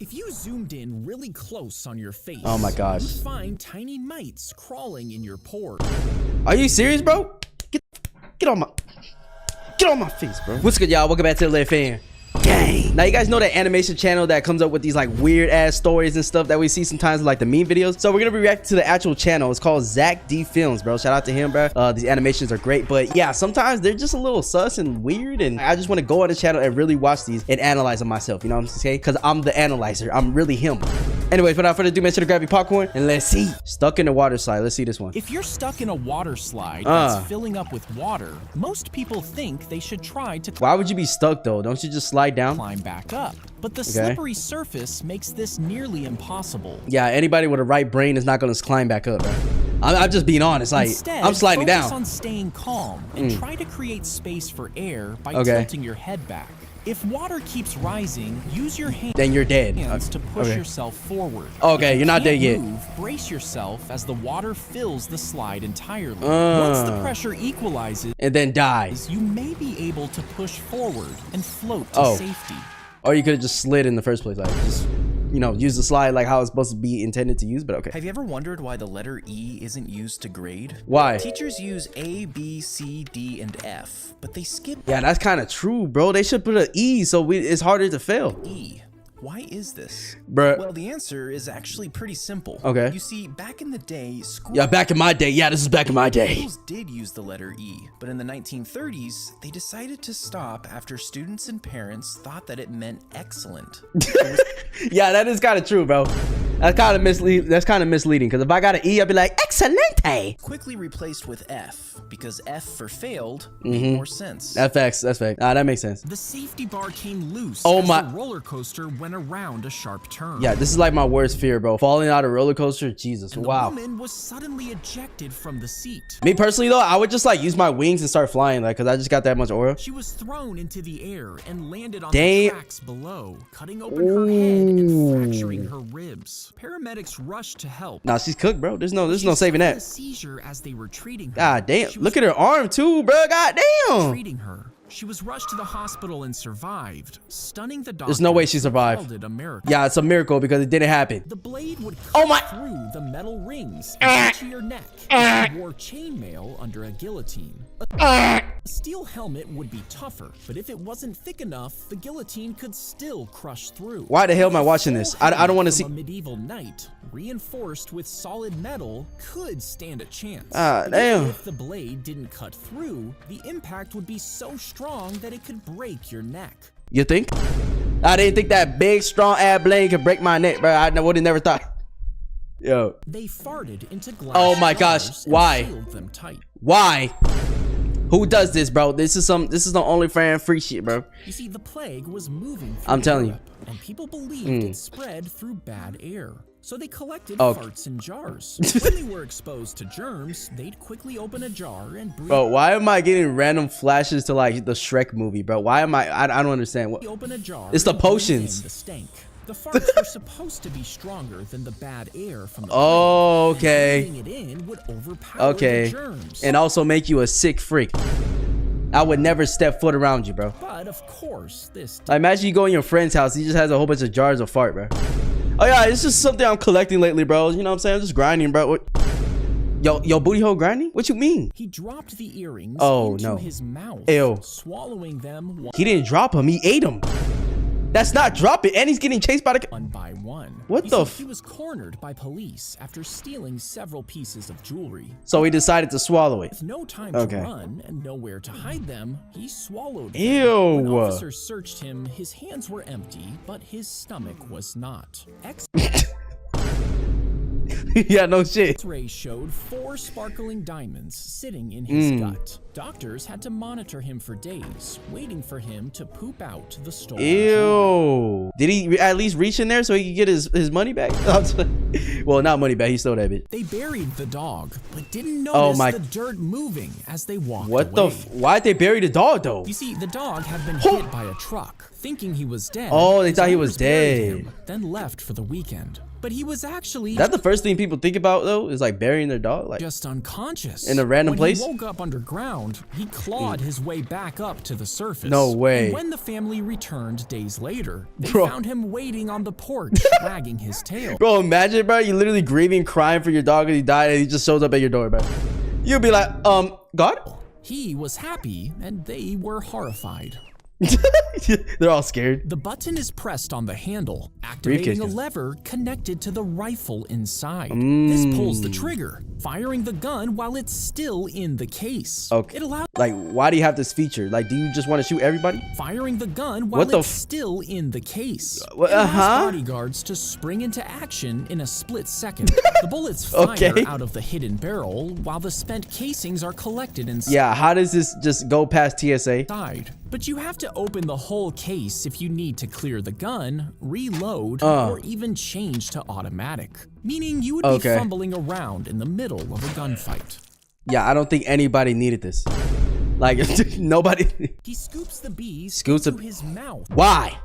If you zoomed in really close on your face, oh my gosh, you'd find tiny mites crawling in your pores. Are you serious, bro? Get on my face, bro. What's good, y'all? Welcome back to the Lit Fan. Gang. Now you guys know that animation channel that comes up with these like weird ass stories and stuff that we see sometimes in, like the meme videos. So we're gonna be reacting to the actual channel. It's called Zack Films, bro. Shout out to him, bro. These animations are great, but yeah, sometimes they're just a little sus and weird, and I just want to go on the channel and really watch these and analyze them myself. You know what I'm saying? Because I'm the analyzer. I'm really him. Anyways, without further ado, make sure to grab your popcorn and let's see. Stuck in the water slide. Let's see this one. If you're stuck in a water slide that's filling up with water, most people think they should try to Why would you be stuck though? Don't you just slide down? Climb back up. But the slippery surface makes this nearly impossible. Yeah, anybody with a right brain is not going to climb back up, bro. I'm just being honest. Like, instead, I'm sliding down. Focus on staying calm and try to create space for air by tilting your head back. If water keeps rising, use your hands then you're dead. To push yourself forward. Okay, you're not dead yet. Brace yourself as the water fills the slide entirely. Once the pressure equalizes and then dies, you may be able to push forward and float to safety. Or you could have just slid in the first place, like just, you know, use the slide like how it's supposed to be intended to use, but okay. Have you ever wondered why the letter E isn't used to grade? Why? Teachers use A, B, C, D, and F, but they skip. Yeah, that's kind of true, bro. They should put an E so it's harder to fail. E. Why is this? Bruh. Well, the answer is actually pretty simple. Okay. You see, back in the day, schools... Yeah, back in my day. Yeah, this is back in my day. Schools did use the letter E, but in the 1930s, they decided to stop after students and parents thought that it meant excellent. Yeah, that is kind of true, bro. That's kind of misleading, because if I got an E, I'd be like, excelente. Quickly replaced with F, because F for failed made more sense. That's facts. That makes sense. The safety bar came loose as the roller coaster went around a sharp turn. Yeah, this is like my worst fear, bro. Falling out of a roller coaster, Jesus. And wow. The woman was suddenly ejected from the seat. Me personally, though, I would just like use my wings and start flying, like, because I just got that much aura. She was thrown into the air and landed on the tracks below, cutting open her head and fracturing her ribs. Paramedics rushed to help. Nah, she's cooked, bro. There's no saving that. A seizure as they were treating her. God damn. Look at her arm too, bro. God damn. Treating her. She was rushed to the hospital and survived, stunning the doctor. There's no way she survived. It a miracle. Yeah, it's a miracle because it didn't happen. The blade would cut through the metal rings into your neck if you wore chainmail under a guillotine. A steel helmet would be tougher, but if it wasn't thick enough, the guillotine could still crush through. Why the hell am I watching this? I don't want to see. A medieval knight, reinforced with solid metal, could stand a chance. Damn. If the blade didn't cut through, the impact would be so strong that it could break your neck. You think? I didn't think that big, strong ass blade could break my neck, bro. I would have never thought. Yo. They farted into glass. Oh my gosh. Why? Sealed them tight. Why? Who does this, bro? This is the OnlyFans free shit, bro. You see, the plague was moving through I'm telling Europe, and people believed it spread through bad air. So they collected farts in jars. When they were exposed to germs, they'd quickly open a jar and breathe. Bro, why am I getting random flashes to like the Shrek movie, bro? Why am I don't understand. What? Open a jar. It's the potions. The stank. The farts were supposed to be stronger than the bad air from the okay. Breathing it in would overpower the germs. And also make you a sick freak. I would never step foot around you, bro. But of course, this. Like, imagine you go in your friend's house. He just has a whole bunch of jars of fart, bro. Oh yeah, it's just something I'm collecting lately, bro. You know what I'm saying? I'm just grinding, bro. What? Yo, booty hole grinding? What you mean? He dropped the earrings into his mouth, swallowing them. He didn't drop them. He ate them. That's not dropping, and he's getting chased by the one by one. What the? He was cornered by police after stealing several pieces of jewelry. So he decided to swallow it. With no time to run and nowhere to hide them, he swallowed them. Ew. When officers searched him, his hands were empty, but his stomach was not. Yeah, no shit. X-ray showed 4 sparkling diamonds sitting in his gut. Doctors had to monitor him for days, waiting for him to poop out the stolen jewelry. Did he at least reach in there so he could get his money back? Well, not money back. He stole that bit. They buried the dog, but didn't notice the dirt moving as they walked away. Why'd they bury the dog, though? You see, the dog had been hit by a truck, thinking he was dead. Oh, they thought he was dead. Then left for the weekend. But he was actually... That's the first thing people think about, though, is like burying their dog, like just unconscious in a random place. He woke up underground. ground, he clawed his way back up to the surface. No way. And when the family returned days later, they Bro. found him waiting on the porch, wagging his tail. Bro, imagine, bro, you literally grieving, crying for your dog and he died and he just shows up at your door, bro. You'll be like, God? He was happy, and they were horrified. They're all scared. The button is pressed on the handle, activating a lever connected to the rifle inside. This pulls the trigger, firing the gun while it's still in the case. Okay. It allows Like, why do you have this feature? Like, do you just want to shoot everybody? firing the gun while it's still in the case. It Uh-huh. allows bodyguards to spring into action in a split second. The bullets fire out of the hidden barrel while the spent casings are collected inside. Yeah, how does this just go past TSA? But you have to open the whole case if you need to clear the gun, reload, or even change to automatic. Meaning you would be fumbling around in the middle of a gunfight. Yeah, I don't think anybody needed this. Like, nobody. He scoops the bees Scoops into his mouth. Why?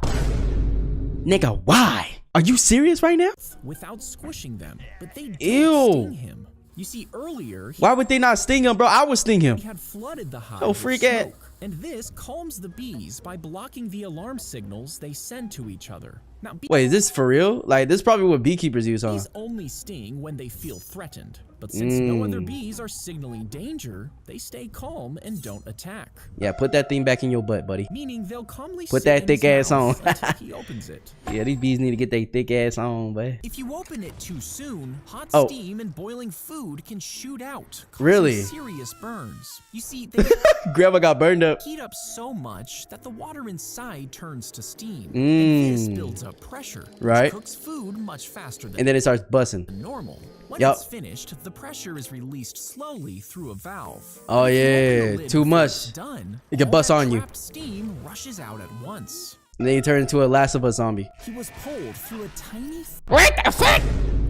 Nigga, why? Are you serious right now? Without squishing them, but they don't Ew. sting him. You see, earlier, Why would they not sting him, bro? I would sting him. he had flooded the hive Oh, with freak it. smoke. And this calms the bees by blocking the alarm signals they send to each other. Now, Wait, is this for real? Like, this is probably what beekeepers use, huh? bees only sting when they feel threatened. But since no other bees are signaling danger, they stay calm and don't attack. Yeah, put that thing back in your butt, buddy. Meaning they'll calmly Put sit that in thick his ass on. mouth until he opens it. Yeah, these bees need to get their thick ass on, boy. If you open it too soon, hot Oh. steam and boiling food can shoot out, causing Really? serious burns. You see, they Grandma got burned up. heat up so much that the water inside turns to steam, and this builds up pressure, which Right. cooks food much faster than And then it starts busting. normal. When Yup. it's finished, the pressure is released slowly through a valve. Oh, If you open yeah, the lid too before much. it's done, It can all bust that on you. trapped steam rushes out at once. And then you turn into a Last of Us zombie. He was pulled through a tiny. What the fuck?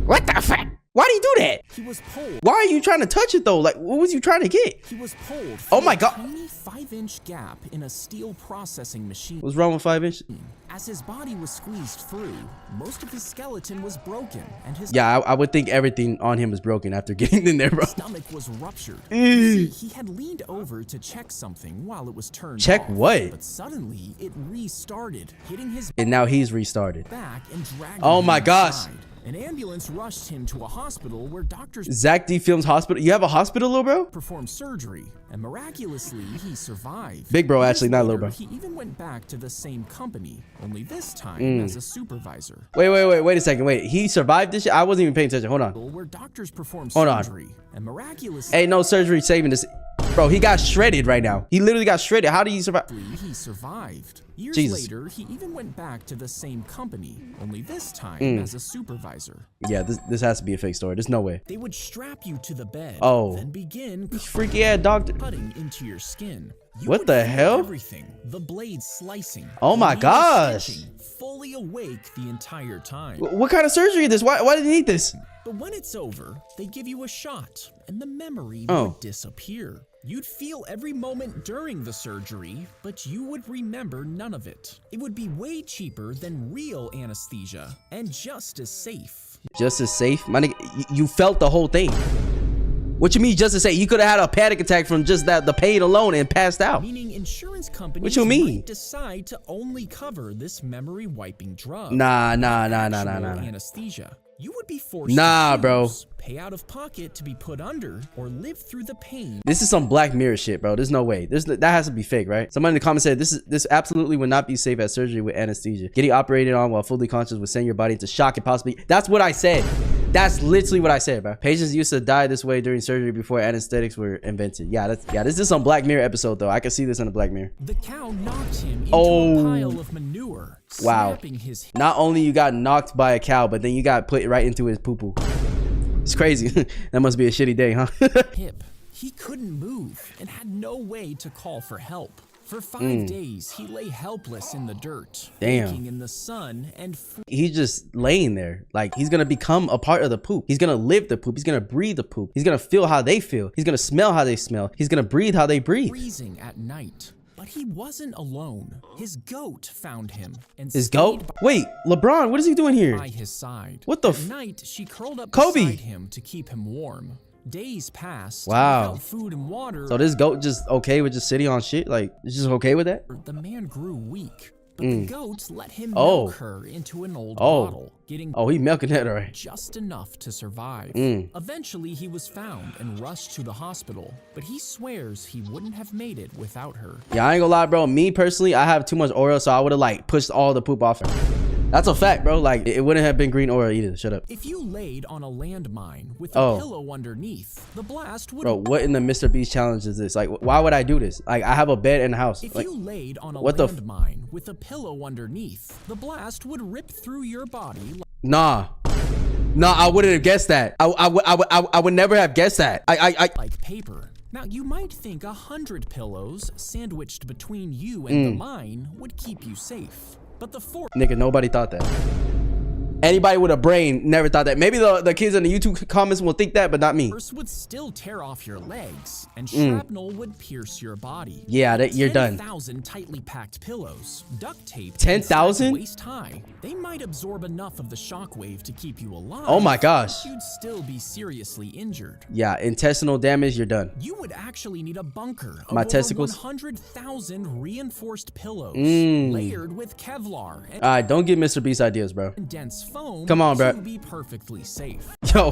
What the fuck? Why do you do that? He was pulled. Why are you trying to touch it though? Like, what was you trying to get? He was pulled. Oh through my a God. Tiny 5-inch gap in a steel processing machine. What's wrong with 5-inch? As his body was squeezed through, most of his skeleton was broken, and his Yeah, I would think everything on him was broken after getting in there, bro. stomach was ruptured. You see, he had leaned over to check something while it was turned Check off, what? But suddenly, it restarted, hitting his And now he's restarted. back and dragging Oh him my gosh. inside. An ambulance rushed him to a hospital where doctors Zack D Films Hospital. You have a hospital, little bro? performed surgery, and miraculously, he survived. Big bro, Years actually, not little later, bro. He even went back to the same company, only this time as a supervisor. Wait a second. Wait, he survived this shit? I wasn't even paying attention. Hold on. Where doctors performed Hold on. surgery, and miraculously, Ain't no surgery saving this. Bro, he got shredded right now. He literally got shredded. How did he survive? he survived. Years Jesus. later, he even went back to the same company, only this time as a supervisor. Yeah, this has to be a fake story. There's no way. They would strap you to the bed, Oh. then begin Freaky ass doctor. cutting into your skin. You What would the feel hell? Everything. The blade slicing. Oh my the needle gosh. stitching, fully awake the entire time. What kind of surgery is this? Why did he need this? But when it's over, they give you a shot, and the memory Oh. would disappear. You'd feel every moment during the surgery, but you would remember none of it. It would be way cheaper than real anesthesia, and just as safe. Just as safe? My nigga, you felt the whole thing. What you mean just to say? You could have had a panic attack from just the pain alone and passed out. Meaning insurance companies What you mean? might decide to only cover this memory-wiping drug. Nah. Actual anesthesia. You would be forced Nah, to bro. choose, pay out of pocket to be put under, or live through the pain. This is some Black Mirror shit, bro. There's no way. That has to be fake, right? Somebody in the comments said this absolutely would not be safe as surgery with anesthesia. Getting operated on while fully conscious would send your body into shock and possibly. That's what I said. That's literally what I said, bro. Patients used to die this way during surgery before anesthetics were invented. Yeah, this is some Black Mirror episode though. I can see this in a Black Mirror. The cow knocked him into a pile of manure, snapping his Not only you got knocked by a cow, but then you got put right into his poo-poo. It's crazy. That must be a shitty day, huh? hip. He couldn't move and had no way to call for help. For 5 days, he lay helpless in the dirt, Damn. baking in the sun and He's just laying there. Like, he's gonna become a part of the poop. He's gonna live the poop. He's gonna breathe the poop. He's gonna feel how they feel. He's gonna smell how they smell. He's gonna breathe how they breathe. freezing at night. But he wasn't alone. His goat found him and His stayed goat? Wait, LeBron, what is he doing here? by his side. What the At f- night, she curled up Kobe. beside him to keep him warm. Days passed Wow. without food and water. So this goat just okay with just sitting on shit? Like, it's just okay with that? The man grew weak, but the goats let him Oh. milk her into an old bottle, getting Oh, he milking that alright. just enough to survive. Eventually, he was found and rushed to the hospital, but he swears he wouldn't have made it without her. Yeah, I ain't gonna lie, bro. Me personally, I have too much oil, so I would have like pushed all the poop off her. That's a fact, bro. Like, it wouldn't have been green oil either. Shut up. If you laid on a landmine with a pillow underneath, the blast would... Bro, what in the Mr. Beast challenge is this? Like, why would I do this? Like, I have a bed in the house. If Like, you laid on a what the landmine with a pillow underneath, the blast would rip through your body Nah, I wouldn't have guessed that. I would never have guessed that. like paper. Now, you might think 100 pillows sandwiched between you and the mine would keep you safe. But the fourth... Nigga, nobody thought that. Anybody with a brain never thought that. Maybe the kids in the YouTube comments will think that, but not me. Force would still tear off your legs, and shrapnel would pierce your body. Yeah, you're done. 10,000 tightly packed pillows, duct tape, 10,000? waist high. They might absorb enough of the shockwave to keep you alive. Oh my gosh. But you'd still be seriously injured. Yeah, intestinal damage, you're done. You would actually need a bunker of My over testicles? 100,000 reinforced pillows, layered with Kevlar and All right, don't give Mr. Beast ideas, bro. dense foam. Come on, bro. To be perfectly safe. Yo,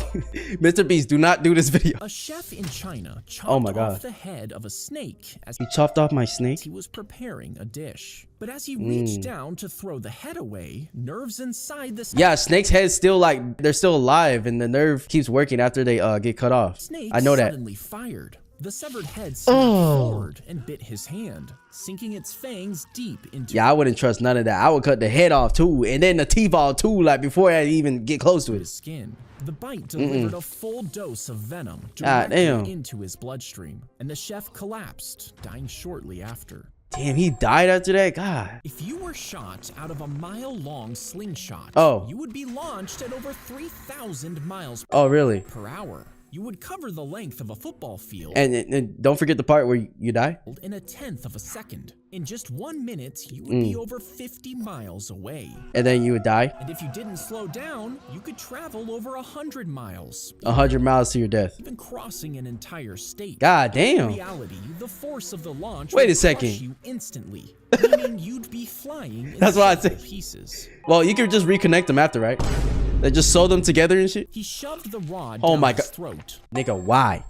Mr. Beast, do not do this video. A chef in China chopped Oh my God. off the head of a snake as He chopped off my snake? he was preparing a dish. But as he reached down to throw the head away, nerves inside the Yeah, snake's head's still like, they're still alive, and the nerve keeps working after they get cut off. snake I know that. suddenly fired. The severed head snapped forward and bit his hand, sinking its fangs deep into Yeah, I wouldn't trust none of that. I would cut the head off too, and then the teeth off too, like before I even get close to his it. skin. The bite delivered a full dose of venom God directly damn. into his bloodstream, and the chef collapsed, dying shortly after. Damn, he died after that? God. If you were shot out of a mile-long slingshot, Oh. you would be launched at over 3,000 miles Oh, really? per hour. You would cover the length of a football field And don't forget the part where you die? in a tenth of a second. In just 1 minute, you would be over 50 miles away. And then you would die? And if you didn't slow down, you could travel over 100 miles, 100 miles to your death. even crossing an entire state. God In damn. reality, the force of the launch Wait a would second. crush you instantly, meaning you'd be flying in That's what I several said. pieces. Well, you could just reconnect them after, right? They just sew them together and shit? He shoved the rod Oh down my his God. throat, Nigga, why?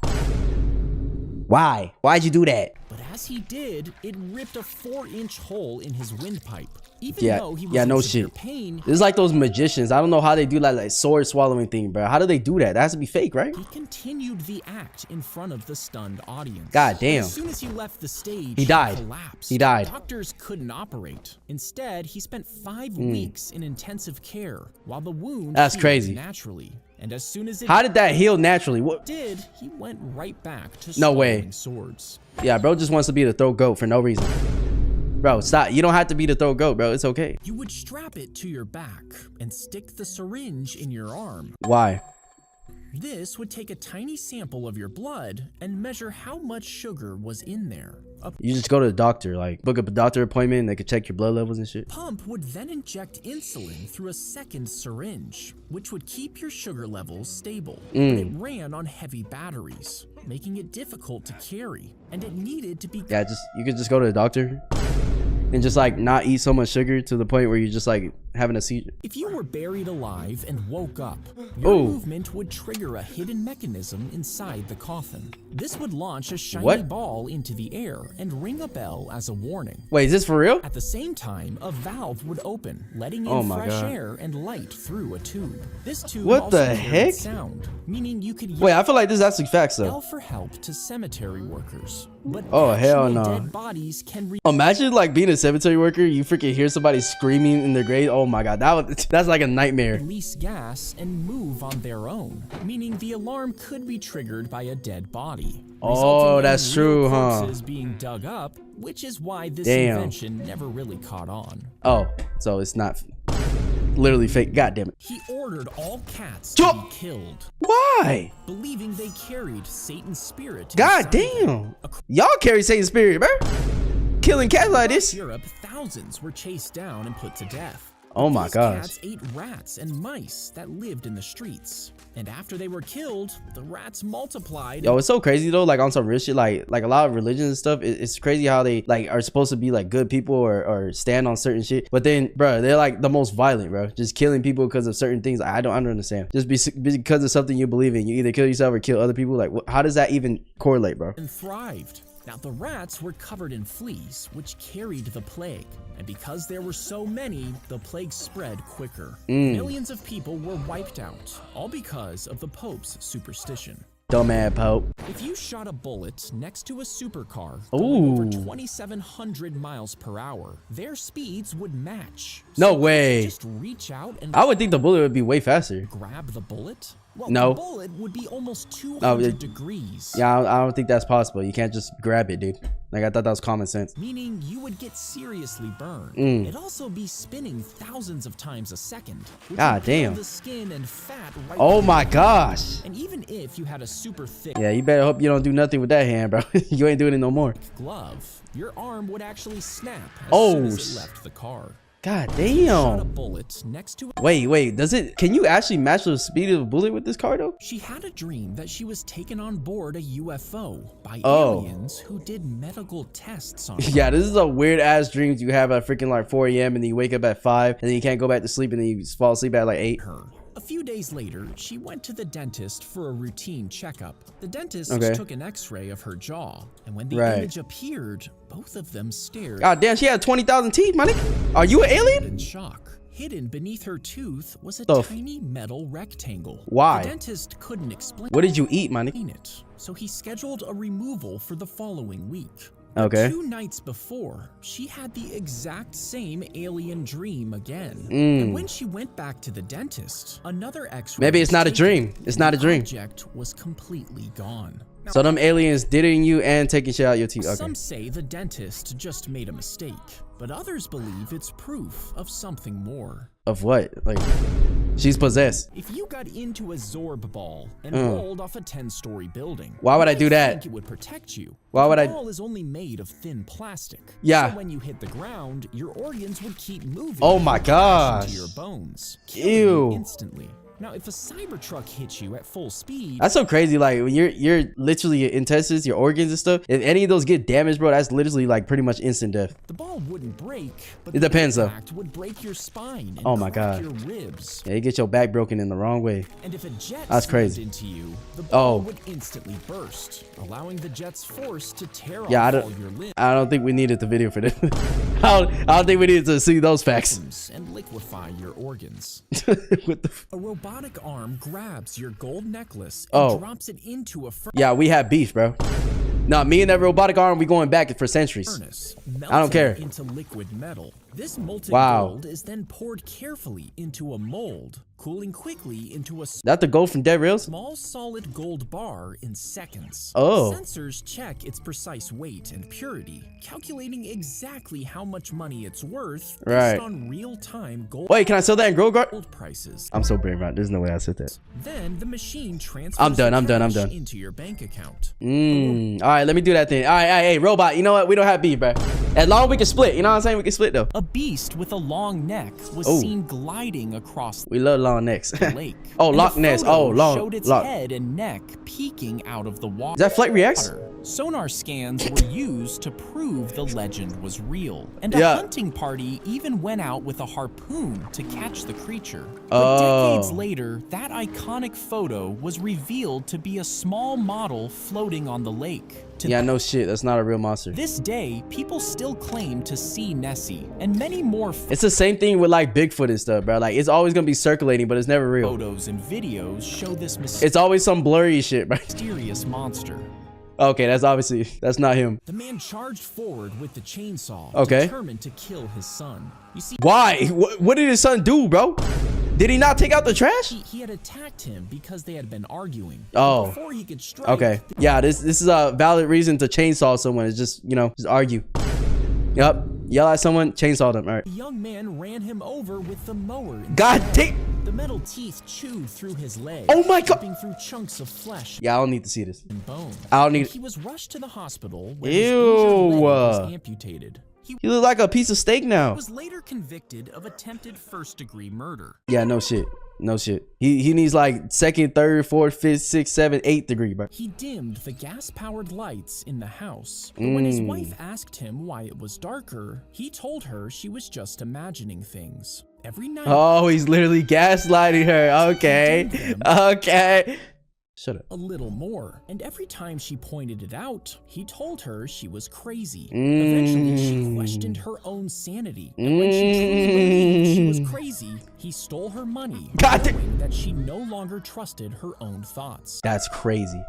Why? Why'd you do that? but as he did, it ripped a 4-inch hole in his windpipe. Even Yeah, though he was yeah, in no severe shit. pain, This is like those magicians. I don't know how they do like sword swallowing thing, bro. How do they do that? That has to be fake, right? he continued the act in front of the stunned audience. God damn. As soon as he left the stage, He died. collapsed. He died. Doctors couldn't operate. Instead, he spent 5 Hmm. weeks in intensive care while the wound That's healed crazy. naturally. And as soon as it How did that heal naturally? What? did, he went right back to No way. swallowing swords. Yeah, bro just wants to be the throat goat for no reason. Bro, stop. You don't have to be the throat goat, bro. It's okay. You would strap it to your back and stick the syringe in your arm. Why? This would take a tiny sample of your blood and measure how much sugar was in there. A You just go to the doctor, like book up a doctor appointment and they could check your blood levels and shit. pump would then inject insulin through a second syringe, which would keep your sugar levels stable. But it ran on heavy batteries, making it difficult to carry, and it needed to be Yeah, you could just go to the doctor and just like not eat so much sugar to the point where you're just like having a seizure. If you were buried alive and woke up, your Ooh. movement would trigger a hidden mechanism inside the coffin. This would launch a shiny What? ball into the air and ring a bell as a warning. Wait, is this for real? At the same time, a valve would open, letting in Oh my fresh God. air and light through a tube. This tube What also the carried heck? sound, meaning you could Wait, I feel like this is actually facts yell though. for help to cemetery workers. But Oh, hell actual no. dead bodies can Imagine like being a cemetery worker, you freaking hear somebody screaming in their grave. Oh my God, that's like a nightmare. release gas and move on their own, meaning the alarm could be triggered by a dead body. Oh, resulting in that's real true, huh? corpses being dug up, which is why this Damn. invention never really caught on. Oh, so it's not literally fake. God damn it. He ordered all cats to Chop! be killed, Why? believing they carried Satan's spirit. God inside them. damn. Y'all carry Satan's spirit, bro. Killing cats like Across this. Europe, thousands were chased down and put to death. Oh my These gosh. cats ate rats and mice that lived in the streets. And after they were killed, the rats multiplied. Yo, it's so crazy though, like on some real shit, like a lot of religions and stuff. It's crazy how they like are supposed to be like good people or stand on certain shit, but then, bro, they're like the most violent, bro. Just killing people because of certain things. I don't understand. Just because of something you believe in, you either kill yourself or kill other people. Like, how does that even correlate, bro? And thrived. Now, the rats were covered in fleas, which carried the plague. And because there were so many, the plague spread quicker. Millions of people were wiped out, all because of the Pope's superstition. Dumbass Pope. If you shot a bullet next to a supercar going over Ooh. 2,700 miles per hour, their speeds would match. No So way. Just reach out and I would think the bullet would be way faster. grab the bullet? Well, No. the bullet would be almost 200 degrees. Yeah, I don't think that's possible. You can't just grab it, dude. Like, I thought that was common sense. Meaning you would get seriously burned. It'd also be spinning thousands of times a second. Which God would kill damn. the skin and fat right Oh there. my gosh. And even if you had a super thick Yeah, you better hope you don't do nothing with that hand, bro. You ain't doing it no more. glove, your arm would actually snap as Oh, soon as it left the car. God Shot a damn. bullet next to Wait, can you actually match the speed of a bullet with this car though? She had a dream that she was taken on board a UFO by Oh. aliens who did medical tests on her. Yeah, this is a weird ass dreams you have at freaking like 4 a.m. and then you wake up at 5 and then you can't go back to sleep and then you fall asleep at like 8. Her. A few days later, she went to the dentist for a routine checkup. The dentist Okay. took an x-ray of her jaw, and when the Right. image appeared, both of them stared God damn, she had 20,000 teeth, my nigga. Are you an alien? in shock. Hidden beneath her tooth was a The f- tiny metal rectangle. Why? The dentist couldn't explain What did you eat, my nigga? it, so he scheduled a removal for the following week. Okay. 2 nights before, she had the exact same alien dream again. Mm. And when she went back to the dentist, another x-ray Maybe it's was not a taken, dream. It's not a and dream. The object was completely gone. Now, So them aliens did it in you and taking shit out your teeth. Okay. some say the dentist just made a mistake, but others believe it's proof of something more. Of what? Like, she's possessed. If you got into a Zorb ball and rolled off a 10-story building, Why would I you do might that? think it would protect you. Why but would the I- ball is only made of thin plastic. Yeah. So when you hit the ground, your organs would keep moving. Oh my and crash gosh. into your bones, killing Ew. you instantly. Now, if a Cybertruck hits you at full speed, That's so crazy. Like when you're literally your intestines, your organs and stuff. If any of those get damaged, bro, that's literally like pretty much instant death. the ball wouldn't break, but It depends, the though. impact would break your spine and Oh my crack God. your ribs. Yeah, you get your back broken in the wrong way. And if a jet That's slammed crazy. into you, the ball Oh. would instantly burst, allowing the jet's force to tear Yeah, off I all your limbs I don't think we needed the video for this. I don't think we needed to see those facts. and liquefy your organs. What the A robotic arm grabs your gold necklace and Oh. drops it into a Yeah, we have beef, bro. Nah, me and that robotic arm, we going back for centuries. furnace, I don't care. melting into liquid metal. This molten Wow. gold is then poured carefully into a mold, cooling quickly into a That the gold from Dead Rails? small solid gold bar in seconds. Oh. Sensors check its precise weight and purity, calculating exactly how much money it's worth based Right. on real-time gold Wait, can I sell that in Grow Guard? prices. I'm so brave, right? There's no way I said that. Then the machine transfers I'm done, the I'm done, I'm cash done. into your bank account. All right, let me do that thing. All right, hey, robot. You know what? We don't have beef, bro. As long as we can split. You know what I'm saying? We can split though. A beast with a long neck was Oh. seen gliding across We love long necks. the lake. Oh, and Loch the Ness. photo Oh, long- showed its Loch. head and neck peeking out of the water. Is that Flight Reacts? Sonar scans were used to prove the legend was real, and a Yeah. hunting party even went out with a harpoon to catch the creature. Oh. But decades later, that iconic photo was revealed to be a small model floating on the lake. To Yeah, no shit. That's not a real monster. this day, people still claim to see Nessie, and many more It's the same thing with like Bigfoot and stuff, bro. Like it's always gonna be circulating, but it's never real. photos and videos show this It's always some blurry shit, bro. mysterious monster. Okay, that's not him. The man charged forward with the chainsaw, Okay. determined to kill his son. You see, Why? What did his son do, bro? Did he not take out the trash? he had attacked him because they had been arguing. Oh. Before he could strike, Okay. Yeah, this is a valid reason to chainsaw someone. It's just, just argue. Yep. Yell at someone, chainsaw them. All right. the young man ran him over with the mower. God damn. The metal teeth chewed through his leg, Oh my God. ripping through chunks of flesh Yeah, I don't need to see this. and bone. I don't need- He was rushed to the hospital where his Ew. injured leg was amputated. He You look like a piece of steak now. was later convicted of attempted first-degree murder. Yeah, no shit. No shit. He needs like second, third, fourth, fifth, sixth, seventh, eighth degree, bro. He dimmed the gas-powered lights in the house. But when his wife asked him why it was darker, he told her she was just imagining things. Every night, Oh, he's literally gaslighting her. Okay. Okay. Shut up. a little more. And every time she pointed it out, he told her she was crazy. Eventually, she questioned her own sanity. And when she truly believed she was crazy, he stole her money, God damn. knowing that she no longer trusted her own thoughts. That's crazy.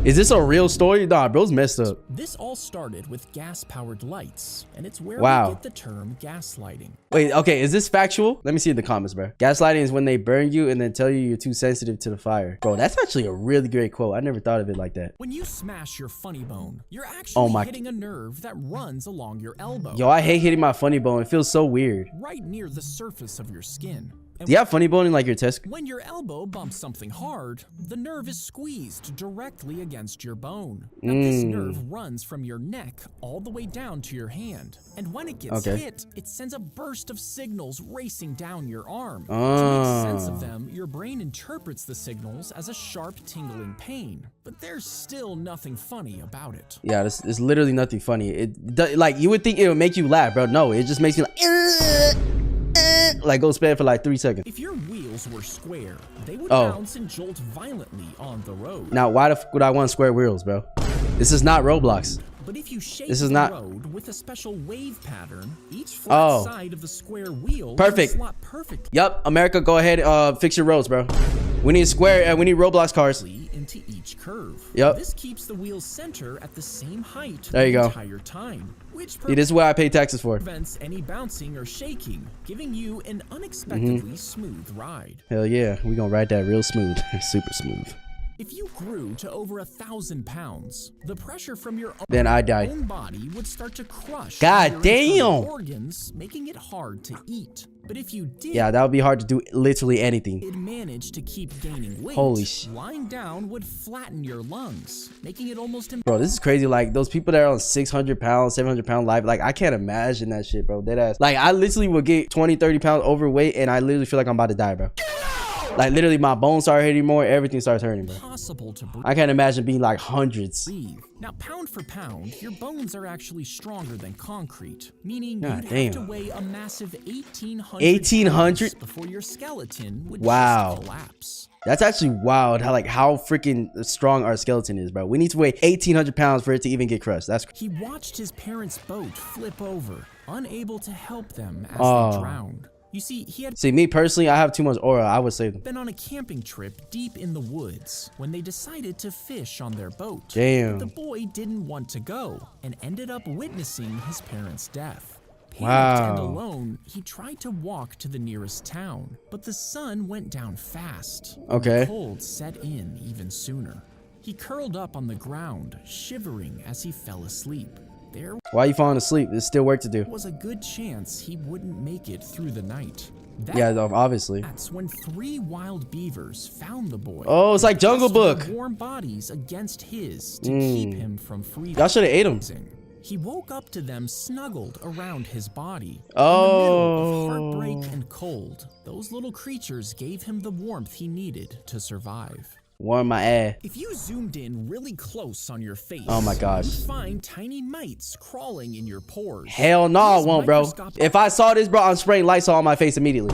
Is this a real story? Nah, bro's messed up. This all started with gas-powered lights, and it's where Wow. we get the term gaslighting. Wait, okay, is this factual? Let me see in the comments, bro. Gaslighting is when they burn you and then tell you you're too sensitive to the fire. Bro, that's actually a really great quote. I never thought of it like that. When you smash your funny bone, you're actually hitting a nerve that runs along your elbow, Yo, I hate hitting my funny bone. It feels so weird. right near the surface of your skin. And Do you have funny bone in like your test? when your elbow bumps something hard, the nerve is squeezed directly against your bone. Now, this nerve runs from your neck all the way down to your hand. And when it gets hit, it sends a burst of signals racing down your arm. To make sense of them, your brain interprets the signals as a sharp, tingling pain. But there's still nothing funny about it. Yeah, it's literally nothing funny. Like, you would think it would make you laugh, bro. No, it just makes you like go spam for like 3 seconds. If your wheels were square, they would bounce and jolt violently on the road. Now, why the fuck would I want square wheels, bro? This is not Roblox. But if you shape This is the not- road with a special wave pattern, each flat side of the square wheel Perfect. will slot perfectly Yup, America, go ahead, fix your roads, bro. We need square, we need Roblox cars. into each curve. Yup. This keeps the wheel's center at the same height There you the go. entire time, which See, this is what I pay taxes for. prevents any bouncing or shaking, giving you an unexpectedly smooth ride. Hell yeah, we gonna ride that real smooth. Super smooth. If you grew to over 1,000 pounds, the pressure from your Then I die. own body would start to crush God your internal damn. organs, making it hard to eat. But if you did, Yeah, that would be hard to do literally anything. it managed to keep gaining weight. Holy shit. Lying down would flatten your lungs, making it almost Bro, this is crazy. Like, those people that are on 600 pounds, 700 pound life, like, I can't imagine that shit, bro. Dead ass. Like, I literally would get 20, 30 pounds overweight, and I literally feel like I'm about to die, bro. Like, literally, my bones start hurting more. Everything starts hurting, bro. impossible to breathe. I can't imagine being like hundreds. Now, pound for pound, your bones are actually stronger than concrete, meaning God you'd damn. have to weigh a massive 1,800 1,800? pounds before your skeleton would Wow. just collapse. That's actually wild. How freaking strong our skeleton is, bro. We need to weigh 1,800 pounds for it to even get crushed. That's He watched his parents' boat flip over, unable to help them as Oh. they drowned. You see, he had See, me personally, I have too much aura. I would save them. been on a camping trip deep in the woods when they decided to fish on their boat. Damn. But the boy didn't want to go and ended up witnessing his parents' death. Panicked and Wow. alone, he tried to walk to the nearest town, but the sun went down fast. and Okay. The cold set in even sooner. He curled up on the ground, shivering as he fell asleep. There Why are you falling asleep? There's still work to do. was a good chance he wouldn't make it through the night. Yeah, obviously. That's when 3 wild beavers found the boy. Oh, it's like Jungle Thrust their Book. warm bodies against his to keep him from freezing. Y'all should have ate him. He woke up to them snuggled around his body. Oh. In the middle of heartbreak and cold, those little creatures gave him the warmth he needed to survive. Warm my ass. If you zoomed in really close on your face, Oh my gosh. you'd find tiny mites crawling in your pores. Hell no, I These won't, bro. microscopic If I saw this, bro, I'm spraying Lysol on my face immediately.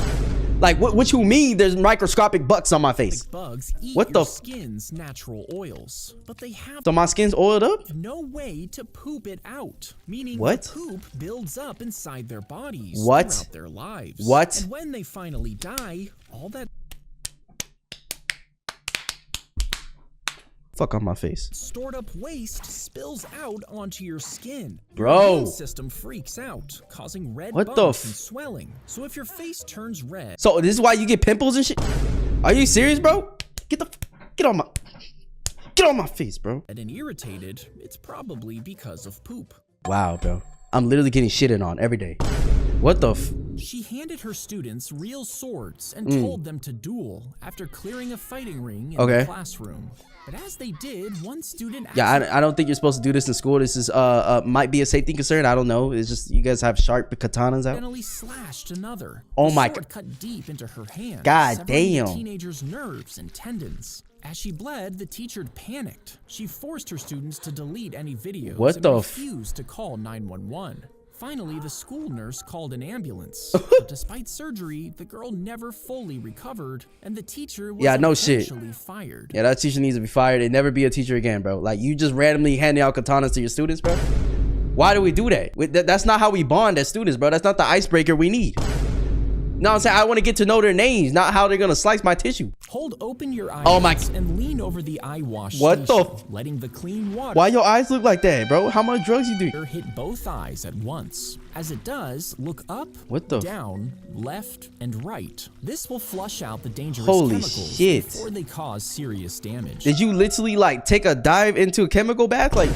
Like, what you mean there's microscopic bugs on my face? bugs eat What your the f- skin's natural oils, but they have So my skin's oiled up? no way to poop it out, meaning What? the poop builds up inside their bodies What? throughout their lives. What? And when they finally die, all that Fuck on my face. stored up waste spills out onto your skin. Bro. Your immune system freaks out, causing red What the bumps f- and swelling. So if your face turns red, So this is why you get pimples and shit? Are you serious, bro? Get on my face, bro. and irritated, it's probably because of poop. Wow, bro. I'm literally getting shitted on every day. What the f? She handed her students real swords and told them to duel after clearing a fighting ring in the classroom. But as they did, one student I don't think you're supposed to do this in school. This is might be a safety concern. I don't know. It's just you guys have sharp katanas out. Accidentally slashed another. Oh my god! Cut deep into her hand. God damn. The teenager's nerves and tendons. As she bled, the teacher panicked. She forced her students to delete any videos and refused to call 911. Finally, the school nurse called an ambulance. But despite surgery, the girl never fully recovered, and the teacher was eventually fired. Yeah, that teacher needs to be fired and never be a teacher again, bro. Like, you just randomly handing out katanas to your students, bro? Why do we do that? That's not how we bond as students, bro. That's not the icebreaker we need. No, I'm saying I want to get to know their names, not how they're gonna slice my tissue. Hold open your eyes and lean over the eye wash station, letting the clean water. Why your eyes look like that, bro? How much drugs you do? Hit both eyes at once. As it does, look up, down, left, and right. This will flush out the dangerous chemicals before they cause serious damage. Did you literally like take a dive into a chemical bath? Like,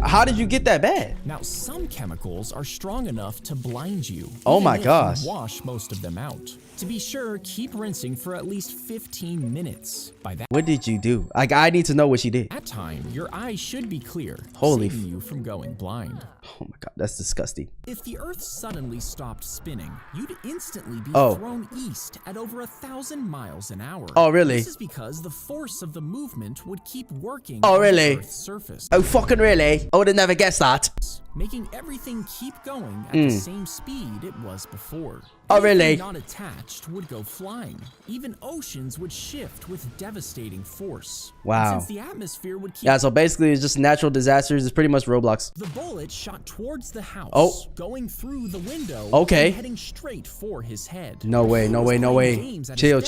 how did you get that bad? Now, some chemicals are strong enough to blind you. Oh my gosh. Wash most of them out. To be sure, keep rinsing for at least 15 minutes. By that, what did you do? Like, I need to know what she did. At that time, your eyes should be clear, saving you from going blind. Oh my god, that's disgusting. If the Earth suddenly stopped spinning, you'd instantly be thrown east at over 1,000 miles an hour. Oh really? This is because the force of the movement would keep working on the Earth's surface. Oh fucking really? I would have never guessed that. Making everything keep going at the same speed it was before. Oh really? Not attached would go flying. Even oceans would shift with devastating force. Wow. And since the atmosphere would keep so basically it's just natural disasters. It's pretty much Roblox. The bullet shot towards the house, going through the window, and heading straight for his head. No way, no way, no way. Chill.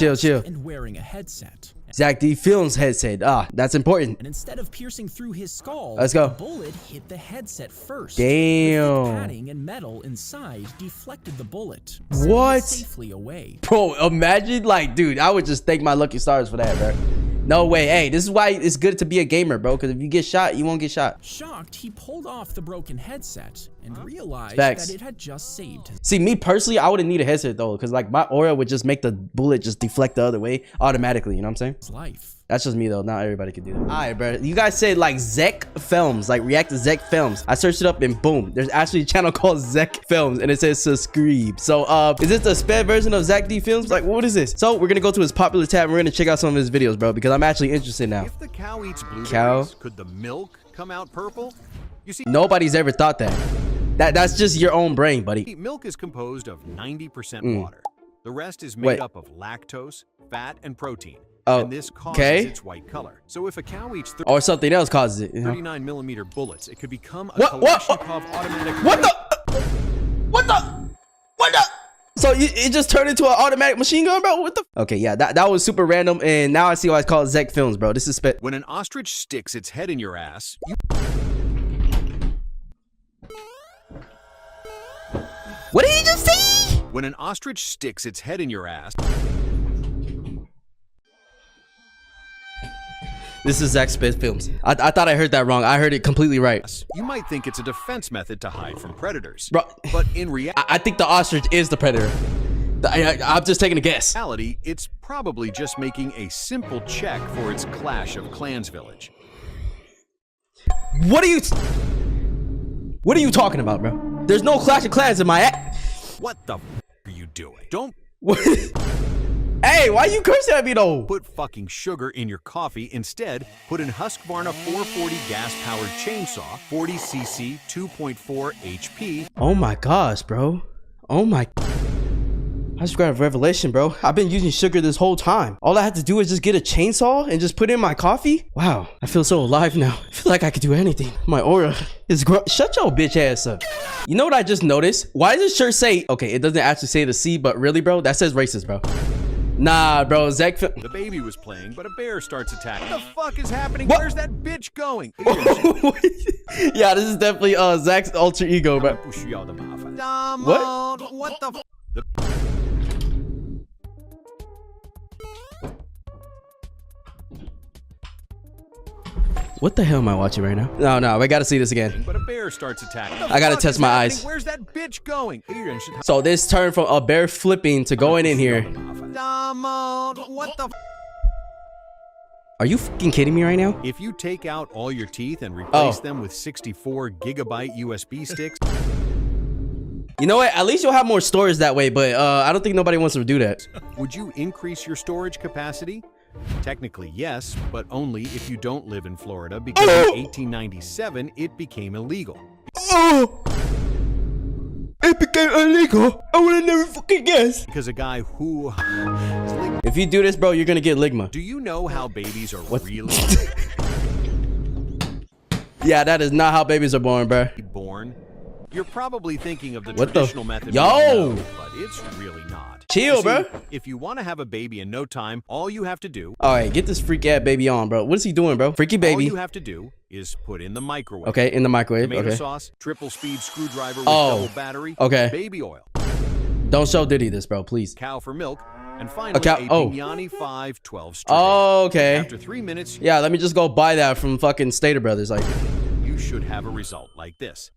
And wearing a headset. Zack D Films headset. That's important. And instead of piercing through his skull, let's go. The bullet hit the headset first. Damn. The padding and metal inside deflected the bullet. What? Safely away. Bro, imagine, like, dude, I would just thank my lucky stars for that, bro. No way. Hey, this is why it's good to be a gamer, bro, because if you get shot, you won't get shot. Shocked, he pulled off the broken headset and realized that it had just saved his. See, me personally, I wouldn't need a headset though, because like my aura would just make the bullet just deflect the other way automatically. You know what I'm saying? His life. That's just me though. Not everybody can do that. All right, bro. You guys said like Zack Films, like react to Zack Films. I searched it up and boom, there's actually a channel called Zack Films and it says subscribe. So is this the sped version of Zack D Films? Like, what is this? So we're gonna go to his popular tab and we're gonna check out some of his videos, bro, because I'm actually interested now. If the cow eats blueberries, could the milk come out purple? You see, nobody's ever thought that. That's just your own brain, buddy. Milk is composed of 90% water. The rest is made up of lactose, fat, and protein. And this causes its white color. So if a cow eats or something else causes it, 39mm bullets, it could become a Kalashnikov automatic. What the? So it just turned into an automatic machine gun, bro? What the? Okay, yeah, that was super random, and now I see why it's called Zack Films, bro. This is spit. When an ostrich sticks its head in your ass, What did he just say? When an ostrich sticks its head in your ass. This is Zack Spit Films. I thought I heard that wrong. I heard it completely right. You might think it's a defense method to hide from predators. Bro, but in reality, I think the ostrich is the predator. I'm just taking a guess. In reality, it's probably just making a simple check for its Clash of Clans village. What are you talking about, bro? There's no Clash of Clans in my app. What the f are you doing? Don't. Hey, why you cursing at me though? Put fucking sugar in your coffee. Instead, put in Husqvarna 440 gas-powered chainsaw, 40cc, 2.4 HP. Oh my gosh, bro. Oh my. I just got a revelation, bro. I've been using sugar this whole time. All I had to do is just get a chainsaw and just put it in my coffee. Wow, I feel so alive now. I feel like I could do anything. My aura is shut your bitch ass up. You know what I just noticed? Why does this shirt say, okay, it doesn't actually say the C, but really, bro, that says racist, bro. Nah, bro, Zack. The baby was playing, but a bear starts attacking. What the fuck is happening? What? Where's that bitch going? Yeah, this is definitely Zack's alter ego, bro. What? What the? What the hell am I watching right now? No, I gotta see this again. But a bear starts attacking. I gotta test my eyes. Where's that bitch going? So this turned from a bear flipping to going in here. What the? Are you fucking kidding me right now? If you take out all your teeth and replace them with 64 gigabyte USB sticks. You know what? At least you'll have more storage that way, but I don't think nobody wants to do that. Would you increase your storage capacity? Technically, yes, but only if you don't live in Florida, because in 1897, it became illegal. Oh! It became illegal? I would have never fucking guessed. Because a guy who... If you do this, bro, you're gonna get ligma. Do you know how babies are really... Yeah, that is not how babies are born, bro. Born? You're probably thinking of the What traditional method. Yo! But it's really not. Chill, bro. If you want to have a baby in no time, all you have to do... All right, get this freak ass baby on, bro. What is he doing, bro? Freaky baby. All you have to do is put in the microwave. Okay, in the microwave. Tomato Okay. sauce, triple speed screwdriver with double battery. Okay. Baby oil. Don't show Diddy this, bro, please. Cow for milk. And finally, a Bignani 512 string. Oh, okay. After 3 minutes... Yeah, let me just go buy that from fucking Stater Brothers. Like, you should have a result like this.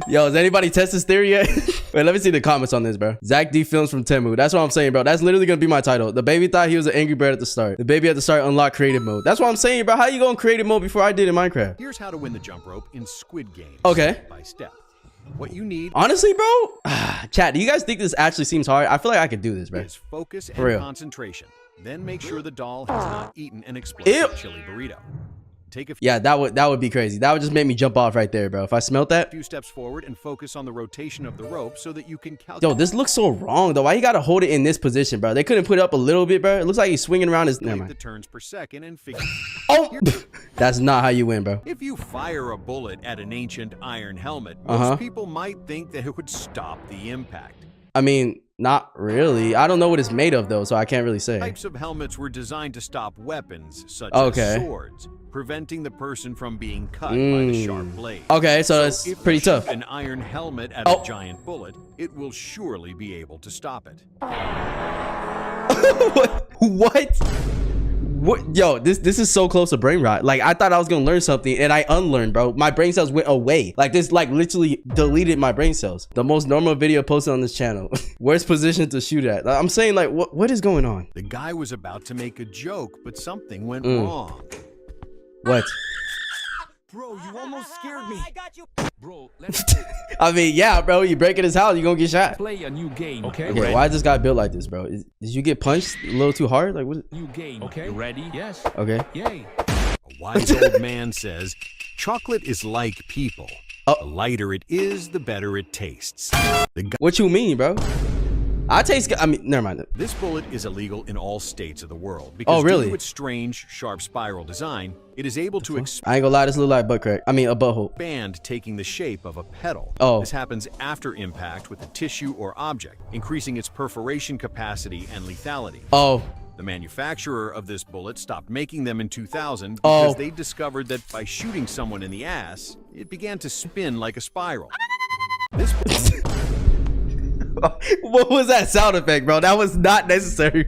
Yo, has anybody test this theory yet? Wait, let me see the comments on this, bro. Zack D films from Temu. That's what I'm saying, bro. That's literally gonna be my title. The baby thought he was an angry bird at the start. The baby at the start unlocked creative mode. That's what I'm saying, bro. How you going creative mode before I did in Minecraft? Here's how to win the jump rope in Squid Game. Okay. Step by step. What you need... Honestly, bro? Chat, do you guys think this actually seems hard? I feel like I could do this, bro. ...is focus and For real. concentration. Then make sure the doll has not eaten an explosive chili burrito. Take a Yeah, that would be crazy. That would just make me jump off right there, bro. If I smelt that. few steps forward and focus on the rotation of the rope so that you can calculate. Yo, this looks so wrong, though. Why you gotta hold it in this position, bro? They couldn't put it up a little bit, bro. It looks like he's swinging around his... Never mind. The turns per second and figure... Oh! That's not how you win, bro. If you fire a bullet at an ancient iron helmet, most people might think that it would stop the impact. I mean, not really. I don't know what it's made of, though, so I can't really say. Types of helmets were designed to stop weapons, such as swords, preventing the person from being cut by the sharp blade. Okay, so that's if pretty you tough. shoot an iron helmet at a giant bullet, it will surely be able to stop it. What? What? Yo, this is so close to brain rot. Like, I thought I was gonna learn something and I unlearned, bro. My brain cells went away. Like, this like literally deleted my brain cells. The most normal video posted on this channel. Worst position to shoot at. I'm saying, like, what is going on? The guy was about to make a joke, but something went wrong. What? Bro, you almost scared me. I got you. Bro, let's I mean, yeah, bro. You breaking his house, you gonna get shot. play a new game, okay? Okay, why is this guy built like this, bro? Did you get punched a little too hard? Like, what? New game, okay? You ready? Yes. Okay. Yay. A wise old man says, chocolate is like people. The lighter it is, the better it tastes. What you mean, bro? I mean, never mind. This bullet is illegal in all states of the world because due to its strange, sharp spiral design, it is able to I ain't gonna lie, this look like butt crack. I mean, a butthole. expand, taking the shape of a petal. Oh. This happens after impact with a tissue or object, increasing its perforation capacity and lethality. Oh. The manufacturer of this bullet stopped making them in 2000 because they discovered that by shooting someone in the ass, it began to spin like a spiral. This What was that sound effect, bro? That was not necessary.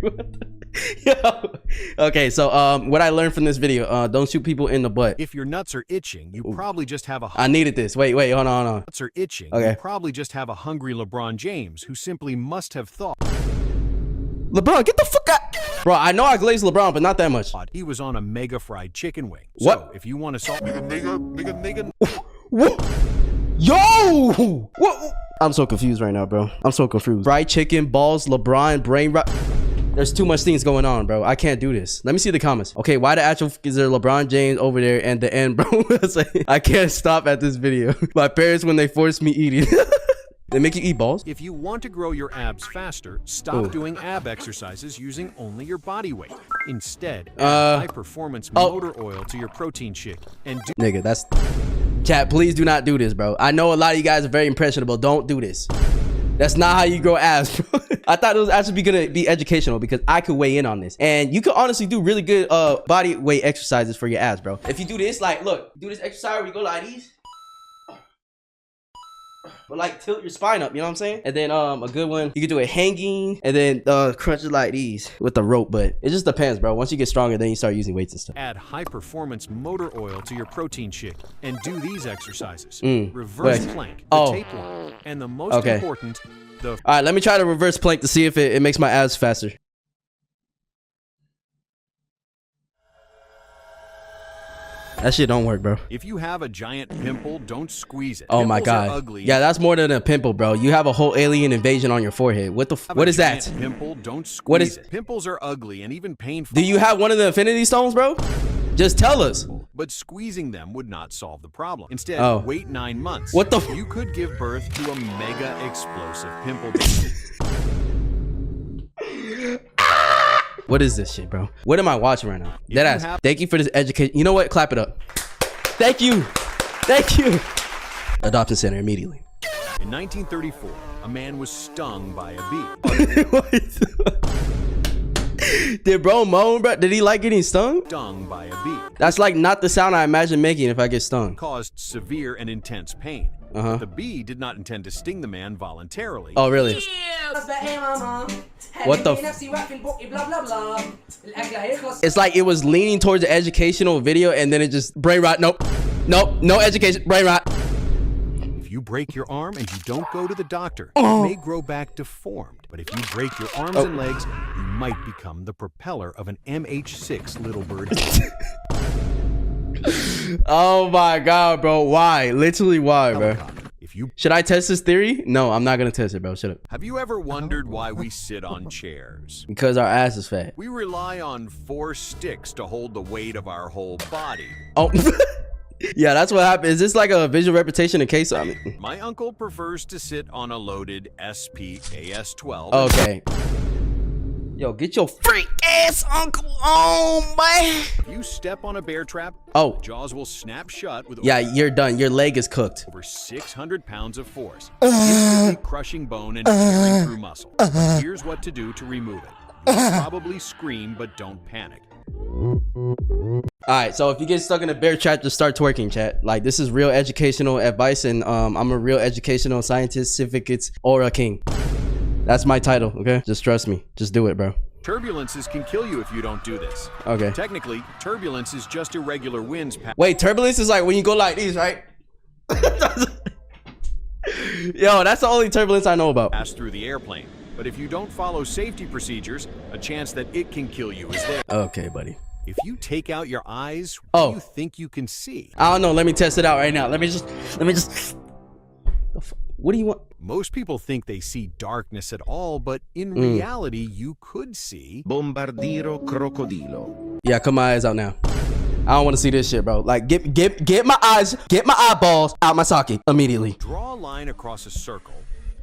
Yo. Okay, so what I learned from this video, don't shoot people in the butt. If your nuts are itching, you probably just have a I needed this. Wait, hold on. nuts are itching. You probably just have a hungry LeBron James who simply must have thought LeBron, get the fuck out. Bro, I know I glazed LeBron, but not that much. he was on a mega fried chicken wing. What? So if you want to solve mega What? Yo! What? I'm so confused right now, bro. I'm so confused. Fried chicken, balls, LeBron, brain rot. There's too much things going on, bro. I can't do this. Let me see the comments. Okay, why the actual is there LeBron James over there and the end, bro? I can't stop at this video. My parents, when they forced me eating. They make you eat balls? If you want to grow your abs faster, stop doing ab exercises using only your body weight. Instead, add high-performance motor oil to your protein shake and do Nigga, that's... Chat, please do not do this, bro. I know a lot of you guys are very impressionable. Don't do this. That's not how you grow abs, bro. I thought it was actually gonna be educational because I could weigh in on this. And you could honestly do really good body weight exercises for your abs, bro. If you do this, like, look, do this exercise where you go like these. But like tilt your spine up, you know what I'm saying? And then a good one, you can do it hanging and then crunches like these with the rope, but it just depends, bro. Once you get stronger, then you start using weights and stuff. Add high-performance motor oil to your protein shake and do these exercises. Wait. Reverse plank, the tape one, and the most important, the... All right, let me try to reverse plank to see if it makes my abs faster. That shit don't work, bro. If you have a giant pimple, don't squeeze it. Oh my Pimples are god. ugly. Yeah, that's more than a pimple, bro. You have a whole alien invasion on your forehead. What the what is that? Pimple, don't squeeze What is it. Pimples are ugly and even painful. Do you have one of the infinity stones, bro? Just tell us. But squeezing them would not solve the problem. Instead, wait 9 months. What the You could give birth to a mega explosive pimple baby. What is this shit, bro? What am I watching right now? Deadass. Thank you for this education. You know what? Clap it up. Thank you. Thank you. Adoption center immediately. In 1934, a man was stung by a bee. Did bro moan, bro? Did he like getting stung? Stung by a bee. That's like not the sound I imagine making if I get stung. Caused severe and intense pain. But the bee did not intend to sting the man voluntarily. Oh, really? What the It's like it was leaning towards the educational video and then it just brain rot. Nope. Nope. No education. Brain rot. If you break your arm and you don't go to the doctor, it may grow back deformed. But if you break your arms and legs, you might become the propeller of an MH6 little bird. Oh my god, bro. Why? Literally why, bro? Should I test this theory? No, I'm not gonna test it, bro. Shut up. Have you ever wondered why we sit on chairs? Because our ass is fat. We rely on 4 sticks to hold the weight of our whole body. Oh. Yeah, that's what happened. Is this like a visual representation in case? I mean, my uncle prefers to sit on a loaded SP-AS-12. Okay. Yo, get your freak ass uncle on, man. If you step on a bear trap, jaws will snap shut with you're done. Your leg is cooked. Over 600 pounds of force, instantly crushing bone and tearing through muscle. But here's what to do to remove it. You'll probably scream, but don't panic. Alright, so if you get stuck in a bear trap, just start twerking, chat. Like, this is real educational advice, and I'm a real educational scientist, certificates, Aura King. That's my title, okay? Just trust me. Just do it, bro. Turbulences can kill you if you don't do this. Okay. Technically, turbulence is just irregular winds. Wait, turbulence is like when you go like these, right? Yo, that's the only turbulence I know about. Pass through the airplane. But if you don't follow safety procedures, a chance that it can kill you is there. Okay, buddy. If you take out your eyes, what do you think you can see? I don't know. Let me test it out right now. Let me just. What do you want? Most people think they see darkness at all, but in reality, you could see Bombardiro crocodilo. Yeah, cut my eyes out now. I don't want to see this shit, bro. Like, get my eyes, get my eyeballs out my socket immediately. Draw a line across a circle,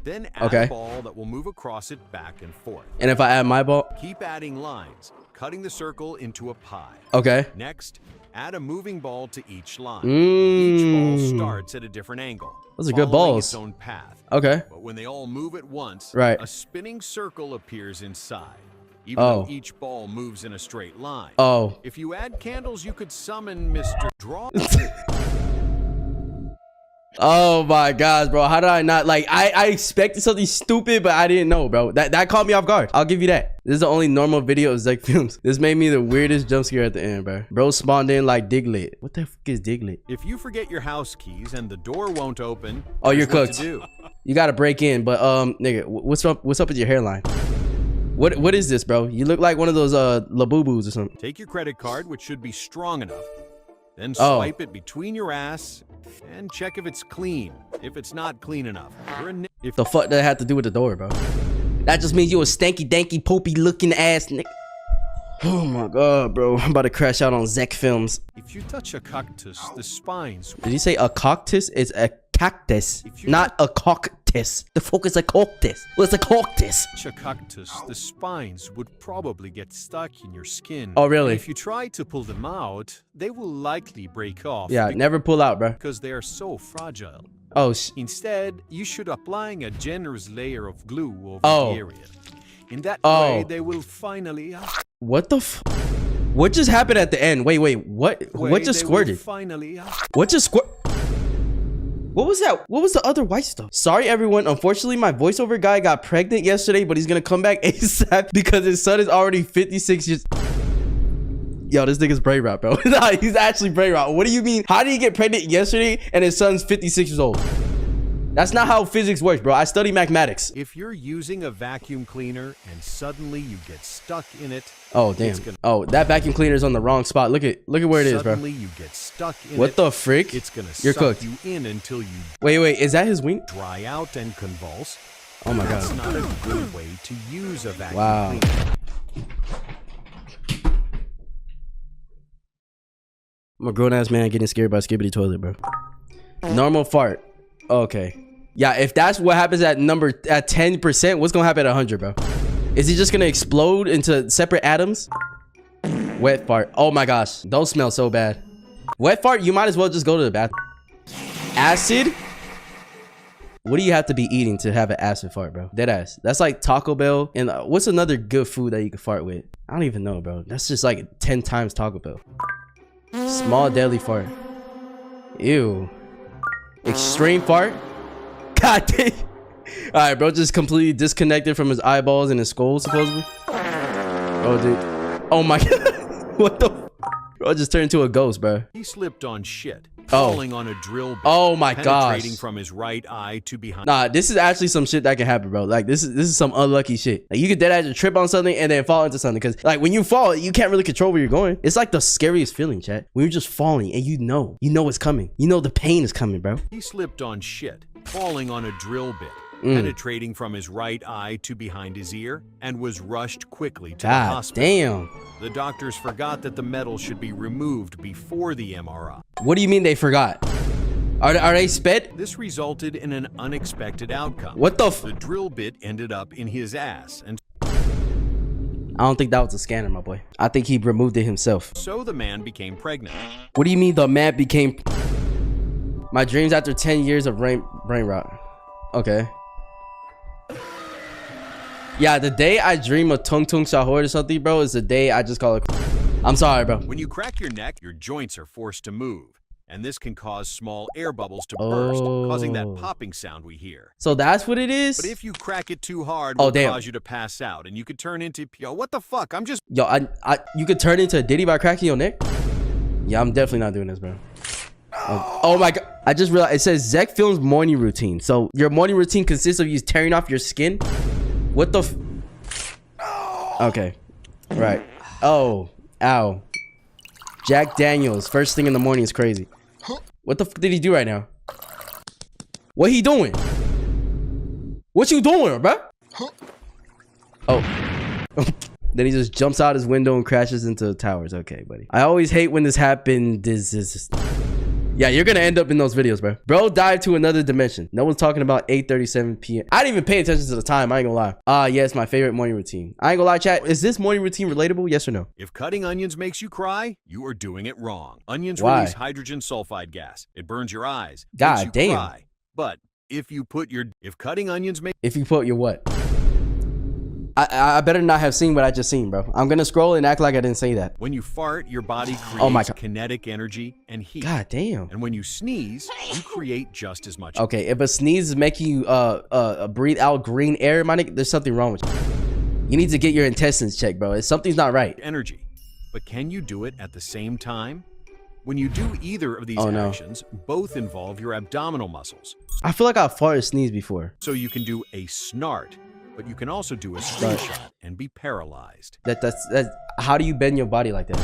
then add a ball that will move across it back and forth. And if I add my ball? Keep adding lines, cutting the circle into a pie. Okay. Next, add a moving ball to each line. Each ball starts at a different angle. Those are good balls. Its own path. Okay. But when they all move at once, right, a spinning circle appears inside. Even though each ball moves in a straight line. If you add candles, you could summon Mr. Draw. Oh my gosh, bro. How did I not like I expected something stupid, but I didn't know, bro. That caught me off guard. I'll give you that. This is the only normal video of Zack films. This made me the weirdest jump scare at the end, bro. Bro spawned in like Diglett. What the fuck is Diglett? If you forget your house keys and the door won't open, you're cooked. You gotta break in, but nigga, what's up with your hairline? What is this, bro? You look like one of those Labubus or something. Take your credit card, which should be strong enough. Then swipe it between your ass and check if it's clean. If it's not clean enough, if the fuck that have to do with the door, bro? That just means you a stanky, danky, poopy looking ass nigga. Oh my god, bro. I'm about to crash out on Zack films. If you touch a cactus, the spines. Did you say a cactus? It's a cactus, not a cactus. The fuck is a cactus? What's a cactus? Touch a cactus, the spines would probably get stuck in your skin. Oh, really? And if you try to pull them out, they will likely break off. Yeah, never pull out, bro. Because they are so fragile. Oh, Instead, you should applying a generous layer of glue over the area. In that way, they will finally... What the f... What just happened at the end? Wait, what? What just squirted? Finally... What just squirt... What was that? What was the other white stuff? Sorry, everyone. Unfortunately, my voiceover guy got pregnant yesterday, but he's gonna come back ASAP because his son is already 56 years. Yo, this nigga's brain rot, bro. Nah, he's actually brain rot. What do you mean? How did he get pregnant yesterday and his son's 56 years old? That's not how physics works, bro. I study mathematics. If you're using a vacuum cleaner and suddenly you get stuck in it, oh damn. Oh, that vacuum cleaner is on the wrong spot. Look at where it is, bro. Suddenly you get stuck in what the frick? It's gonna You're suck cooked. you in until you Wait, is that his wing? dry out and convulse. Oh my god. That's not a good way to use a vacuum Wow. cleaner. I'm a grown ass man getting scared by Skibbity toilet, bro. Normal fart. Okay. Yeah, if that's what happens at 10%, what's gonna happen at 100, bro? Is he just gonna explode into separate atoms? Wet fart. Oh my gosh, those smell so bad. Wet fart, you might as well just go to the bathroom. Acid? What do you have to be eating to have an acid fart, bro? Dead ass. That's like Taco Bell. And what's another good food that you can fart with? I don't even know, bro. That's just like 10 times Taco Bell. Small deadly fart. Ew. Extreme fart? God dang. All right, bro, just completely disconnected from his eyeballs and his skull, supposedly. Oh, dude. Oh my god. What the? Bro, just turned into a ghost, bro. He slipped on shit, falling on a drill bit, oh my gosh. penetrating from his right eye to behind. Nah, this is actually some shit that can happen, bro. Like this is some unlucky shit. Like you could dead ass trip on something and then fall into something, because like when you fall, you can't really control where you're going. It's like the scariest feeling, chat. When you're just falling and you know it's coming. You know the pain is coming, bro. He slipped on shit, falling on a drill bit, penetrating from his right eye to behind his ear, and was rushed quickly to the hospital. Damn. The doctors forgot that the metal should be removed before the MRI. What do you mean they forgot? Are they sped? This resulted in an unexpected outcome. What the The drill bit ended up in his ass, and I don't think that was a scanner, my boy. I think he removed it himself. so the man became pregnant. What do you mean the man became... My dreams after 10 years of brain rot. Okay. Yeah, the day I dream of Tung Tung Sahur or something, bro, is the day I just call it. I'm sorry, bro. When you crack your neck, your joints are forced to move, and this can cause small air bubbles to burst, causing that popping sound we hear. So that's what it is? But if you crack it too hard, it will cause you to pass out, and you could turn into... Yo, what the fuck? I'm just... Yo, you could turn into a Diddy by cracking your neck? Yeah, I'm definitely not doing this, bro. Oh my god. I just realized it says Zack films morning routine. So your morning routine consists of you tearing off your skin? What the okay. Right. Oh. Ow. Jack Daniels. First thing in the morning is crazy. What the fuck did he do right now? What he doing? What you doing, bro? Oh. Then he just jumps out his window and crashes into the towers. Okay, buddy. I always hate when this happened. Yeah, you're gonna end up in those videos, bro. Bro dived to another dimension. No one's talking about 8:37 p.m. I didn't even pay attention to the time. I ain't gonna lie. Yes, my favorite morning routine. I ain't gonna lie, chat. Is this morning routine relatable? Yes or no? If cutting onions makes you cry, you are doing it wrong. Onions Why? release hydrogen sulfide gas. It burns your eyes. God makes you damn. Cry. But if cutting onions make... If you put your what? I better not have seen what I just seen, bro. I'm gonna scroll and act like I didn't say that. When you fart, your body creates Oh my God. kinetic energy and heat. God damn. And when you sneeze, you create just as much. Okay, if a sneeze is making you breathe out green air, my nigga, there's something wrong with you. You need to get your intestines checked, bro. Something's not right. Energy. But can you do it at the same time? When you do either of these actions, both involve your abdominal muscles. I feel like I've farted or sneezed before. So you can do a snart, but you can also do a screenshot and be paralyzed. That's how do you bend your body like that?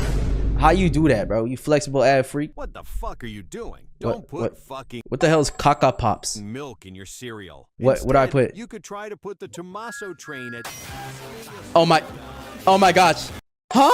How you do that, bro? You flexible ad freak? What the fuck are you doing? Don't put fucking... What the hell is Caca Pops? ...milk in your cereal. What do I put? You could try to put the Tommaso train at... Oh my gosh. Huh?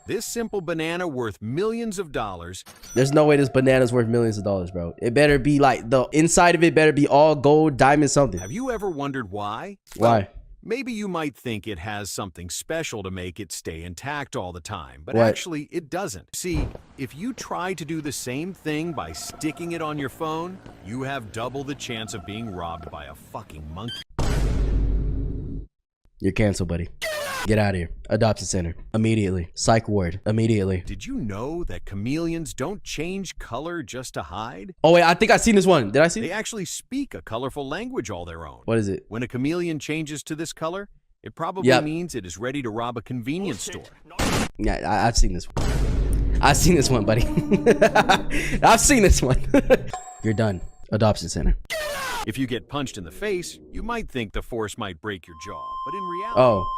This simple banana worth millions of dollars. There's no way this banana's worth millions of dollars, bro. It better be like, the inside of it better be all gold, diamond, something. Have you ever wondered why? Why? Well, maybe you might think it has something special to make it stay intact all the time, but What? actually it doesn't. See, if you try to do the same thing by sticking it on your phone, you have double the chance of being robbed by a fucking monkey. You're canceled, buddy. Get out of here. Adoption center. Immediately. Psych ward. Immediately. Did you know that chameleons don't change color just to hide? Oh, wait. I think I've seen this one. Did I see They it? actually speak a colorful language all their own. What is it? When a chameleon changes to this color, it probably means it is ready to rob a convenience store. Yeah, I've seen this one. I've seen this one, buddy. I've seen this one. You're done. Adoption center. If you get punched in the face, you might think the force might break your jaw, but in reality, Oh.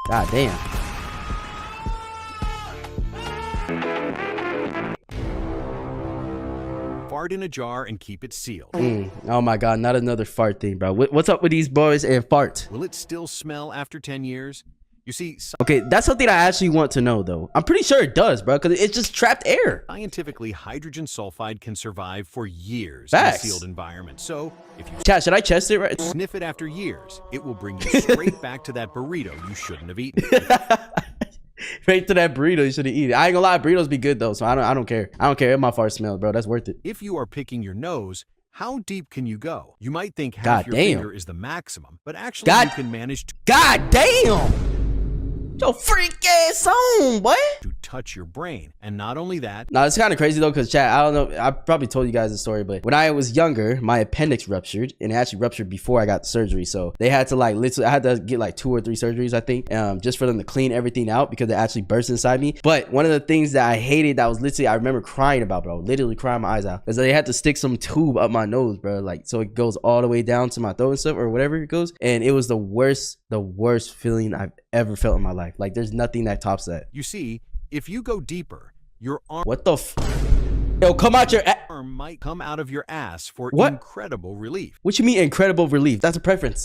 God damn. fart in a jar and keep it sealed. Oh my God, not another fart thing, bro. What's up with these boys and fart? Will it still smell after 10 years? You see, Okay, that's something I actually want to know, though. I'm pretty sure it does, bro, because it's just trapped air. scientifically, hydrogen sulfide can survive for years Facts. in a sealed environment. So, if you Chat, should I chest it right? sniff it after years, it will bring you straight back to that burrito you shouldn't have eaten. Right to that burrito you should have eaten. I ain't gonna lie, burritos be good though, so I don't care. I don't care if my fart smells, bro. That's worth it. If you are picking your nose, how deep can you go? You might think half God your damn. finger is the maximum, but actually God- you can manage God damn! Yo, freak ass on, boy. to touch your brain. And not only that, Now it's kind of crazy though, because chat, I don't know, I probably told you guys the story, but when I was younger, my appendix ruptured, and it actually ruptured before I got the surgery. So they had to like literally, I had to get like 2 or 3 surgeries, I think, just for them to clean everything out because it actually burst inside me. But one of the things that I hated, that was literally, I remember crying about, bro, literally crying my eyes out, is they had to stick some tube up my nose, bro, like so it goes all the way down to my throat and stuff, or whatever it goes. And it was the worst feeling I've ever felt in my life. Like there's nothing that tops that. you see, if you go deeper, your What the Yo, come out your arm might come out of your ass for What? incredible relief. What you mean incredible relief? That's a preference.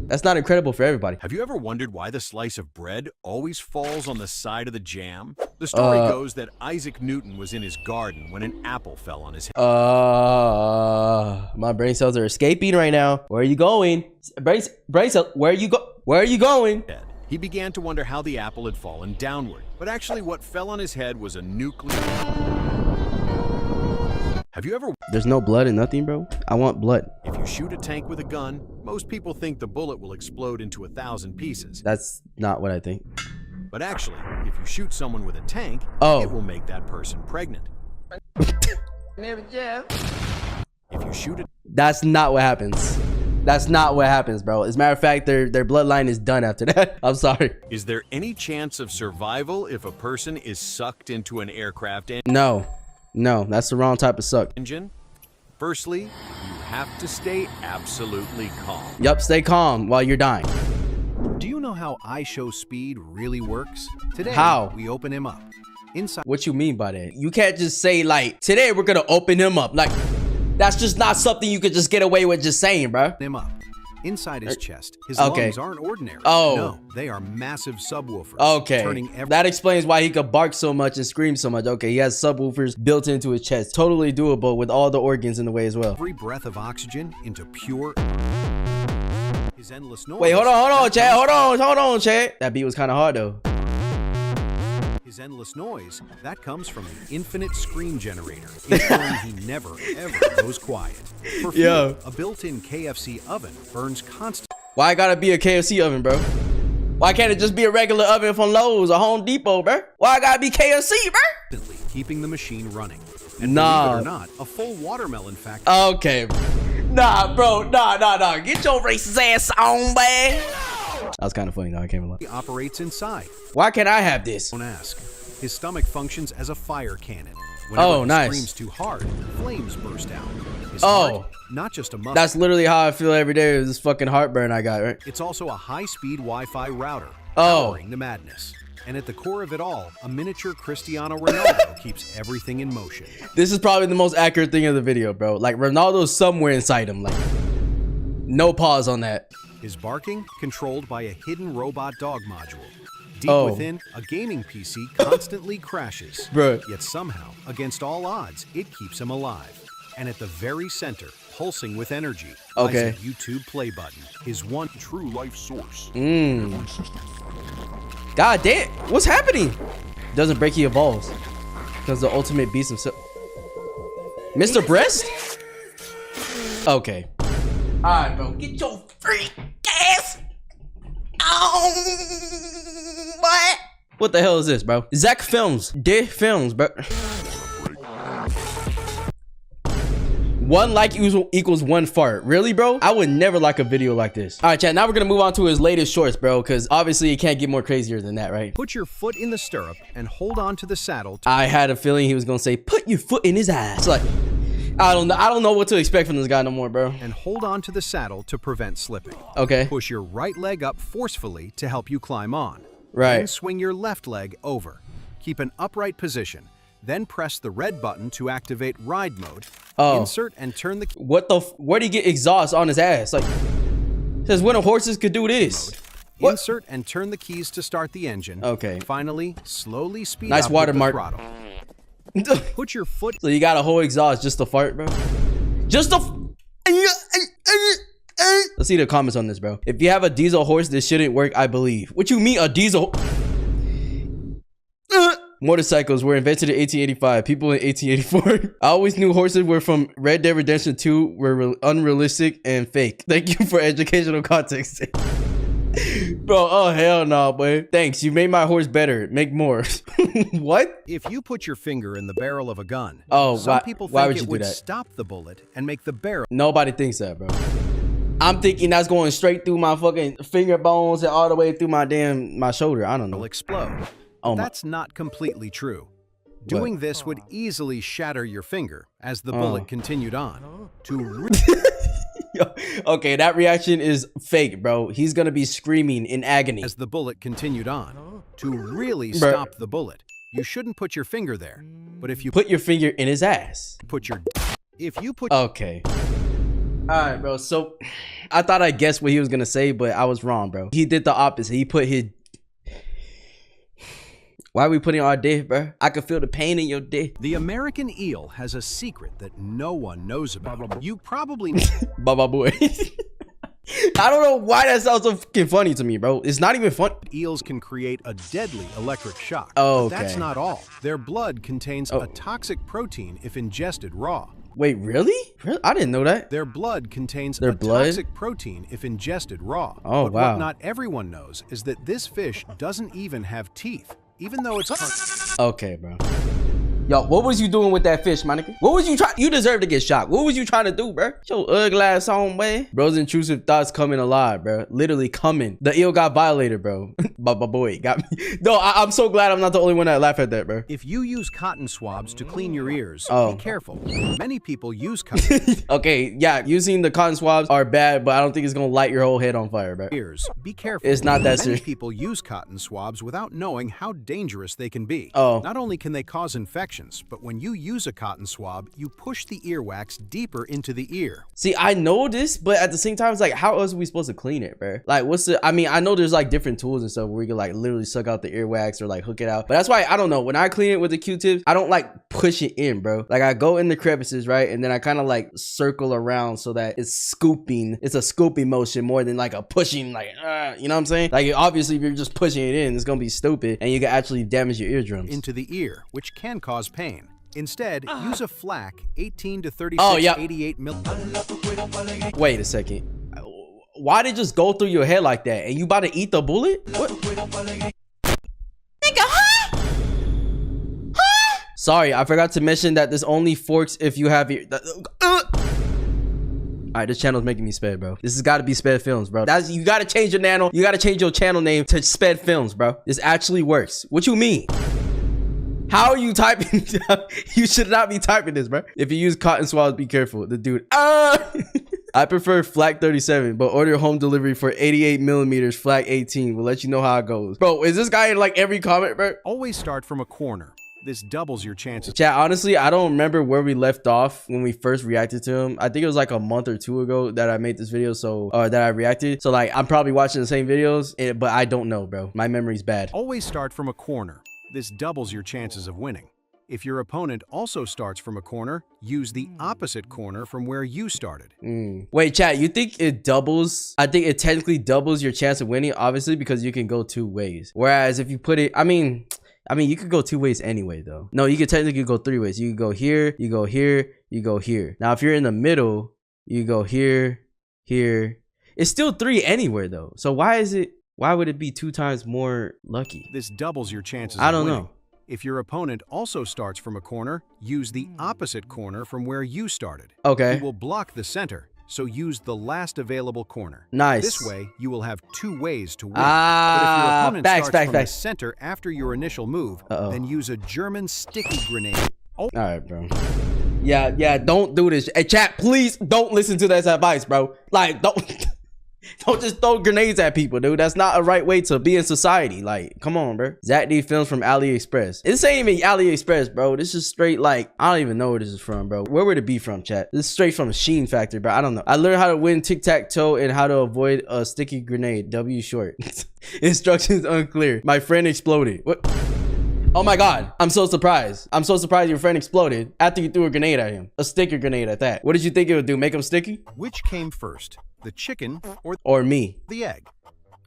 That's not incredible for everybody. Have you ever wondered why the slice of bread always falls on the side of the jam? The story goes that Isaac Newton was in his garden when an apple fell on his head. My brain cells are escaping right now. Where are you going? Brain cell, where are you going? He began to wonder how the apple had fallen downward, but actually what fell on his head was a nuclear... Have you ever... There's no blood and nothing, bro. I want blood. If you shoot a tank with a gun, most people think the bullet will explode into 1,000 pieces. That's not what I think. But actually, if you shoot someone with a tank, Oh. it will make that person pregnant. If you shoot a... That's not what happens. That's not what happens, bro. As a matter of fact, their bloodline is done after that. I'm sorry. Is there any chance of survival if a person is sucked into an aircraft No, that's the wrong type of suck. engine? Firstly, you have to stay absolutely calm. Yup, stay calm while you're dying. Do you know how IShowSpeed really works? Today, How? we open him up. Inside What you mean by that? You can't just say like, today we're gonna open him up. Like, that's just not something you could just get away with just saying, bro. him up. Inside his chest, his Okay. lungs aren't ordinary. Oh. No, they are massive subwoofers. Okay, Turning every that explains why he could bark so much and scream so much. Okay, he has subwoofers built into his chest. Totally doable with all the organs in the way as well. breath of oxygen into pure... His endless noise. Wait, hold on, Chad. Hold on, Chad. That beat was kind of hard though. His endless noise, that comes from an infinite scream generator, ensuring he never, ever goes quiet. For fuel, Yo. a built-in KFC oven burns constantly, Why it gotta be a KFC oven, bro? Why can't it just be a regular oven from Lowe's or Home Depot, bro? Why it gotta be KFC, bro? keeping the machine running. And Nah. believe it or not, a full watermelon factory Okay. Nah, bro. Nah. Get your racist ass on, man. That was kind of funny though. I can't lie. operates inside. Why can't I have this? Don't ask. His stomach functions as a fire cannon. Oh, Whenever he nice. screams too hard, flames burst out. His Oh. heart, not just a muscle. That's literally how I feel every day with this fucking heartburn I got, right? It's also a high-speed Wi-Fi router, Oh. powering the madness. And at the core of it all, a miniature Cristiano Ronaldo keeps everything in motion. This is probably the most accurate thing of the video, bro. Like Ronaldo's somewhere inside him. Like, no pause on that. His barking controlled by a hidden robot dog module. Deep Oh. within, a gaming PC constantly crashes. Bruh. Yet somehow, against all odds, it keeps him alive. And at the very center, pulsing with energy, Okay. lies a YouTube play button, his one true life source. God damn, what's happening? Doesn't break, he evolves. Because the ultimate beast himself. Mr. Breast? Okay. Alright, bro. Get your freak ass What the hell is this, bro? Zack films. Films, bro. 1 like equals 1 fart. Really, bro? I would never like a video like this. All right, chat. Now we're gonna move on to his latest shorts, bro, because obviously it can't get more crazier than that, right? Put your foot in the stirrup and hold on to the saddle. I had a feeling he was gonna say, "Put your foot in his ass." Like, I don't know what to expect from this guy no more, bro. And hold on to the saddle to prevent slipping. Okay. Push your right leg up forcefully to help you climb on. Right. Then swing your left leg over. Keep an upright position. Then press the red button to activate ride mode. Oh. Insert and turn the key. Where'd he get exhaust on his ass? Like, says when horses could do this. What? Insert and turn the keys to start the engine. Okay. Finally, slowly speed Nice up watermark. with the throttle. Put your foot. So you got a whole exhaust just to fart, bro? Just to. Let's see the comments on this, bro. If you have a diesel horse, this shouldn't work, I believe. What you mean a diesel? Motorcycles were invented in 1885. People in 1884. I always knew horses were from Red Dead Redemption 2 were unrealistic and fake. Thank you for educational context. Bro, oh hell no, boy. Thanks, you made my horse better. Make more. What? If you put your finger in the barrel of a gun, Oh, some people think why would it you do would that? stop the bullet and make the barrel Nobody thinks that, bro. I'm thinking that's going straight through my fucking finger bones and all the way through my shoulder. I don't know. explode. Oh my. That's not completely true. Doing this would easily shatter your finger as the bullet continued on. Okay, that reaction is fake, bro. He's gonna be screaming in agony. As the bullet continued on. To really stop the bullet, you shouldn't put your finger there. But if you Put your finger in his ass. Okay. Alright, bro. So I thought I guessed what he was gonna say, but I was wrong, bro. He did the opposite. He put his. Why are we putting our dick, bro? I can feel the pain in your dick. The American eel has a secret that no one knows about. You probably Baba boy. I don't know why that sounds so fucking funny to me, bro. It's not even fun. Eels can create a deadly electric shock. Oh, But that's okay. not all. Their blood contains a toxic protein if ingested raw. Wait, really? I didn't know that. Their blood contains Their a blood? toxic protein if ingested raw. Oh, but wow. what not everyone knows is that this fish doesn't even have teeth, even though it's Okay, bro. Yo, what was you doing with that fish, my nigga? What was you trying? You deserve to get shot. What was you trying to do, bro? Your ugly ass on, way. Bro's intrusive thoughts coming alive, bro. Literally coming. The eel got violated, bro. Baba boy got me. No, I'm so glad I'm not the only one that laughed at that, bro. If you use cotton swabs to clean your ears, Oh. be careful. Many people use cotton Okay, yeah, using the cotton swabs are bad, but I don't think it's gonna light your whole head on fire, bro. ears. Be careful. It's not that Many serious. people use cotton swabs without knowing how dangerous they can be. Oh. Not only can they cause infections, but when you use a cotton swab, you push the earwax deeper into the ear. See, I know this, but at the same time, it's like, how else are we supposed to clean it, bro? Like, what's the, I mean, I know there's like different tools and stuff where you can like literally suck out the earwax or like hook it out. But that's why, I don't know, when I clean it with the Q-tips, I don't like push it in, bro. Like I go in the crevices, right? And then I kind of like circle around so that it's scooping. It's a scooping motion more than like a pushing, like, you know what I'm saying? Like obviously if you're just pushing it in, it's gonna be stupid and you can actually damage your eardrums. Into the ear, which can cause pain. Instead, use a flak 18 to 36, Oh, yeah. 88 mil. Wait a second. Why did it just go through your head like that? And you about to eat the bullet? What? Nigga, huh? Sorry, I forgot to mention that this only forks if you have your. Alright, this channel's making me sped, bro. This has got to be Sped Films, bro. That's, you got to change your nano. You got to change your channel name to Sped Films, bro. This actually works. What you mean? How are you typing? You should not be typing this, bro. If you use cotton swabs, be careful. The dude. I prefer flak 37, but order home delivery for 88 millimeters flak 18. We'll let you know how it goes. Bro, is this guy in like every comment, bro? Always start from a corner. This doubles your chances. Chat, honestly, I don't remember where we left off when we first reacted to him. I think it was like a month or two ago that I made this video, that I reacted. So like, I'm probably watching the same videos, but I don't know, bro. My memory's bad. Always start from a corner. This doubles your chances of winning. If your opponent also starts from a corner, use the opposite corner from where you started. Wait, chat, you think it doubles? I think it technically doubles your chance of winning, obviously, because you can go two ways. Whereas if you put it, I mean, you could go two ways anyway, though. No, you could technically go three ways. You could go here, you go here, you go here. Now, if you're in the middle, you go here, here. It's still three anywhere, though. So why is it? Why would it be 2 times more lucky? This doubles your chances I of don't winning. know. If your opponent also starts from a corner, use the opposite corner from where you started. Okay. You will block the center, so use the last available corner. Nice. This way, you will have 2 ways to win. Ah, but if your opponent starts from the facts. center after your initial move, then use a German sticky grenade. All right, bro. Yeah, don't do this. Hey, chat, please don't listen to that advice, bro. Like, don't just throw grenades at people, dude. That's not a right way to be in society. Like, come on, bro. Zack D films from AliExpress. This ain't even AliExpress, bro. This is straight, like, I don't even know where this is from, bro. Where would it be from, chat? This is straight from a Sheen factory, bro. I don't know. I learned how to win tic-tac-toe and how to avoid a sticky grenade. W short. Instructions unclear. My friend exploded. What? Oh my god, I'm so surprised. I'm so surprised your friend exploded after you threw a grenade at him. A sticky grenade at that. What did you think it would do? Make him sticky? Which came first, the chicken or me? the egg?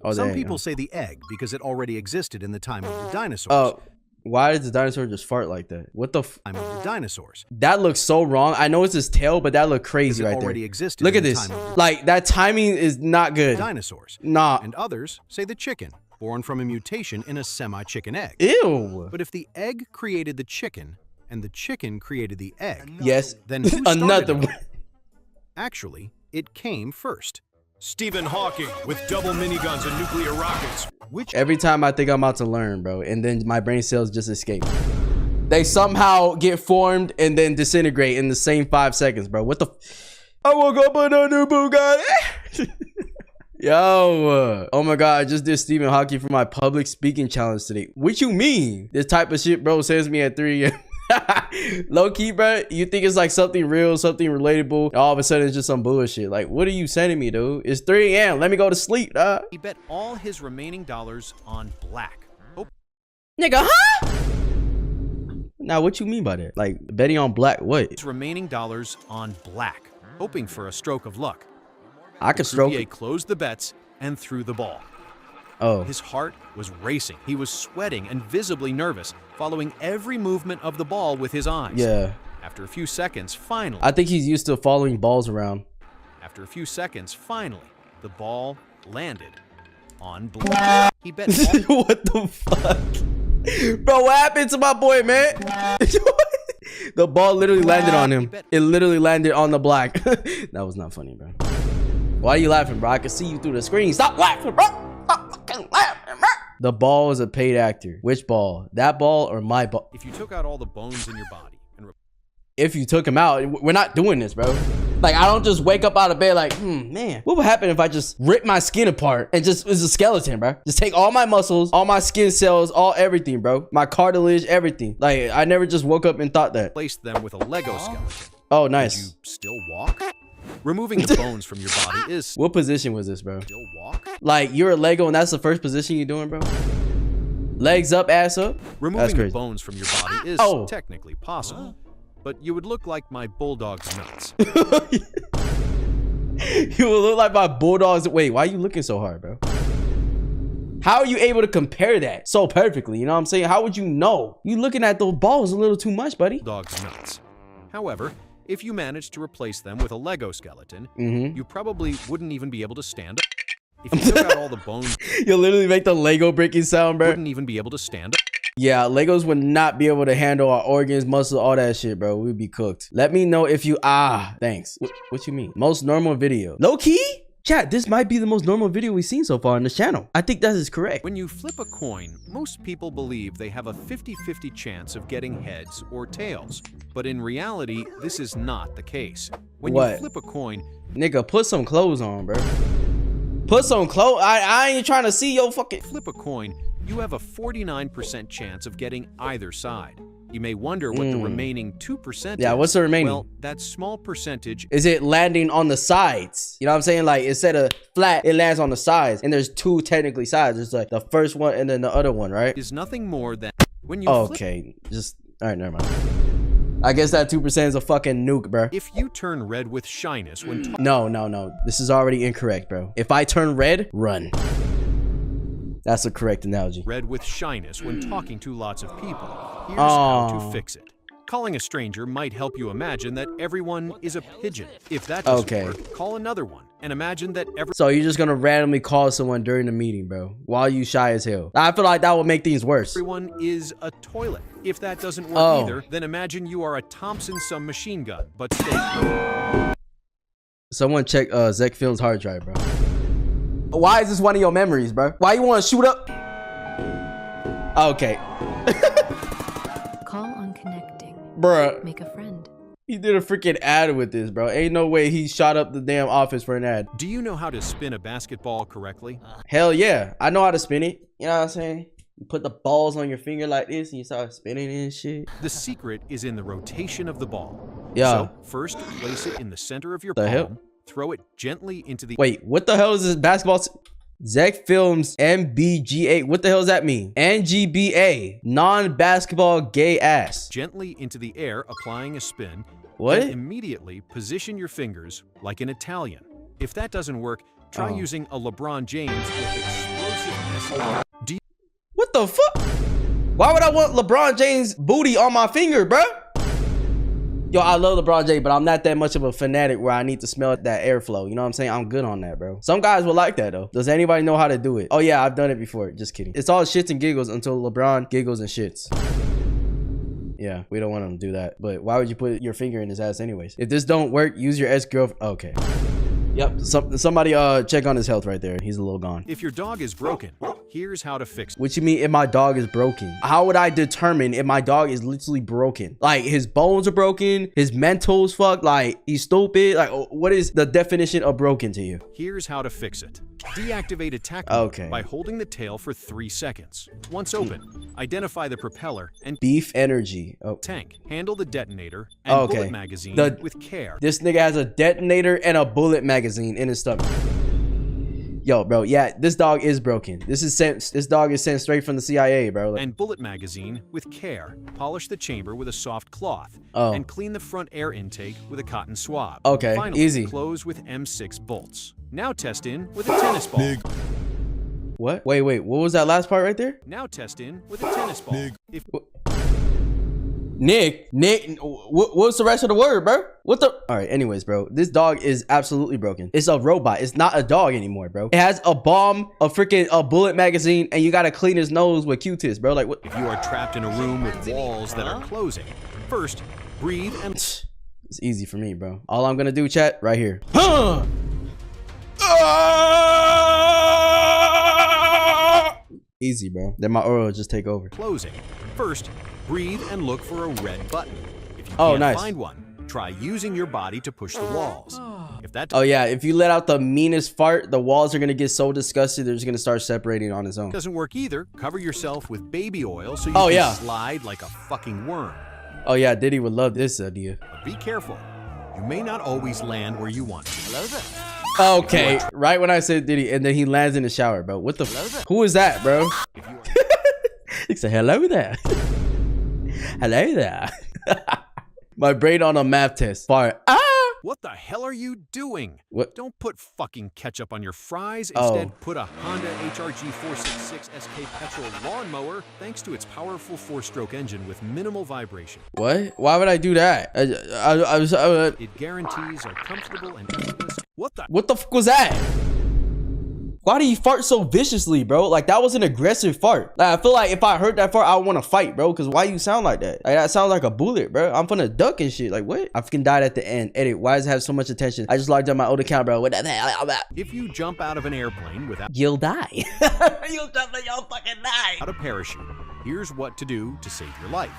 Oh, Some people say the egg because it already existed in the time of the dinosaurs. Oh, why did the dinosaur just fart like that? What the Time of the dinosaurs. That looks so wrong. I know it's his tail, but that looked crazy right already there. Existed Look in at the this. time of Like, that timing is not good. dinosaurs. Nah. And others say the chicken, born from a mutation in a semi-chicken egg. Ew. But if the egg created the chicken and the chicken created the egg, Yes. then who started Another it? one. Actually, it came first. Stephen Hawking with double miniguns and nuclear rockets. Which Every time I think I'm about to learn, bro, and then my brain cells just escape. They somehow get formed and then disintegrate in the same 5 seconds, bro. What the? I woke up in a new Bugatti. Yo, oh my god, I just did Stephen Hawking for my public speaking challenge today. What you mean? This type of shit, bro, sends me at 3 a.m. Low key, bro, you think it's like something real, something relatable, and all of a sudden it's just some bullshit. Like, what are you sending me, dude? It's 3 a.m. Let me go to sleep, dog. he bet all his remaining dollars on black. Oh, Nigga, huh? Now, what you mean by that? Like, betting on black, what? his remaining dollars on black, hoping for a stroke of luck. I could stroke Croupier it. closed the bets and threw the ball. Oh. His heart was racing. He was sweating and visibly nervous, following every movement of the ball with his eyes. Yeah. After a few seconds, finally, I think he's used to following balls around. the ball landed on black. He bet all What the fuck? Bro, what happened to my boy, man? The ball literally landed on him. It literally landed on the black. That was not funny, bro. Why are you laughing, bro? I can see you through the screen. Stop laughing, bro. Stop fucking laughing, bro. The ball is a paid actor. Which ball? That ball or my ball? If you took out all the bones in your body and If you took him out, we're not doing this, bro. Like, I don't just wake up out of bed like, man, what would happen if I just rip my skin apart and just, it's a skeleton, bro? Just take all my muscles, all my skin cells, all everything, bro. My cartilage, everything. Like, I never just woke up and thought that. replaced them with a Lego skeleton, Oh, would nice. you still walk? Removing the bones from your body is What position was this, bro? still walk. Like, you're a Lego and that's the first position you're doing, bro? Legs up, ass up? That's Removing the crazy. bones from your body is Oh. technically possible, but you would look like my bulldog's nuts. You will look like my bulldogs. Wait, why are you looking so hard, bro? How are you able to compare that so perfectly? You know what I'm saying? How would you know? You looking at those balls a little too much, buddy. Dog's nuts. However, if you managed to replace them with a Lego skeleton, Mm-hmm. you probably wouldn't even be able to stand up. If you took out all the bones, You'll literally make the Lego breaking sound, you bro. wouldn't even be able to stand up. Yeah, Legos would not be able to handle our organs, muscles, all that shit, bro. We'd be cooked. Let me know if you, thanks. What you mean? Most normal video. Low key? Chat, this might be the most normal video we've seen so far on this channel. I think that is correct. When you flip a coin, most people believe they have a 50-50 chance of getting heads or tails. But in reality, this is not the case. When What? you flip a coin, Nigga, put some clothes on, bro. Put some clothes. I ain't trying to see your fucking... you have a 49% chance of getting either side. You may wonder what the remaining 2% Yeah, is. what's the remaining? Well, that small percentage Is it landing on the sides? You know what I'm saying? Like, instead of flat, it lands on the sides. And there's two technically sides. There's like the first one and then the other one, right? is nothing more than when you flip. Okay, just... All right, never mind. I guess that 2% is a fucking nuke, bro. If you turn red with shyness when talking, No. This is already incorrect, bro. If I turn red, run. That's a correct analogy. red with shyness when talking to lots of people, here's how to fix it. Calling a stranger might help you imagine that everyone is a pigeon. If that doesn't Okay. work, call another one and imagine that So you're just gonna randomly call someone during the meeting, bro, while you shy as hell. I feel like that would make things worse. everyone is a toilet. If that doesn't work Oh. either, then imagine you are a Thompson submachine gun, but stay. Someone check Zack Film's hard drive, bro. Why is this one of your memories, bro? Why you want to shoot up? Okay. Call on connecting. Bruh, Make a friend. he did a freaking ad with this, bro. Ain't no way he shot up the damn office for an ad. Do you know how to spin a basketball correctly? Hell yeah. I know how to spin it. You know what I'm saying? You put the balls on your finger like this and you start spinning it and shit. The secret is in the rotation of the ball. Yeah. So first, place it in the center of your The palm. hell? Throw it gently into the Wait, what the hell is this basketball? Zack Films MBGA. What the hell does that mean? NGBA. Non-basketball gay ass. gently into the air, applying a spin. What? Then immediately position your fingers like an Italian. If that doesn't work, try Oh. using a LeBron James with explosiveness. Do you What the fuck? Why would I want LeBron James booty on my finger, bro? Yo, I love LeBron James, but I'm not that much of a fanatic where I need to smell that airflow. You know what I'm saying? I'm good on that, bro. Some guys will like that, though. Does anybody know how to do it? Oh, yeah, I've done it before. Just kidding. It's all shits and giggles until LeBron giggles and shits. Yeah, we don't want him to do that. But why would you put your finger in his ass anyways? If this don't work, use your ex-girlfriend. Okay. Yep, somebody check on his health right there. He's a little gone. If your dog is broken, here's how to fix it. What you mean if my dog is broken? How would I determine if my dog is literally broken? Like his bones are broken, his mental's fucked, like he's stupid. Like what is the definition of broken to you? Here's how to fix it. Deactivate attack mode Okay. by holding the tail for 3 seconds. Once open, identify the propeller and Beef energy. Oh, tank. Handle the detonator and Okay. bullet magazine The- with care. this nigga has a detonator and a bullet magazine in his stomach. Yo, bro, yeah, this dog is broken. This dog is sent straight from the CIA, bro. Like, And bullet magazine with care. Polish the chamber with a soft cloth Oh. and clean the front air intake with a cotton swab. Okay, Finally, easy. close with M6 bolts. Now test in with a tennis ball. what? Wait, what was that last part right there? Now test in with a tennis ball. If Nick, what's the rest of the word, bro? What the? All right, anyways, bro, this dog is absolutely broken. It's a robot. It's not a dog anymore, bro. It has a bomb, a bullet magazine, and you gotta clean his nose with Q-tips, bro. Like what? If you are trapped in a room with walls that are closing, first, breathe and It's easy for me, bro. All I'm gonna do, chat, right here. Huh! Easy, bro. Then my aura will just take over. closing. First, breathe and look for a red button. If you Oh, can't nice. find one, try using your body to push the walls. If that Oh yeah, if you let out the meanest fart, the walls are gonna get so disgusted they're just gonna start separating on its own. doesn't work either, cover yourself with baby oil so you Oh, can yeah. slide like a fucking worm. Oh yeah, Diddy would love this idea. But be careful. You may not always land where you want. Hello there. Okay, right when I said Diddy, and then he lands in the shower, bro. What the? Who is that, bro? If you are He said, "Hello there." Hello there. My brain on a math test. Fire. Ah. What the hell are you doing? What? Don't put fucking ketchup on your fries. Oh. Instead, put a Honda HRG 466 SK petrol lawnmower thanks to its powerful 4-stroke engine with minimal vibration. What? Why would I do that? It guarantees a comfortable and effortless. What the? What the fuck was that? Why do you fart so viciously, bro? Like, that was an aggressive fart. Like, I feel like if I heard that fart, I would want to fight, bro. Because why you sound like that? Like, that sounds like a bullet, bro. I'm finna duck and shit. Like, what? I fucking died at the end. Edit. Why does it have so much attention? I just logged on my old account, bro. What the hell? If you jump out of an airplane without You'll die. You'll definitely, you'll fucking die. a parachute, here's what to do to save your life.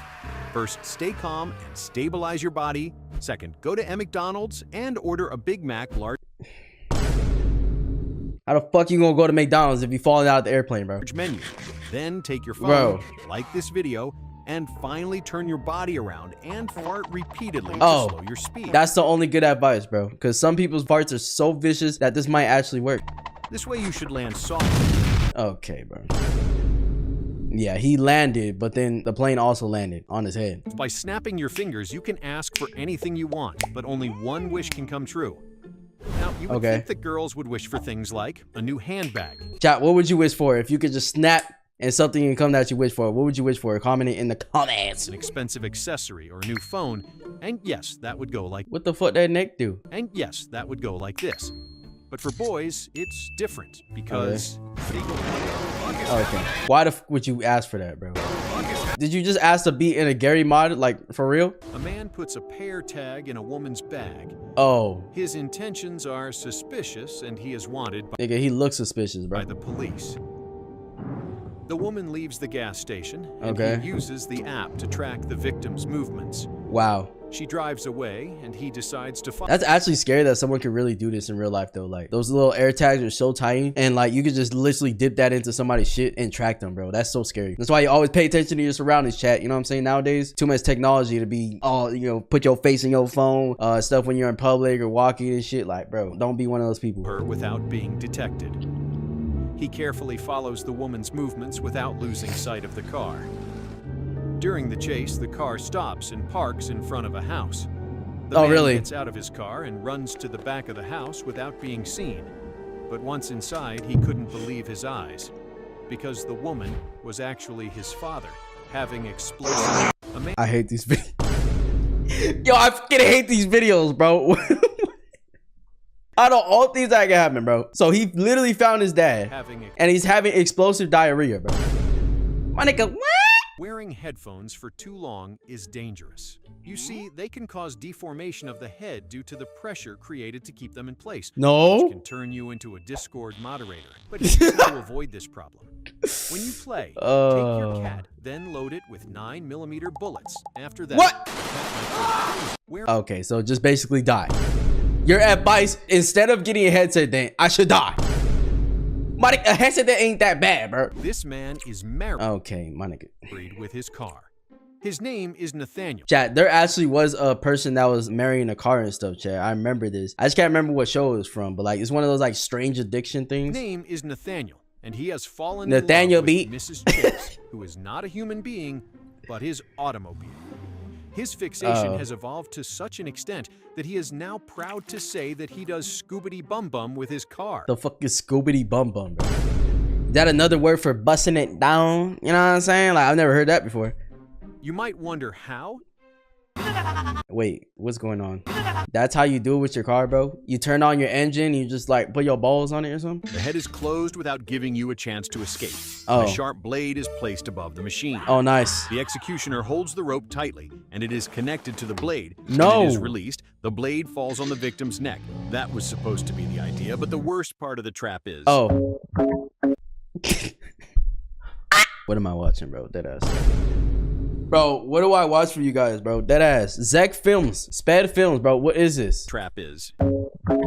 First, stay calm and stabilize your body. Second, go to McDonald's and order a Big Mac large How the fuck you gonna go to McDonald's if you falling out of the airplane, bro? menu. Then take your phone, Bro. like this video, and finally turn your body around and fart repeatedly Oh, to slow your speed. That's the only good advice, bro. Because some people's farts are so vicious that this might actually work. This way you should land softly. Okay, bro. Yeah, he landed, but then the plane also landed on his head. By snapping your fingers, you can ask for anything you want, but only one wish can come true. Now, you would Okay. think that girls would wish for things like a new handbag, Chat, what would you wish for if you could just snap and something can come that you wish for, what would you wish for? Comment it in the comments. An expensive accessory or a new phone, and yes, that would go like. What the fuck that neck do? And yes, that would go like this. But for boys, it's different because they go. Okay. Why the f would you ask for that, bro? Did you just ask to be in a Gary mod, like for real? A man puts a pear tag in a woman's bag. Oh. His intentions are suspicious, and he is wanted Nigga, he looks suspicious, bro. by the police. The woman leaves the gas station, and Okay. he uses the app to track the victim's movements. Wow. She drives away, and he decides to follow. That's actually scary that someone could really do this in real life though. Like those little air tags are so tiny, and like you could just literally dip that into somebody's shit and track them, bro. That's so scary. That's why you always pay attention to your surroundings, chat. You know what I'm saying? Nowadays, too much technology to be put your face in your phone, stuff when you're in public or walking and shit. Like, bro, don't be one of those people. Her without being detected. He carefully follows the woman's movements without losing sight of the car. During the chase, the car stops and parks in front of a house. The man really? gets out of his car and runs to the back of the house without being seen. But once inside, he couldn't believe his eyes, because the woman was actually his father, having explosive. I hate these videos. Yo, I fucking hate these videos, bro. I know all things that can happen, bro. So he literally found his dad, and he's having explosive diarrhea, bro. My nigga, what? Wearing headphones for too long is dangerous. You see, they can cause deformation of the head due to the pressure created to keep them in place. No. Which can turn you into a Discord moderator. But here's how to avoid this problem. When you play, take your cat, then load it with 9mm bullets. After that, what? Okay, so just basically die. Your advice, instead of getting a headset, then I should die. My nigga, a headset that ain't that bad, bro. This man is married. Okay, my nigga. With his car. His name is Nathaniel. Chat, there actually was a person that was marrying a car and stuff, chat. I remember this. I just can't remember what show it was from, but like it's one of those like strange addiction things. His name is Nathaniel, and he has fallen Nathaniel in love with Mrs. Chase, who is not a human being, but his automobile. His fixation has evolved to such an extent that he is now proud to say that he does scoobity bum bum with his car. The fuck is scoobity bum bum, bro? Is that another word for busting it down? You know what I'm saying? Like I've never heard that before. You might wonder how. Wait, what's going on? That's how you do it with your car, bro? You turn on your engine, you just like put your balls on it or something? The head is closed without giving you a chance to escape. Oh. A sharp blade is placed above the machine. Oh, nice. The executioner holds the rope tightly, and it is connected to the blade. No. When it is released, the blade falls on the victim's neck. That was supposed to be the idea, but the worst part of the trap is... Oh. What am I watching, bro? Deadass. Bro, what do I watch for you guys, bro? Deadass. Zack Films. Spad Films, bro. What is this? Trap is...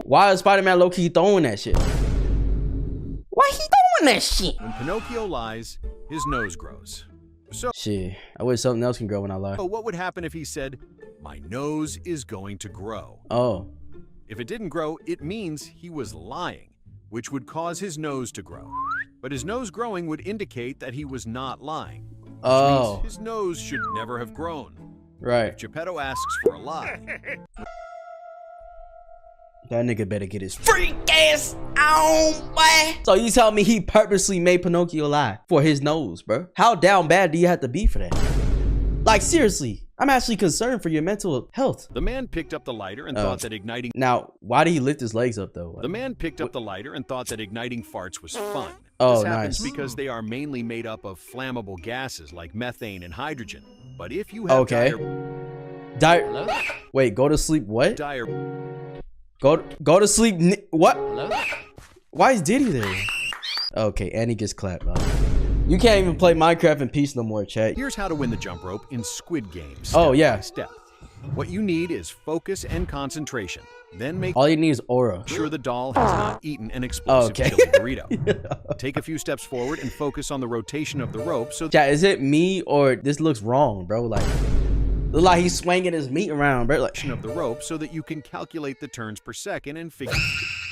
Why is Spider-Man low-key throwing that shit? Why he throwing that shit? When Pinocchio lies, his nose grows. So... Shit. I wish something else can grow when I lie. what would happen if he said, "My nose is going to grow"? Oh. If it didn't grow, it means he was lying, which would cause his nose to grow. But his nose growing would indicate that he was not lying. Which means his nose should never have grown. Right. If Geppetto asks for a lie, that nigga better get his freak ass on, boy. So you tell me he purposely made Pinocchio lie for his nose, bro? How down bad do you have to be for that? Like seriously, I'm actually concerned for your mental health. the man picked up the lighter and thought that igniting... Now, why did he lift his legs up though? The man picked up the lighter and thought that igniting farts was fun. Oh, this happens nice. because they are mainly made up of flammable gases like methane and hydrogen. But if you have Wait, go to sleep. What? Go to sleep. What? Why is Diddy there? Okay, and he gets clapped. You can't even play Minecraft in peace no more, chat. Here's how to win the jump rope in Squid Game. Oh, yeah. Step. What you need is focus and concentration. Then make All you need is aura. sure the doll has not eaten an explosive chili burrito. Take a few steps forward and focus on the rotation of the rope so Chat, is it me or this looks wrong, bro? Like, look like he's swinging his meat around, bro. Like, of the rope so that you can calculate the turns per second and figure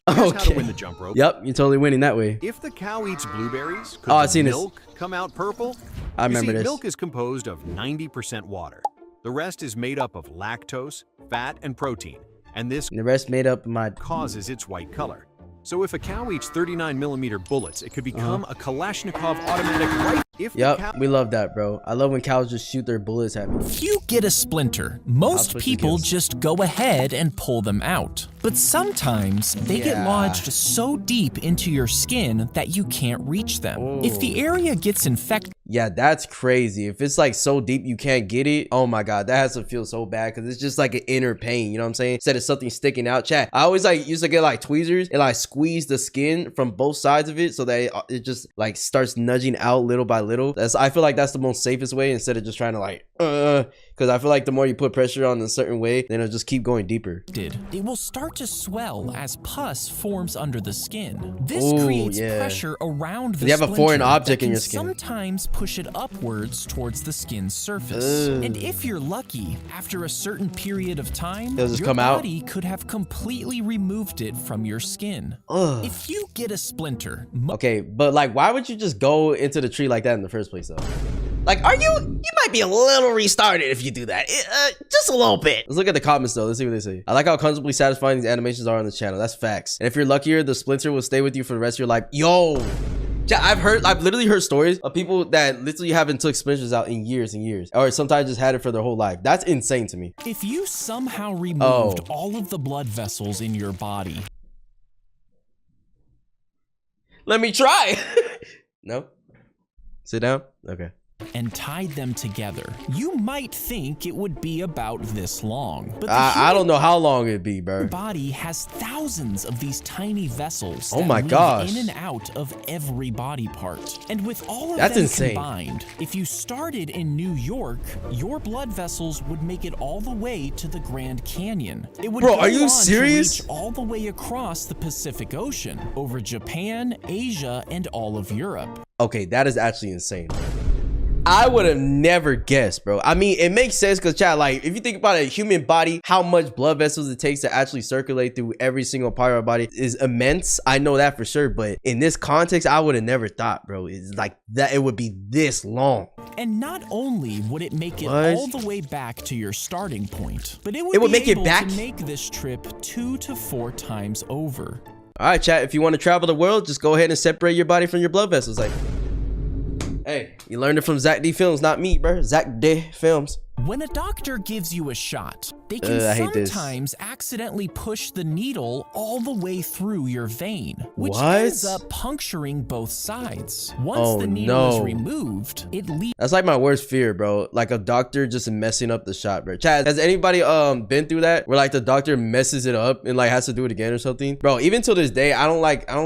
Here's how to win the jump rope. Yep, you're totally winning that way. If the cow eats blueberries, could I've the seen milk come out purple? I remember this. Milk is composed of 90% water. The rest is made up of lactose, fat, and protein. And this And the rest made up my... causes its white color. So if a cow eats 39mm bullets, it could become a Kalashnikov automatic rifle. If the Yep, we love that, bro. I love when cows just shoot their bullets at me. If you get a splinter, most splinter people kills. just go ahead and pull them out. But sometimes they get Yeah. lodged so deep into your skin that you can't reach them. If the area gets infected, Yeah, that's crazy. If it's like so deep you can't get it, oh my god, that has to feel so bad because it's just like an inner pain, you know what I'm saying? Instead of something sticking out. Chat, I always like used to get like tweezers and like squeeze the skin from both sides of it so that it just like starts nudging out little by little. I feel like that's the most safest way instead of just trying to like because I feel like the more you put pressure on a certain way, then it'll just keep going deeper. it will start to swell as pus forms under the skin. This Ooh, creates yeah. pressure around the You have a foreign splinter object that in can your skin. sometimes push it upwards towards the skin's surface. And if you're lucky, after a certain period of time, It'll just your come out? body could have completely removed it from your skin. Ugh. If you get a splinter, Okay, but like, why would you just go into the tree like that in the first place, though? Like, you might be a little restarted if you do that. Just a little bit. Let's look at the comments, though. Let's see what they say. I like how comfortably satisfying these animations are on the channel. That's facts. And if you're luckier, the splinter will stay with you for the rest of your life. Yo! I've literally heard stories of people that literally haven't took splinters out in years and years. Or sometimes just had it for their whole life. That's insane to me. if you somehow removed all of the blood vessels in your body, Let me try. No? Sit down? Okay. and tied them together, you might think it would be about this long. But the I don't know how long it'd be, bro. body has thousands of these tiny vessels Oh that my move gosh. in and out of every body part. And with all of That's them insane. combined, if you started in New York, your blood vessels would make it all the way to the Grand Canyon. It would Bro, go are you on serious? to reach all the way across the Pacific Ocean, over Japan, Asia, and all of Europe. Okay, that is actually insane. I would have never guessed, bro. I mean, it makes sense because, chat, like, if you think about a human body, how much blood vessels it takes to actually circulate through every single part of our body is immense. I know that for sure. But in this context, I would have never thought, bro, it's like that it would be this long. And not only would it make it What? all the way back to your starting point, but it would, It would be make it able back? to make this trip 2 to 4 times over. All right, chat, if you want to travel the world, just go ahead and separate your body from your blood vessels. Like, hey, you learned it from Zack D Films, not me, bro. Zack D Films. When a doctor gives you a shot, they can I hate this. sometimes accidentally push the needle all the way through your vein, which What? ends up puncturing both sides. Once Oh, the needle is no. removed, it leaves That's like my worst fear, bro. Like a doctor just messing up the shot, bro. Chad, has anybody been through that where like the doctor messes it up and like has to do it again or something? Bro, even till this day, I don't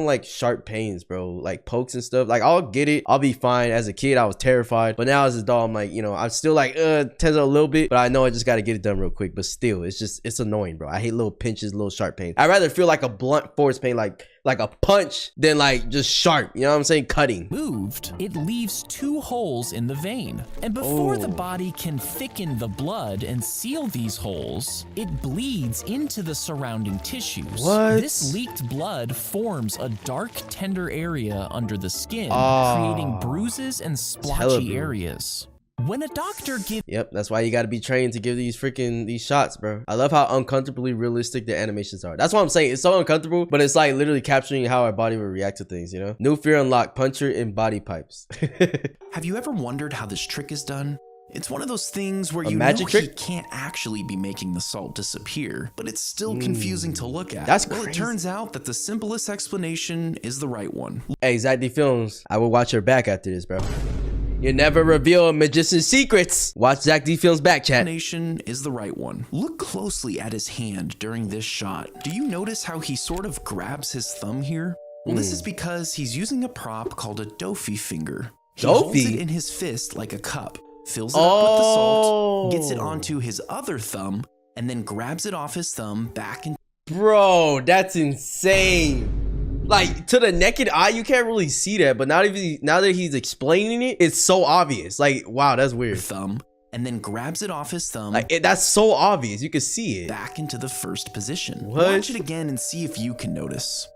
like sharp pains, bro. Like pokes and stuff. Like I'll get it, I'll be fine. As a kid, I was terrified, but now as an adult, I'm like, you know, I'm still like tense a little bit, but I know I just got to get it done real quick. But still, it's annoying, bro. I hate little pinches, little sharp pains. I'd rather feel like a blunt force pain, like a punch, than like just sharp. You know what I'm saying? Cutting. moved, it leaves 2 holes in the vein. And before the Oh. body can thicken the blood and seal these holes, it bleeds into the surrounding tissues. What? This leaked blood forms a dark, tender area under the skin, Ah. creating bruises and splotchy Terrible. areas. When a doctor gives Yep, that's why you got to be trained to give these shots, bro. I love how uncomfortably realistic the animations are. That's what I'm saying. It's so uncomfortable, but it's like literally capturing how our body would react to things, you know? New fear unlocked, puncher in body pipes. Have you ever wondered how this trick is done? It's one of those things where A you know magic he trick? can't actually be making the salt disappear, but it's still confusing to look at. That's well, crazy. it turns out that the simplest explanation is the right one. Hey, Zack D Films, I will watch your back after this, bro. You never reveal a magician's secrets. Watch Zack D Films back, chat. Explanation is the right one. Look closely at his hand during this shot. Do you notice how he sort of grabs his thumb here? Well, this is because he's using a prop called a Dofi finger. He holds Dofi? it in his fist like a cup, fills it up with the salt, gets it onto his other thumb, and then grabs it off his thumb back into Bro, that's insane. Like, to the naked eye, you can't really see that, but now that he's explaining it, it's so obvious. Like, wow, that's your weird. thumb, and then grabs it off his thumb Like, that's so obvious. You can see it. back into the first position. What? Watch it again and see if you can notice.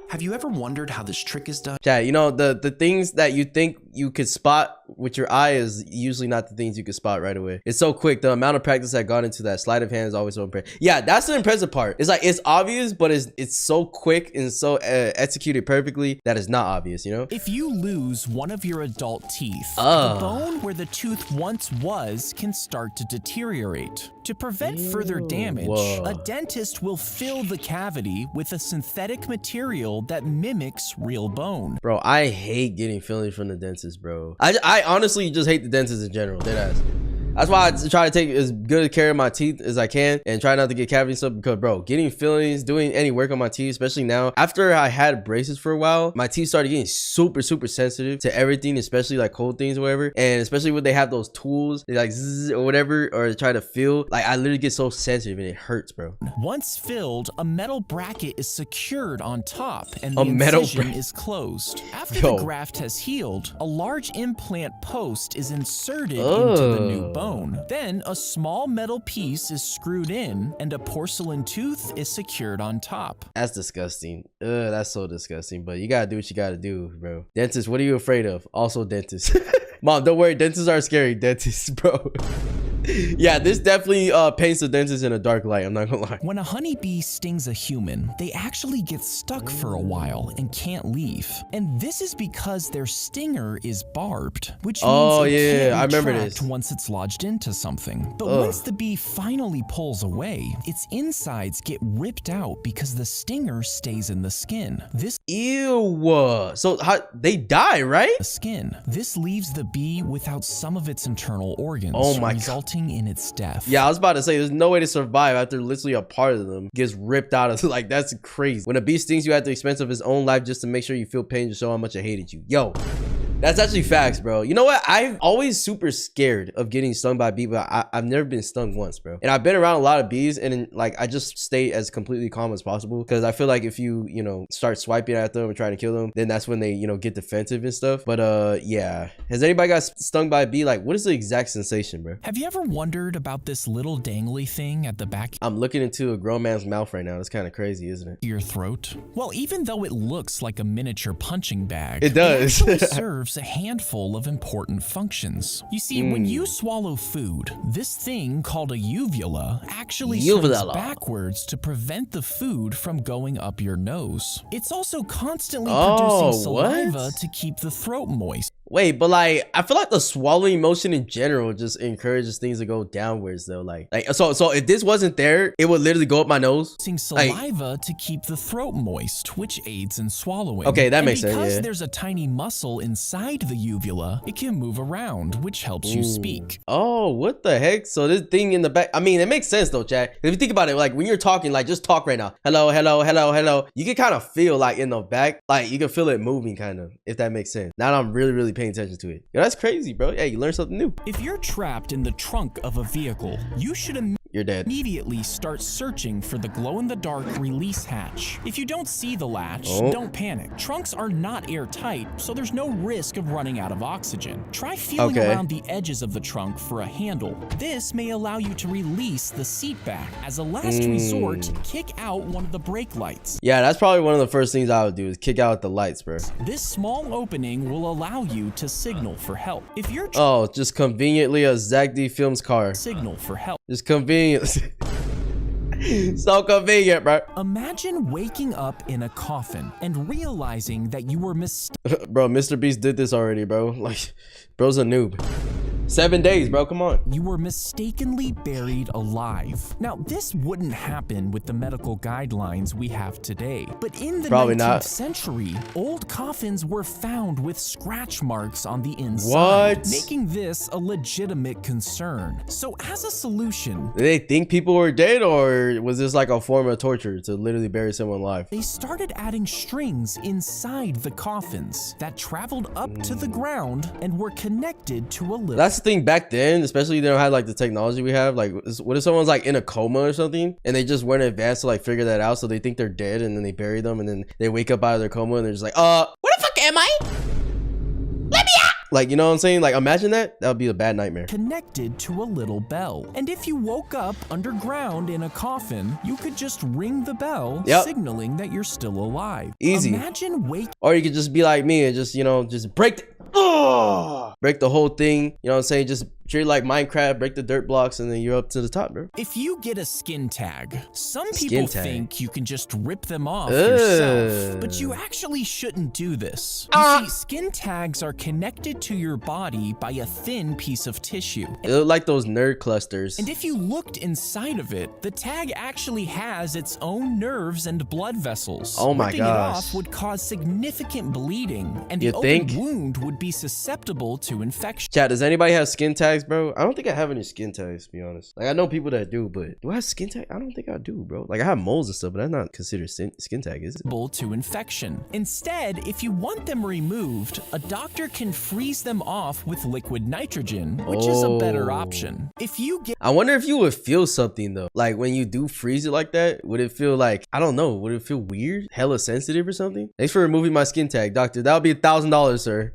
Have you ever wondered how this trick is done? Chat, you know, the things that you think you could spot with your eye is usually not the things you can spot right away. It's so quick. The amount of practice that got into that sleight of hand is always so impressive. Yeah, that's the impressive part. It's like, it's obvious, but it's so quick and so executed perfectly that it's not obvious, you know? If you lose one of your adult teeth, the bone where the tooth once was can start to deteriorate. To prevent further damage, a dentist will fill the cavity with a synthetic material that mimics real bone. Bro, I hate getting fillings from the dentist, bro. I honestly just hate the dentist in general. Deadass. That's why I try to take as good care of my teeth as I can and try not to get cavity stuff, because bro, getting fillings, doing any work on my teeth, especially now after I had braces for a while, my teeth started getting super sensitive to everything, especially like cold things or whatever. And especially when they have those tools, they like zzz or whatever, or try to feel, like I literally get so sensitive and it hurts, bro. Once filled, a metal bracket is secured on top and the incision is closed. After the graft has healed, a large implant post is inserted into the new bone. Then a small metal piece is screwed in and a porcelain tooth is secured on top. That's disgusting. That's so disgusting, but you gotta do what you gotta do, bro. Dentist, what are you afraid of? Also dentists. Mom, don't worry, dentists are scary. Dentists, bro. Yeah, this definitely paints the dentist in a dark light, I'm not gonna lie. When a honeybee stings a human, they actually get stuck for a while and can't leave. And this is because their stinger is barbed, which means it can't be trapped once it's lodged into something. But once the bee finally pulls away, its insides get ripped out because the stinger stays in the skin. Ew. So how they die, right? The skin. This leaves the bee without some of its internal organs, resulting in its death. Yeah, I was about to say, there's no way to survive after literally a part of them gets ripped out of, like, that's crazy. When a bee stings you at the expense of his own life just to make sure you feel pain to show how much it hated you. Yo, that's actually facts, bro. You know what? I'm always super scared of getting stung by a bee, but I've never been stung once, bro. And I've been around a lot of bees, and like I just stay as completely calm as possible, because I feel like if you start swiping at them and trying to kill them, then that's when they get defensive and stuff. But yeah, has anybody got stung by a bee? Like, what is the exact sensation, bro? Have you ever wondered about this little dangly thing at the back? I'm looking into a grown man's mouth right now. That's kind of crazy, isn't it? Your throat? Well, even though it looks like a miniature punching bag, it does. It actually serves a handful of important functions. You see, when you swallow food, this thing called a uvula actually swings backwards to prevent the food from going up your nose. It's also constantly producing saliva to keep the throat moist. Wait, but like, I feel like the swallowing motion in general just encourages things to go downwards though. Like so if this wasn't there, it would literally go up my nose. Saliva to keep the throat moist, which aids in swallowing. Okay, that makes sense. Because there's a tiny muscle inside the uvula, it can move around, which helps you speak. Oh, what the heck? So this thing in the back, I mean, it makes sense though, Chad. If you think about it, like when you're talking, like just talk right now. Hello, hello, hello, hello. You can kind of feel like in the back, like you can feel it moving kind of, if that makes sense. Now I'm really paying attention to it. Yo, that's crazy, bro. Yeah, you learn something new. If you're trapped in the trunk of a vehicle, you should you're dead. Immediately start searching for the glow-in-the-dark release hatch. If you don't see the latch, don't panic. Trunks are not airtight, so there's no risk of running out of oxygen. Try feeling around the edges of the trunk for a handle. This may allow you to release the seat back. As a last resort, kick out one of the brake lights. Yeah, that's probably one of the first things I would do is kick out the lights, bro. This small opening will allow you to signal for help. If you're just conveniently a Zack D Films car. Signal for help. Just convenient. So convenient, bro. Imagine waking up in a coffin and realizing that you were Bro, Mr. Beast did this already, bro. Like, bro's a noob. 7 days, bro. Come on. You were mistakenly buried alive. Now, this wouldn't happen with the medical guidelines we have today. But in the 19th century, old coffins were found with scratch marks on the inside, making this a legitimate concern. So as a solution, did they think people were dead, or was this like a form of torture to literally bury someone alive? They started adding strings inside the coffins that traveled up to the ground and were connected to a little... That's the thing back then, especially they don't have like the technology we have. Like, what if someone's like in a coma or something and they just weren't advanced to like figure that out, so they think they're dead and then they bury them and then they wake up out of their coma and they're just like, where the fuck am I? Let me out! Like, you know what I'm saying? Like, imagine that. That would be a bad nightmare. Connected to a little bell. And if you woke up underground in a coffin, you could just ring the bell, signaling that you're still alive. Easy. Imagine waking... Or you could just be like me and just, just break the... break the whole thing. You know what I'm saying? Just treat it like Minecraft, break the dirt blocks, and then you're up to the top, bro. If you get a skin tag, some Skin people tag. think you can just rip them off yourself, but you actually shouldn't do this. You see, skin tags are connected to your body by a thin piece of tissue. It look like those nerd clusters. And if you looked inside of it, the tag actually has its own nerves and blood vessels. Oh my Ripping gosh. it off would cause significant bleeding, and the You open think? wound would be susceptible to infection. Chat, does anybody have skin tags, bro? I don't think I have any skin tags, to be honest. Like, I know people that do, but do I have skin tag? I don't think I do, bro. Like, I have moles and stuff, but that's not considered skin tag, is it? To infection. Instead, if you want them removed, a doctor can freeze them off with liquid nitrogen, which is a better option. If you get I wonder if you would feel something though. Like when you do freeze it like that, would it feel like, I don't know, would it feel weird? Hella sensitive or something? Thanks for removing my skin tag, doctor. That would be $1,000, sir.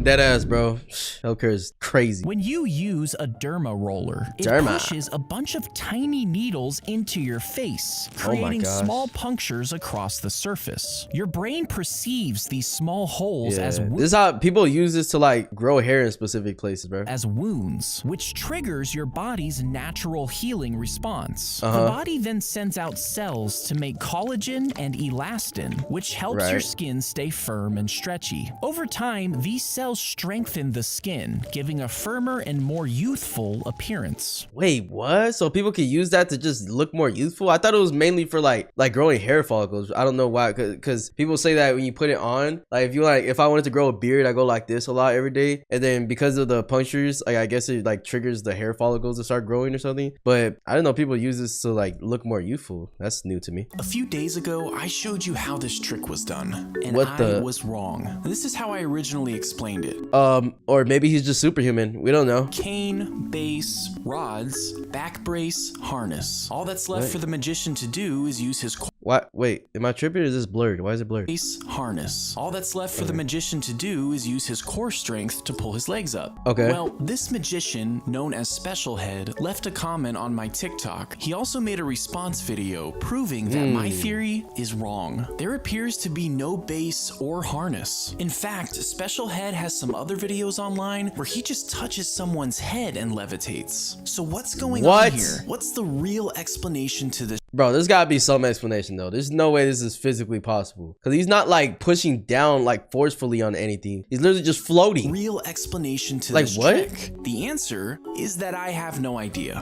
Dead ass, bro. Healthcare is crazy. When you use a derma roller, it pushes a bunch of tiny needles into your face, creating small punctures across the surface. Your brain perceives these small holes as this is how people use this to like grow hair in specific places, bro. As wounds, which triggers your body's natural healing response. The body then sends out cells to make collagen and elastin, which helps your skin stay firm and stretchy. Over time, these cells strengthen the skin, giving a firmer and more youthful appearance. Wait, what? So people can use that to just look more youthful? I thought it was mainly for like growing hair follicles. I don't know why, because people say that when you put it on, like if I wanted to grow a beard, I go like this a lot every day, and then because of the punctures, like I guess it like triggers the hair follicles to start growing or something. But I don't know, people use this to like look more youthful. That's new to me. A few days ago, I showed you how this trick was done, and What I was wrong. This is how I originally explained it. Or maybe he's just superhuman. We don't know. Cane, base, rods, back brace, harness. All that's left for the magician to do is use his What? Wait, am I tripping or is this blurred? Why is it blurred? base, harness. All that's left for the magician to do is use his core strength to pull his legs up. Okay. Well, this magician, known as Special Head, left a comment on my TikTok. He also made a response video proving that my theory is wrong. There appears to be no base or harness. In fact, Special Head has some other videos online where he just touches someone's head and levitates. So what's going on here? What's the real explanation to this? Bro, there's gotta be some explanation though. There's no way this is physically possible. Cause he's not like pushing down like forcefully on anything. He's literally just floating. Real explanation to like this what? trick? The answer is that I have no idea.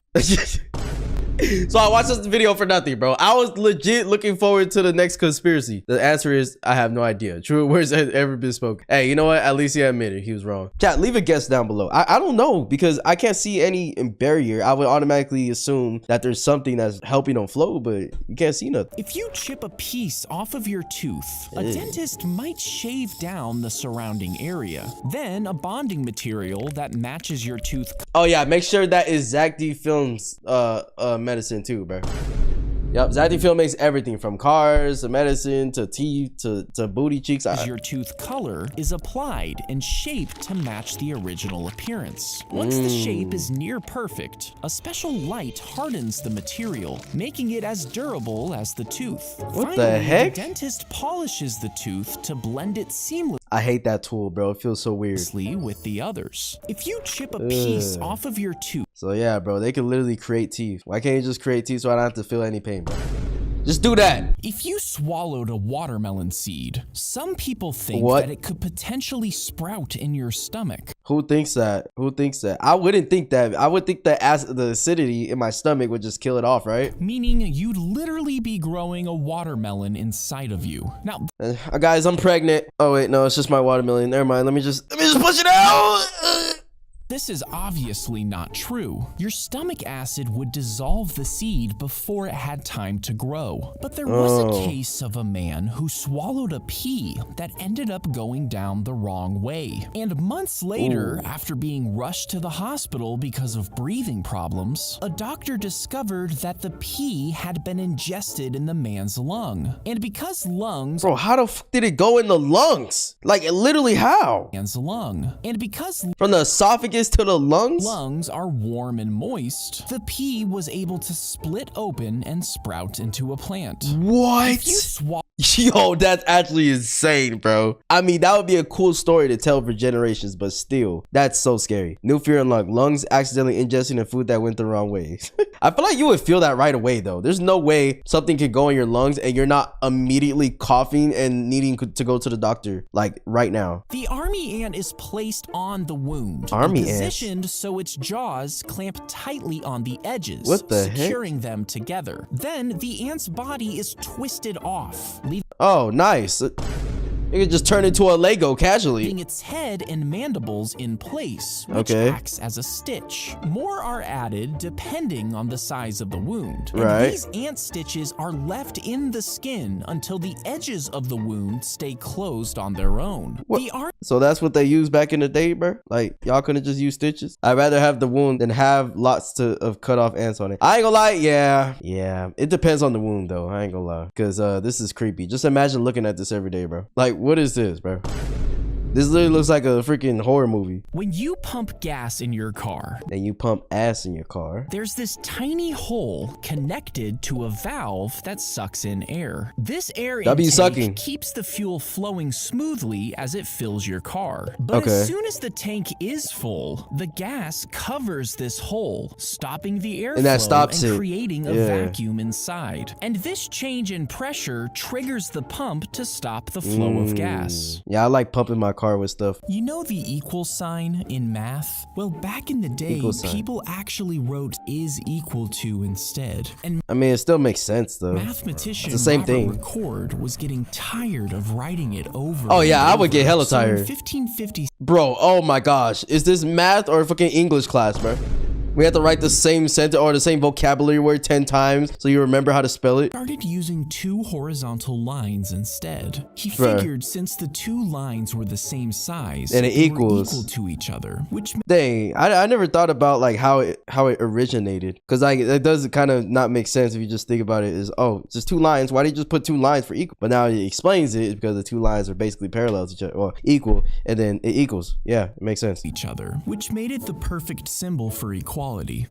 So I watched this video for nothing, bro. I was legit looking forward to the next conspiracy. The answer is I have no idea. True words have ever been spoken. Hey, you know what? At least he admitted he was wrong. Chat, leave a guess down below. I don't know because I can't see any barrier. I would automatically assume that there's something that's helping him flow, but you can't see nothing. If you chip a piece off of your tooth, a dentist might shave down the surrounding area. Then a bonding material that matches your tooth. Oh yeah, make sure that is Zack D Films medicine too, bro. Yep, Zack D Film makes everything from cars to medicine to teeth to booty cheeks. Your tooth color is applied and shaped to match the original appearance. Once the shape is near perfect, a special light hardens the material, making it as durable as the tooth. What the heck? The dentist polishes the tooth to blend it seamlessly. I hate that tool, bro. It feels so weird. With the others. If you chip a piece off of your tooth. So yeah, bro, they can literally create teeth. Why can't you just create teeth so I don't have to feel any pain, bro? Just do that. If you swallowed a watermelon seed, some people think that it could potentially sprout in your stomach. Who thinks that? Who thinks that? I wouldn't think that. I would think that the acidity in my stomach would just kill it off, right? Meaning you'd literally be growing a watermelon inside of you. Now, guys, I'm pregnant. Oh wait, no, it's just my watermelon. Never mind. Let me just push it out. this is obviously not true. Your stomach acid would dissolve the seed before it had time to grow. But there was a case of a man who swallowed a pea that ended up going down the wrong way. And months later, after being rushed to the hospital because of breathing problems, a doctor discovered that the pea had been ingested in the man's lung. And because lungs— Bro, how the f did it go in the lungs? Like, literally how? Man's lung. And because— From the esophagus this to the lungs? Lungs are warm and moist. The pee was able to split open and sprout into a plant. What? If you swallow Yo, that's actually insane, bro. I mean, that would be a cool story to tell for generations, but still, that's so scary. New fear unlocked. Lungs accidentally ingesting a food that went the wrong way. I feel like you would feel that right away, though. There's no way something could go in your lungs and you're not immediately coughing and needing to go to the doctor, like right now. The army ant is placed on the wound, Army and ant? positioned so its jaws clamp tightly on the edges, What the heck? securing them together. Then the ant's body is twisted off, Oh, nice. It could just turn into a Lego casually. leaving its head and mandibles in place, which Okay. acts as a stitch. More are added depending on the size of the wound. And Right. these ant stitches are left in the skin until the edges of the wound stay closed on their own. What? The army So that's what they used back in the day, bro? Like, y'all couldn't just use stitches? I'd rather have the wound than have lots of cut off ants on it. I ain't gonna lie, yeah. It depends on the wound, though. I ain't gonna lie. Because this is creepy. Just imagine looking at this every day, bro. Like, what is this, bro? This literally looks like a freaking horror movie. When you pump gas in your car, And you pump ass in your car. there's this tiny hole connected to a valve that sucks in air. This air W intake sucking. keeps the fuel flowing smoothly as it fills your car. But Okay. as soon as the tank is full, the gas covers this hole, stopping the airflow And that stops it. creating a Yeah. vacuum inside. And this change in pressure triggers the pump to stop the flow of gas. Yeah, I like pumping my car with stuff. You know the equal sign in math? Well, back in the day, Equal sign. people actually wrote is equal to instead. And I mean, it still makes sense, though. mathematician It's the same Robert thing. Record was getting tired of writing it over. Oh, yeah, and I would get over. hella So in tired. 1550, Bro, oh my gosh. Is this math or fucking English class, bro? We have to write the same sentence or the same vocabulary word 10 times so you remember how to spell it. started using two horizontal lines instead. He Bruh. figured since the two lines were the same size, And it they were equals. equal to each other, which Dang, I never thought about like how it originated, because like it does kind of not make sense if you just think about it. Is oh, it's just two lines. Why did you just put two lines for equal? But now it explains it because the two lines are basically parallel to each other, or equal, and then it equals. Yeah, it makes sense. each other, which made it the perfect symbol for equality.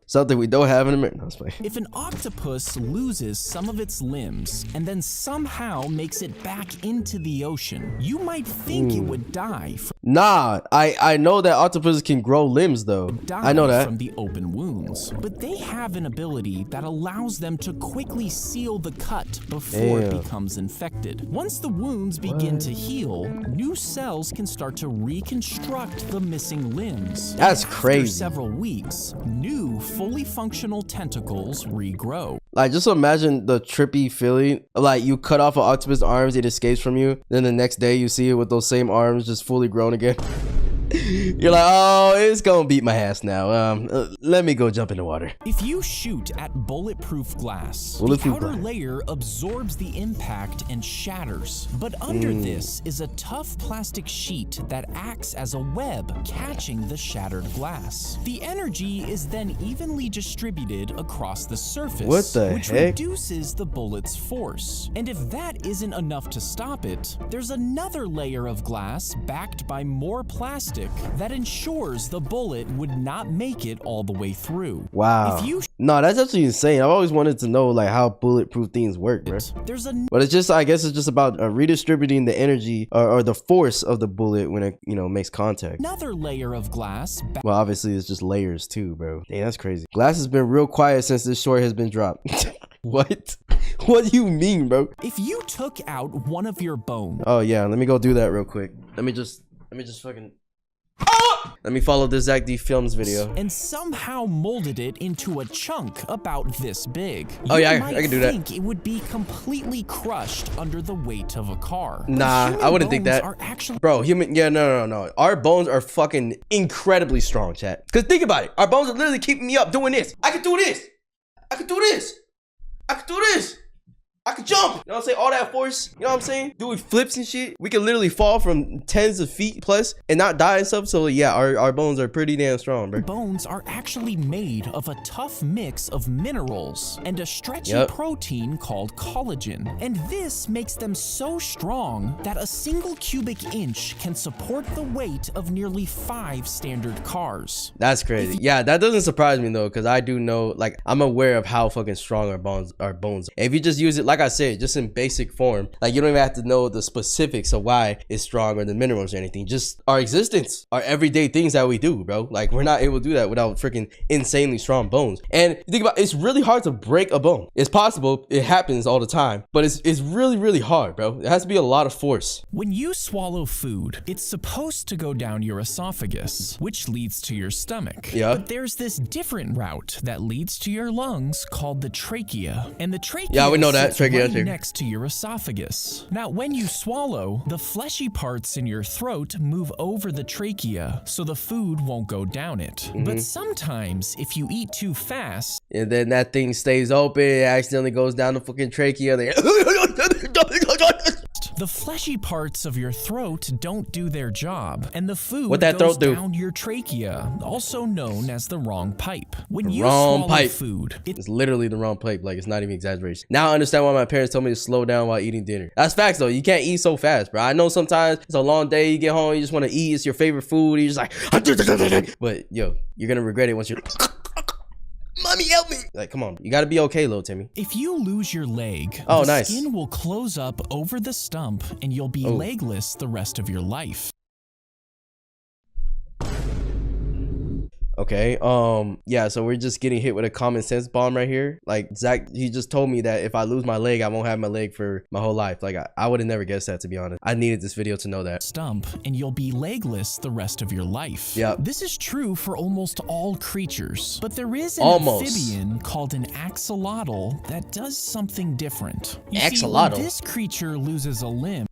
Something we don't have in America. No, it's fine. If an octopus loses some of its limbs and then somehow makes it back into the ocean, you might think it would die Nah, I know that octopuses can grow limbs though. I know that. from the open wounds, but they have an ability that allows them to quickly seal the cut before Damn. it becomes infected. Once the wounds begin to heal, new cells can start to reconstruct the missing limbs. That's After crazy. several weeks, new fully functional tentacles regrow. Like, just imagine the trippy feeling. Like, you cut off an octopus arms, it escapes from you. Then the next day, you see it with those same arms just fully grown again. You're like, oh, it's gonna beat my ass now. Let me go jump in the water. If you shoot at bulletproof glass, Bulletproof the outer glass. layer absorbs the impact and shatters. But under this is a tough plastic sheet that acts as a web, catching the shattered glass. The energy is then evenly distributed across the surface, What the which heck? reduces the bullet's force. And if that isn't enough to stop it, there's another layer of glass backed by more plastic that ensures the bullet would not make it all the way through. Wow. If you No, that's actually insane. I've always wanted to know like how bulletproof things work, bro. there's a But it's just, I guess it's just about redistributing the energy or the force of the bullet when it, makes contact. another layer of glass Well, obviously it's just layers too, bro. Dang, that's crazy. Glass has been real quiet since this short has been dropped. What? What do you mean, bro? If you took out one of your bones Oh yeah, let me go do that real quick. Let me just fucking. Let me follow this Zack D Films video. and somehow molded it into a chunk about this big, Oh, you yeah, I might can do that. think it would be completely crushed under the weight of a car. But Nah, human I wouldn't think bones that. Are actually Bro, no. Our bones are fucking incredibly strong, chat. Cause think about it. Our bones are literally keeping me up doing this. I can do this. I can do this. I can do this. I could jump. You know what I'm saying? All that force. You know what I'm saying? Doing flips and shit. We could literally fall from tens of feet plus and not die and stuff. So yeah, our bones are pretty damn strong, bro. Bones are actually made of a tough mix of minerals and a stretchy protein called collagen. And this makes them so strong that a single cubic inch can support the weight of nearly 5 standard cars. That's crazy. Yeah, that doesn't surprise me though, because I do know, like, I'm aware of how fucking strong our bones are. If you just use it, like I said, just in basic form, like, you don't even have to know the specifics of why it's strong or the minerals or anything. Just our existence, our everyday things that we do, bro. Like, we're not able to do that without freaking insanely strong bones. And you think about it, it's really hard to break a bone. It's possible, it happens all the time, but it's really, really hard, bro. It has to be a lot of force. When you swallow food, it's supposed to go down your esophagus, which leads to your stomach. Yeah. But there's this different route that leads to your lungs called the trachea. And the trachea, we know that. Trachea right next to your esophagus. Now, when you swallow, the fleshy parts in your throat move over the trachea, so the food won't go down it. But sometimes, if you eat too fast, and then that thing stays open, it accidentally goes down the fucking trachea. the fleshy parts of your throat don't do their job, and the food what that goes throat do? down your trachea, also known as the wrong pipe. When you swallow food, it's literally the wrong pipe. Like, it's not even exaggeration. Now I understand why my parents told me to slow down while eating dinner. That's facts though. You can't eat so fast, bro. I know sometimes it's a long day. You get home, you just want to eat. It's your favorite food. You're just like, but yo, you're gonna regret it once you're. Mommy, help me! Like, come on. You gotta be okay, little Timmy. If you lose your leg, the nice. Skin will close up over the stump and you'll be legless the rest of your life. Okay, yeah, so we're just getting hit with a common sense bomb right here. Like, Zach, he just told me that if I lose my leg, I won't have my leg for my whole life. Like, I would have never guessed that, to be honest. I needed this video to know that. Stump, and you'll be legless the rest of your life. Yeah. This is true for almost all creatures, but there is an amphibian called an axolotl that does something different. Axolotl? See, when this creature loses a limb,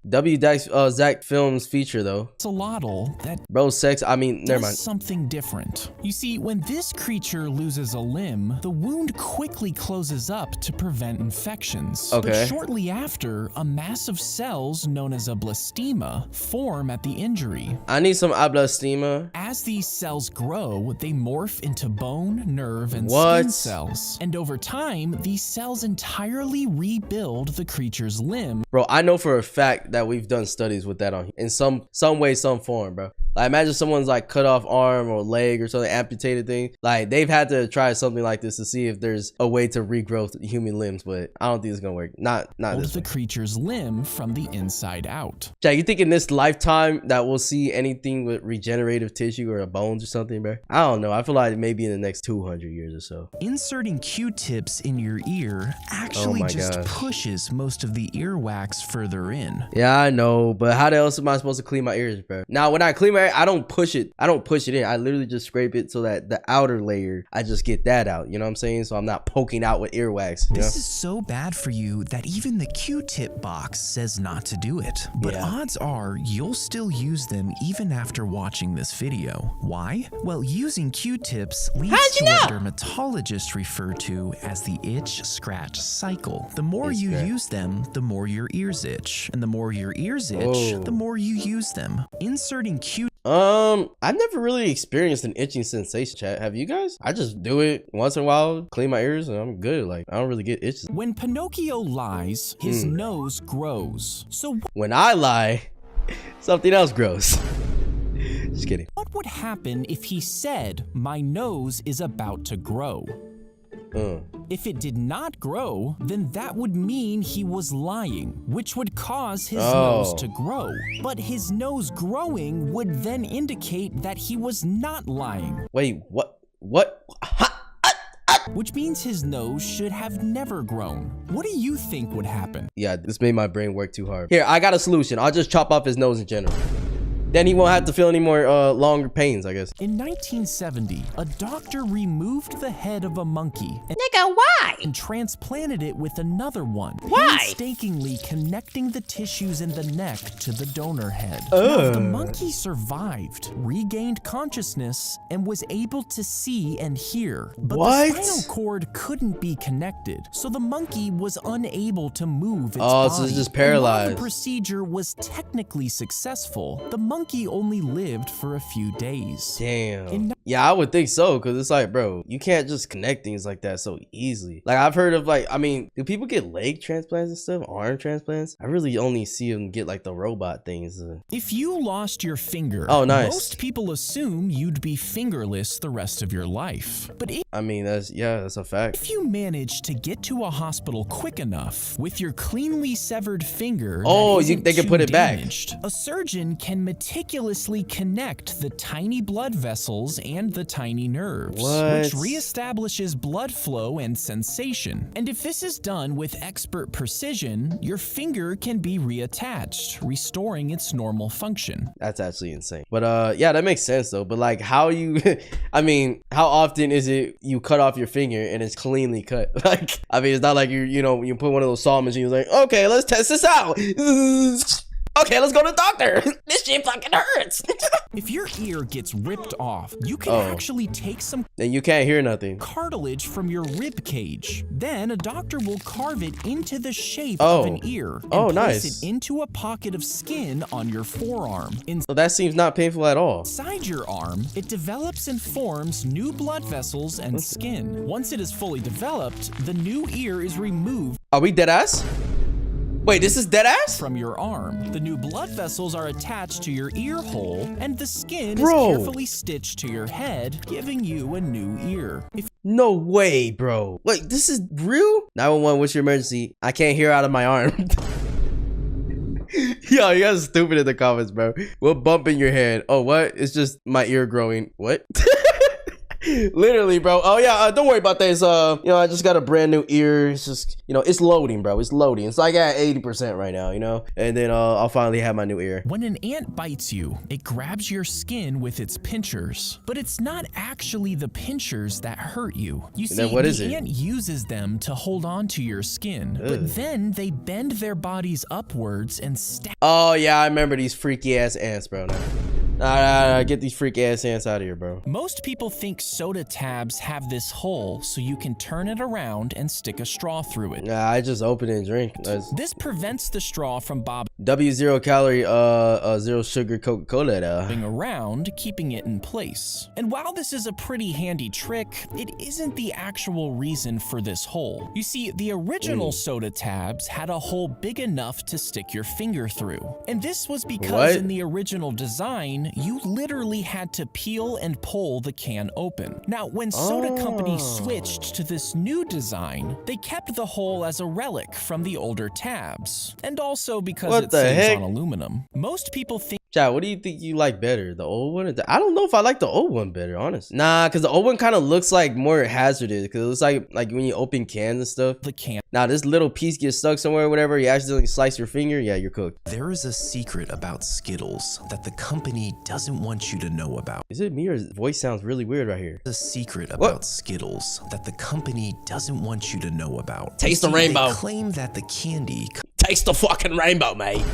Zack Films feature, though. Axolotl that bro, sex, I mean, never mind. Something different. You see, when this creature loses a limb, the wound quickly closes up to prevent infections. Okay. But shortly after, a mass of cells known as a blastema form at the injury. I need some ablastema. As these cells grow, they morph into bone, nerve, and skin cells. And over time, these cells entirely rebuild the creature's limb. Bro, I know for a fact that we've done studies with that on in some way, some form, bro. Like, imagine someone's like cut off arm or leg or something, amputated thing. Like, they've had to try something like this to see if there's a way to regrow human limbs, but I don't think it's gonna work. Not this the creature's limb from the inside out. Jack, you think in this lifetime that we'll see anything with regenerative tissue or bones or something, bro? I don't know. I feel like maybe in the next 200 years or so. Inserting Q-tips in your ear actually pushes most of the earwax further in. Yeah, I know, but how the else am I supposed to clean my ears, bro? Now, when I clean my ear, I don't push it in. I literally just scrape it so that the outer layer, I just get that out. You know what I'm saying? So I'm not poking out with earwax. This is so bad for you that even the Q-tip box says not to do it. But odds are you'll still use them even after watching this video. Why? Well, using Q-tips leads to what dermatologists refer to as the itch-scratch cycle. The more you use them, the more your ears itch. And the more your ears itch, the more you use them. Inserting I've never really experienced an itching sensation, chat. Have you guys? I just do it once in a while, clean my ears, and I'm good. Like, I don't really get itches. When Pinocchio lies, his nose grows. So when I lie, something else grows. Just kidding. What would happen if he said, "My nose is about to grow"? If it did not grow, then that would mean he was lying, which would cause his nose to grow. But his nose growing would then indicate that he was not lying. Wait, what? Which means his nose should have never grown. What do you think would happen? Yeah, this made my brain work too hard. Here, I got a solution. I'll just chop off his nose in general. Then he won't have to feel any more longer pains, I guess. In 1970, a doctor removed the head of a monkey and transplanted it with another one, painstakingly connecting the tissues in the neck to the donor head. Now, the monkey survived, regained consciousness, and was able to see and hear, but the spinal cord couldn't be connected, so the monkey was unable to move its body. So it's just paralyzed. And while the procedure was technically successful, the monkey only lived for a few days. Damn. Yeah, I would think so, because it's like, bro, you can't just connect things like that so easily. Like, I've heard of, like, I mean, do people get leg transplants and stuff? Arm transplants? I really only see them get, like, the robot things. If you lost your finger, most people assume you'd be fingerless the rest of your life. But I mean, that's a fact. If you manage to get to a hospital quick enough with your cleanly severed finger, they can put it damaged, a surgeon can meticulously connect the tiny blood vessels and the tiny nerves, which reestablishes blood flow and sensation. And if this is done with expert precision, your finger can be reattached, restoring its normal function. That's actually insane. But yeah, that makes sense though. But like, how you I mean, how often is it you cut off your finger and it's cleanly cut? Like, I mean, it's not like you put one of those saw machines like, okay, let's test this out. Okay, let's go to the doctor. This shit fucking hurts. If your ear gets ripped off, you can actually take some then you can't hear nothing. Cartilage from your rib cage. Then a doctor will carve it into the shape of an ear and place it into a pocket of skin on your forearm. So that seems not painful at all. Inside your arm, it develops and forms new blood vessels and skin. Once it is fully developed, the new ear is removed. Are we dead ass? Wait, this is dead ass? From your arm. The new blood vessels are attached to your ear hole, and the skin is carefully stitched to your head, giving you a new ear. No way, bro. Wait, this is real? 911, what's your emergency? I can't hear out of my arm. Yo, you guys are stupid in the comments, bro. What bump in your head? Oh, what? It's just my ear growing. What? Literally, bro. Oh yeah, don't worry about this. I just got a brand new ear. It's just, it's loading, bro. It's loading. It's like at 80% right now, and then I'll finally have my new ear. When an ant bites you, it grabs your skin with its pinchers, but it's not actually the pinchers that hurt you. You see, the ant uses them to hold on to your skin, but then they bend their bodies upwards and stab. Oh yeah, I remember these freaky ass ants, bro. Nah, get these freak ass ants out of here, bro. Most people think soda tabs have this hole so you can turn it around and stick a straw through it. Nah, I just open it and drink. This prevents the straw from bobbing zero calorie, zero sugar Coca-Cola around, keeping it in place. And while this is a pretty handy trick, it isn't the actual reason for this hole. You see, the original soda tabs had a hole big enough to stick your finger through. And this was because in the original design, you literally had to peel and pull the can open. Now, when soda companies switched to this new design, they kept the hole as a relic from the older tabs. And also because it saves on aluminum. Most people think Chad, what do you think you like better, the old one? I don't know if I like the old one better, honestly. Nah, because the old one kind of looks like more hazardous, because it looks like when you open cans and stuff. Now, this little piece gets stuck somewhere or whatever, you accidentally slice your finger, yeah, you're cooked. There is a secret about Skittles that the company doesn't want you to know about. Is it me or his voice sounds really weird right here? There's a secret about Skittles that the company doesn't want you to know about. Taste the rainbow. They claim that the candy... Taste the fucking rainbow, mate.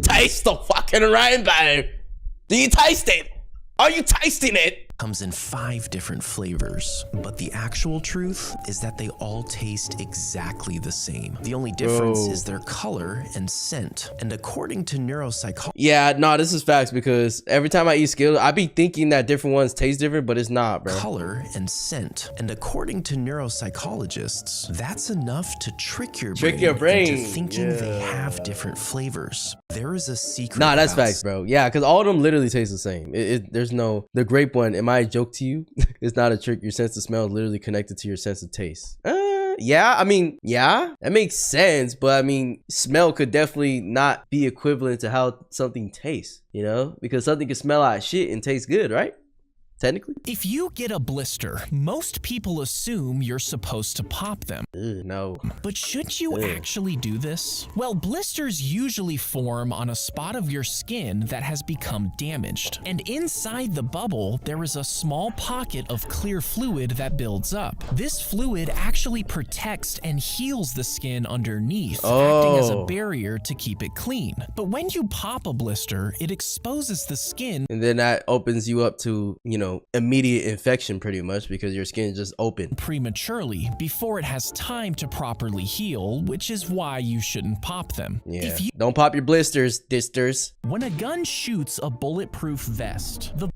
Taste the fucking rainbow. Do you taste it? Are you tasting it? Comes in 5 different flavors, but the actual truth is that they all taste exactly the same. The only difference is their color and scent. And according to neuropsychologists, yeah, no, this is facts, because every time I eat Skittles, I be thinking that different ones taste different, but it's not, bro. Color and scent. And according to neuropsychologists, that's enough to trick your brain into thinking they have different flavors. There is a secret. Nah, that's facts, bro. Yeah, because all of them literally taste the same. There's no, the grape one, am I a joke to you? It's not a trick. Your sense of smell is literally connected to your sense of taste. Yeah, I mean, yeah, that makes sense, but I mean, smell could definitely not be equivalent to how something tastes, because something can smell like shit and taste good, right? technically. If you get a blister, most people assume you're supposed to pop them. No. But should you actually do this? Well, blisters usually form on a spot of your skin that has become damaged. And inside the bubble, there is a small pocket of clear fluid that builds up. This fluid actually protects and heals the skin underneath, acting as a barrier to keep it clean. But when you pop a blister, it exposes the skin. And then that opens you up to, you know, immediate infection pretty much because your skin is just open Prematurely before it has time to properly heal, which is why you shouldn't pop them. Yeah. Don't pop your blisters, disters. When a gun shoots a bulletproof vest, the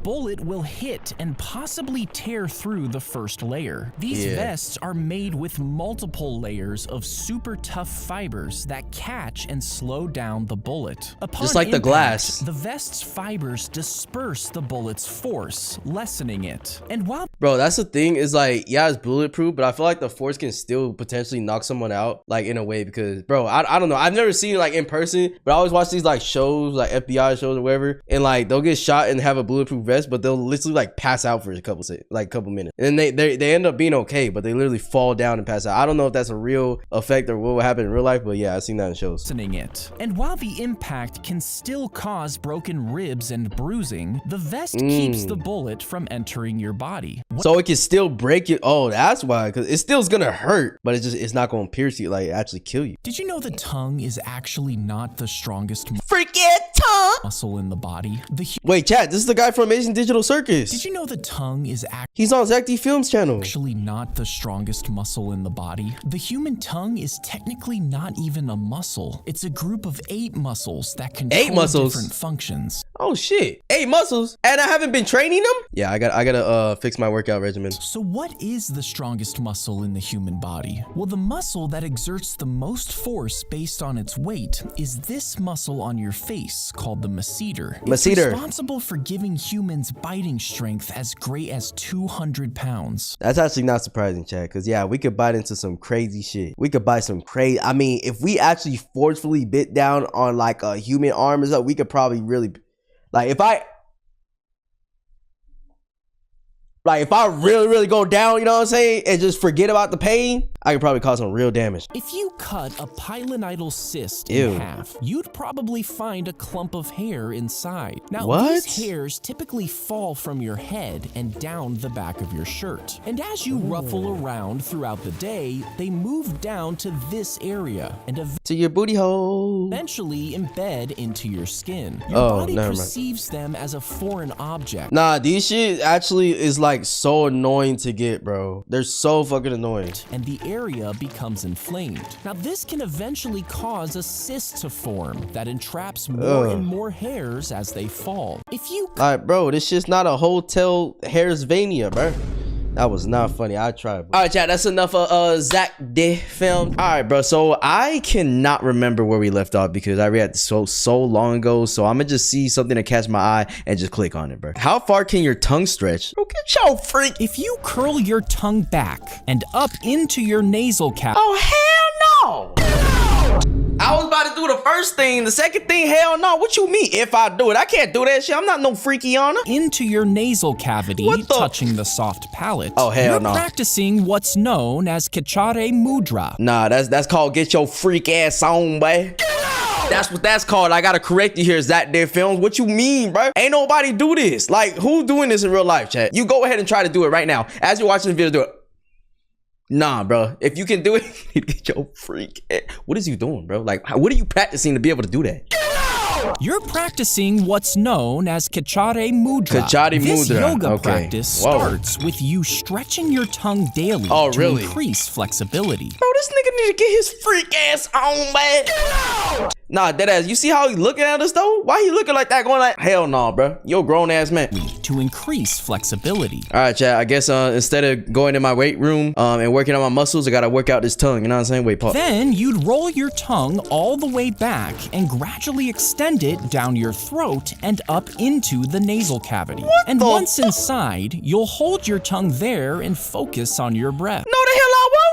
bullet will hit and possibly tear through the first layer. These vests are made with multiple layers of super tough fibers that catch and slow down the bullet. Upon just like impact, the glass. The vest's fibers disperse the bullet's force, lessening it. And while Bro, that's the thing is like, yeah, it's bulletproof, but I feel like the force can still potentially knock someone out, like in a way, because bro, I don't know. I've never seen it like in person, but I always watch these like shows, like FBI shows or whatever, and like they'll get shot and have a bulletproof vest, but they'll literally like pass out for a couple minutes, and then they end up being okay, but they literally fall down and pass out. I don't know if that's a real effect or what would happen in real life, but yeah, I've seen that in shows. It. And while the impact can still cause broken ribs and bruising, the vest keeps the bullet from entering your body. So it can still break it. Oh, that's why, because it still is gonna hurt, but it's not gonna pierce you, like actually kill you. Did you know the tongue is actually not the strongest freaking tongue muscle in the body? Wait, chat, this is the guy from Amazing Digital Circus. Did you know the tongue is he's on Zack D Films channel. Actually not the strongest muscle in the body? The human tongue is technically not even a muscle. It's a group of 8 muscles that control different functions. Oh shit, 8 muscles, and I haven't been training them? Yeah, I gotta fix my workout regimen. So what is the strongest muscle in the human body? Well, the muscle that exerts the most force based on its weight is this muscle on your face called the masseter. It's responsible for giving humans biting strength as great as 200 pounds. That's actually not surprising, Chad, because yeah, we could bite into some crazy shit. We could bite some crazy, I mean, if we actually forcefully bit down on like a human arm or something, we could probably really, like if I really go down, you know what I'm saying, and just forget about the pain, I could probably cause some real damage. If you cut a pilonidal cyst in half, you'd probably find a clump of hair inside. Now, these hairs typically fall from your head and down the back of your shirt. And as you ruffle around throughout the day, they move down to this area and to your booty hole, eventually embed into your skin. Your body perceives them as a foreign object. Nah, these shit actually is like so annoying to get, bro. They're so fucking annoying. And the area becomes inflamed. Now, this can eventually cause a cyst to form that entraps more and more hairs as they fall. If you alright, bro, this shit's not a hotel hairsvania, bro. That was not funny. I tried. All right, chat. That's enough of Zack D Film. All right, bro. So I cannot remember where we left off because I read so long ago. So I'm gonna just see something to catch my eye and just click on it, bro. How far can your tongue stretch? Bro, get your freak. If you curl your tongue back and up into your nasal cavity. Oh hell no! I was about to do the first thing. The second thing, hell no. What you mean if I do it? I can't do that shit. I'm not no freakiana. Into your nasal cavity, touching the soft palate. Oh, hell no. You're practicing what's known as Kachare Mudra. Nah, that's called get your freak ass on, boy. That's what that's called. I gotta correct you here, Zack D Films. What you mean, bro? Ain't nobody do this. Like, who's doing this in real life, chat? You go ahead and try to do it right now. As you're watching the video, do it. Nah, bro. If you can do it, you get your freak. What is you doing, bro? Like, what are you practicing to be able to do that? You're practicing what's known as Kachare Mudra. Kachare This Mudra. yoga practice starts with you stretching your tongue daily to increase flexibility. Bro, this nigga need to get his freak ass on, man. Nah, deadass. You see how he looking at us though? Why he looking like that? Going like, hell no, bro. You're a grown ass man. To increase flexibility. All right, chat. I guess instead of going in my weight room and working on my muscles, I gotta work out this tongue. You know what I'm saying? Wait, pause. Then you'd roll your tongue all the way back and gradually extend it down your throat and up into the nasal cavity. And once inside, you'll hold your tongue there and focus on your breath. No, the hell I won't.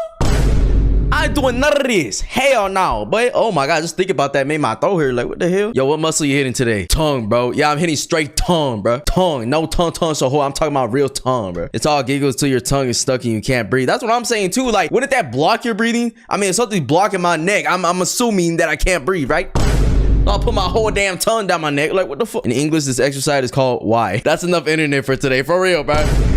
I not doing none of this. Hell no, but oh my god, just think about that. Made my throat hurt. Like, what the hell? Yo, what muscle you hitting today? Tongue, bro. Yeah, I'm hitting straight tongue, bro. Tongue. No tongue so whole. I'm talking about real tongue, bro. It's all giggles till your tongue is stuck and you can't breathe. That's what I'm saying too. Like, wouldn't that block your breathing? I mean, if something's blocking my neck, I'm assuming that I can't breathe, right? I'll put my whole damn tongue down my neck. Like, what the fuck? In English, this exercise is called why. That's enough internet for today. For real, bro.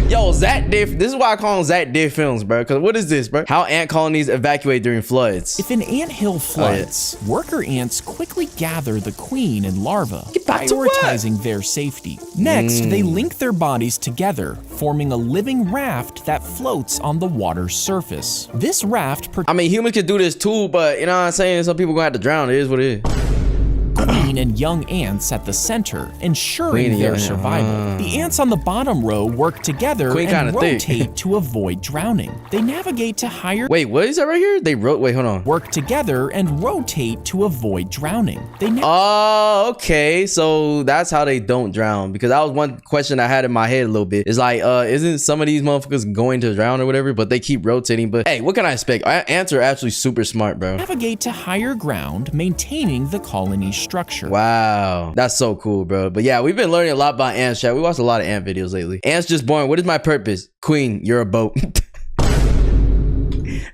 Yo, Zack Diff. This is why I call them Zack Diff films, bro. Because what is this, bro? How ant colonies evacuate during floods. If an anthill floods, worker ants quickly gather the queen and larva, prioritizing their safety. Next, they link their bodies together, forming a living raft that floats on the water's surface. This raft I mean, humans can do this too, but you know what I'm saying? Some people gonna have to drown. It is what it is. Queen and young ants at the center, ensuring their survival. The ants on the bottom row work together and rotate to avoid drowning. They navigate to higher... Wait, what is that right here? They wait, hold on. Work together and rotate to avoid drowning. Oh, okay. So that's how they don't drown. Because that was one question I had in my head a little bit. It's like, isn't some of these motherfuckers going to drown or whatever? But they keep rotating. But hey, what can I expect? Ants are actually super smart, bro. Navigate to higher ground, maintaining the colony's structure. Wow, that's so cool, bro. But yeah, we've been learning a lot about ants, chat. We watched a lot of ant videos lately. Ants just born. What is my purpose? Queen, you're a boat.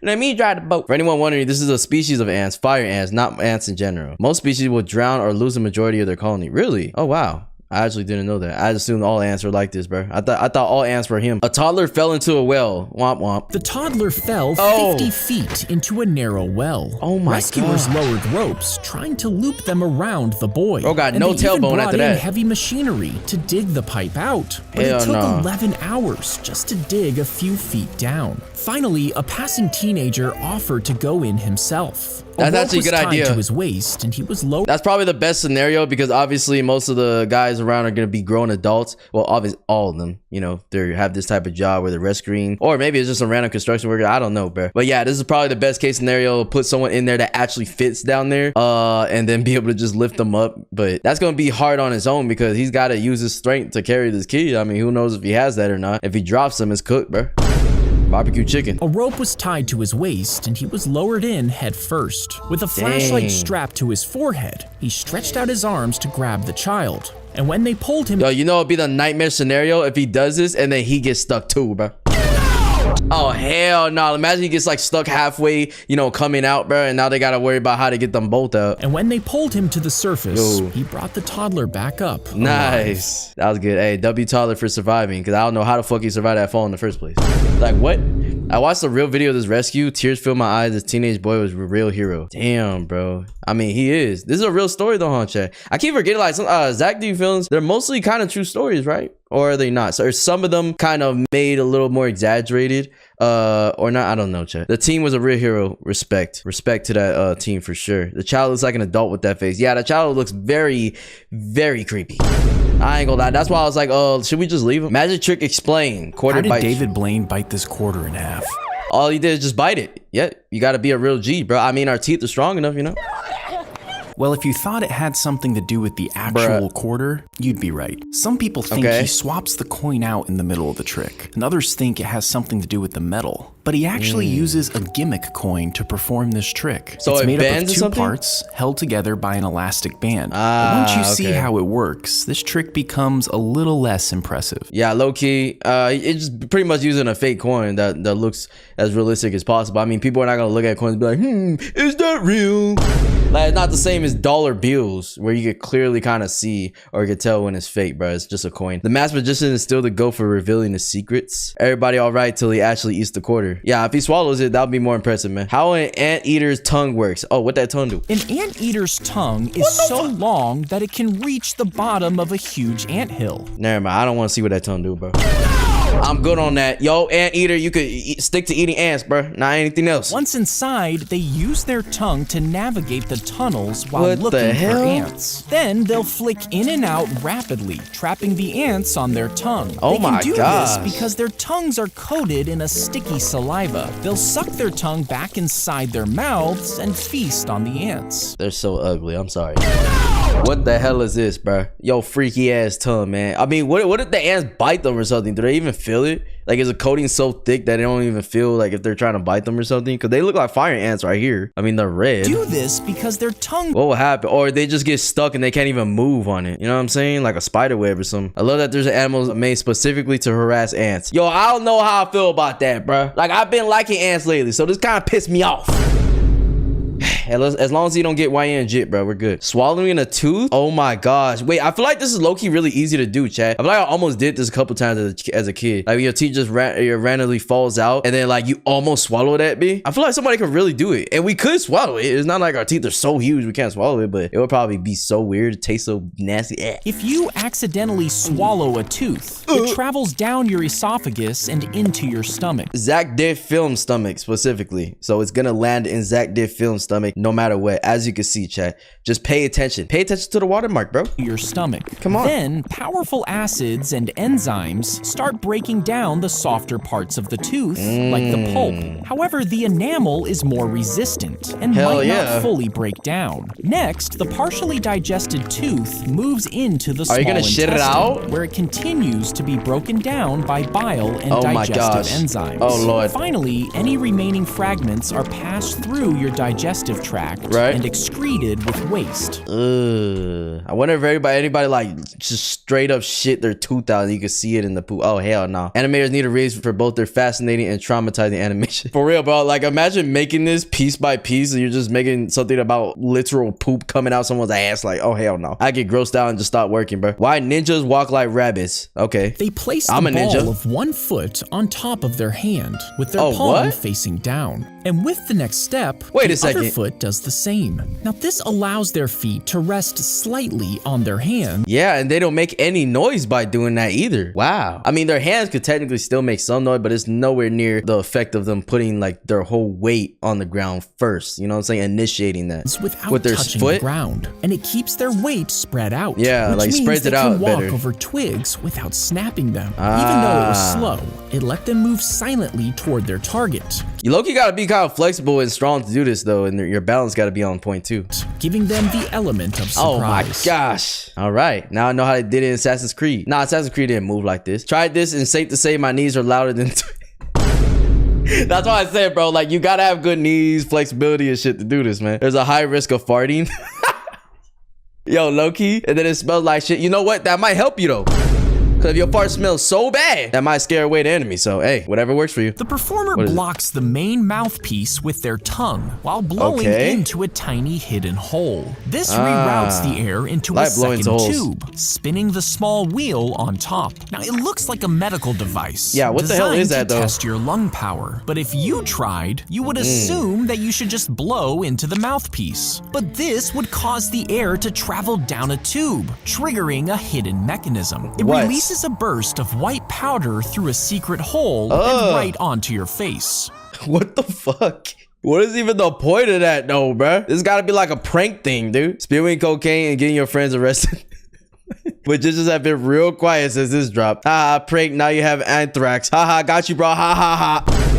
Let me drive the boat. For anyone wondering, this is a species of ants, fire ants, not ants in general. Most species will drown or lose the majority of their colony. Really? Oh, wow. I actually didn't know that. I assumed all ants were like this, bro. I thought all ants were him. A toddler fell into a well. Womp womp. The toddler fell 50 feet into a narrow well. Oh my Rescuers god. lowered ropes, trying to loop them around the boy. Oh god, no tailbone after that. Heavy machinery to dig the pipe out, but it took 11 hours just to dig a few feet down. Finally, a passing teenager offered to go in himself. That's actually a good idea. To his waist, and he was low. That's probably the best scenario because obviously most of the guys around are going to be grown adults. Well, obviously all of them, you know, they have this type of job where they're rescuing, or maybe it's just a random construction worker. I don't know, bro. But yeah, this is probably the best case scenario. Put someone in there that actually fits down there, and then be able to just lift them up. But that's going to be hard on his own because he's got to use his strength to carry this kid. I mean, who knows if he has that or not? If he drops him, it's cooked, bro. Barbecue chicken. A rope was tied to his waist and he was lowered in head first. With a flashlight strapped to his forehead, he stretched out his arms to grab the child. And when they pulled him... Yo, you know it'd be the nightmare scenario if he does this and then he gets stuck too, bro. Oh, hell no. Imagine he gets like stuck halfway, you know, coming out, bro. And now they got to worry about how to get them both out. And when they pulled him to the surface, he brought the toddler back up. Nice. That was good. Hey, W toddler for surviving. Because I don't know how the fuck he survived that fall in the first place. Like, what? I watched a real video of this rescue. Tears filled my eyes. This teenage boy was a real hero. Damn, bro. I mean, he is. This is a real story though, huh, chat? I keep forgetting, like, some Zack D films, they're mostly kind of true stories, right? Or are they not? So, are some of them kind of made a little more exaggerated? Or not? I don't know, chat. The team was a real hero. Respect to that team for sure. The child looks like an adult with that face. Yeah, the child looks very, very creepy. I ain't gonna lie. That's why I was like, should we just leave him? Magic trick explain. How did David Blaine bite this quarter in half? All he did is just bite it. Yeah, you gotta be a real G, bro. I mean, our teeth are strong enough, you know? Well, if you thought it had something to do with the actual quarter, you'd be right. Some people think he swaps the coin out in the middle of the trick, and others think it has something to do with the metal. But he actually uses a gimmick coin to perform this trick. So it's made up of two parts held together by an elastic band. But once you see how it works, this trick becomes a little less impressive. Yeah, low-key, it's just pretty much using a fake coin that looks as realistic as possible. I mean, people are not gonna look at coins and be like, is that real? Like, it's not the same as dollar bills where you could clearly kind of see or you could tell when it's fake, bro. It's just a coin. The masked magician is still the go for revealing the secrets. Everybody all right till he actually eats the quarter. Yeah, if he swallows it, that would be more impressive, man. How an anteater's tongue works. Oh, what that tongue do? An anteater's tongue is so long that it can reach the bottom of a huge anthill. Never mind. I don't want to see what that tongue do, bro. I'm good on that. Yo, anteater, you could stick to eating ants, bro. Not anything else. Once inside, they use their tongue to navigate the tunnels while looking for ants. Then they'll flick in and out rapidly, trapping the ants on their tongue. Oh my gosh. They can do this because their tongues are coated in a sticky saliva. They'll suck their tongue back inside their mouths and feast on the ants. They're so ugly. I'm sorry. What the hell is this, bro? Yo, freaky ass tongue, man. I mean, what if the ants bite them or something? Do they even feel it? Like, is the coating so thick that they don't even feel like if they're trying to bite them or something? Because they look like fire ants right here. I mean, they're red. Do this because their tongue. What will happen? Or they just get stuck and they can't even move on it. You know what I'm saying? Like a spider web or something. I love that there's animals made specifically to harass ants. Yo, I don't know how I feel about that, bro. Like, I've been liking ants lately, so this kind of pissed me off. As long as you don't get YN jit, bro, we're good. Swallowing a tooth? Oh my gosh. Wait, I feel like this is low-key really easy to do, chat. I feel like I almost did this a couple times as a kid. Like, your teeth just randomly falls out, and then, like, you almost swallow that, B. I feel like somebody could really do it. And we could swallow it. It's not like our teeth are so huge we can't swallow it, but it would probably be so weird. It tastes so nasty. If you accidentally swallow a tooth, it travels down your esophagus and into your stomach. Zack did film stomach specifically, so it's gonna land in Zack did film stomach no matter what. As you can see, chat, just pay attention to the watermark, bro. Your stomach. Come on. Then powerful acids and enzymes start breaking down the softer parts of the tooth, like the pulp. However, the enamel is more resistant and might not fully break down. Next, the partially digested tooth moves into the small gonna shit it out? where it continues to be broken down by bile and digestive enzymes. Oh lord. Finally, any remaining fragments are passed through your digestive tract and excreted with waste. I wonder if anybody like just straight up shit their tooth out and you can see it in the poop. Oh hell no. Animators need a raise for both their fascinating and traumatizing animation. For real, bro. Like, imagine making this piece by piece and you're just making something about literal poop coming out someone's ass. Like, oh hell no. I get grossed out and just stop working, bro. Why ninjas walk like rabbits? Okay. They place the ball of one foot on top of their hand with their palm facing down. And with the next step, the other foot does the same. Now, this allows their feet to rest slightly on their hand. Yeah, and they don't make any noise by doing that either. Wow. I mean, their hands could technically still make some noise, but it's nowhere near the effect of them putting like their whole weight on the ground first. You know what I'm saying? Initiating that with their touching the ground, and it keeps their weight spread out. Yeah, which like means spreads it out better. They can walk over twigs without snapping them. Even though it was slow, it let them move silently toward their target. You low-key gotta be kind of flexible and strong to do this though, and your balance gotta be on point too. Giving them the element of surprise. Oh my gosh. All right, now I know how they did it in Assassin's Creed. Nah, Assassin's Creed didn't move like this. Tried this and safe to say my knees are louder than that's why I said, bro, like, you gotta have good knees, flexibility and shit to do this, man. There's a high risk of farting. Yo, low-key, and then it smells like shit. You know what? That might help you though. Because if your fart smells so bad, that might scare away the enemy. So, hey, whatever works for you. The performer blocks the main mouthpiece with their tongue while blowing into a tiny hidden hole. This reroutes the air into a second tube, spinning the small wheel on top. Now, it looks like a medical device. Yeah, what the hell is that, though? To test your lung power. But if you tried, you would assume that you should just blow into the mouthpiece. But this would cause the air to travel down a tube, triggering a hidden mechanism. It releases a burst of white powder through a secret hole and right onto your face. What the fuck? What is even the point of that though, bruh? This gotta be like a prank thing, dude. Spewing cocaine and getting your friends arrested. But just have been real quiet since this dropped. Haha, prank, now you have anthrax. Haha, got you, bro. Ha ha ha.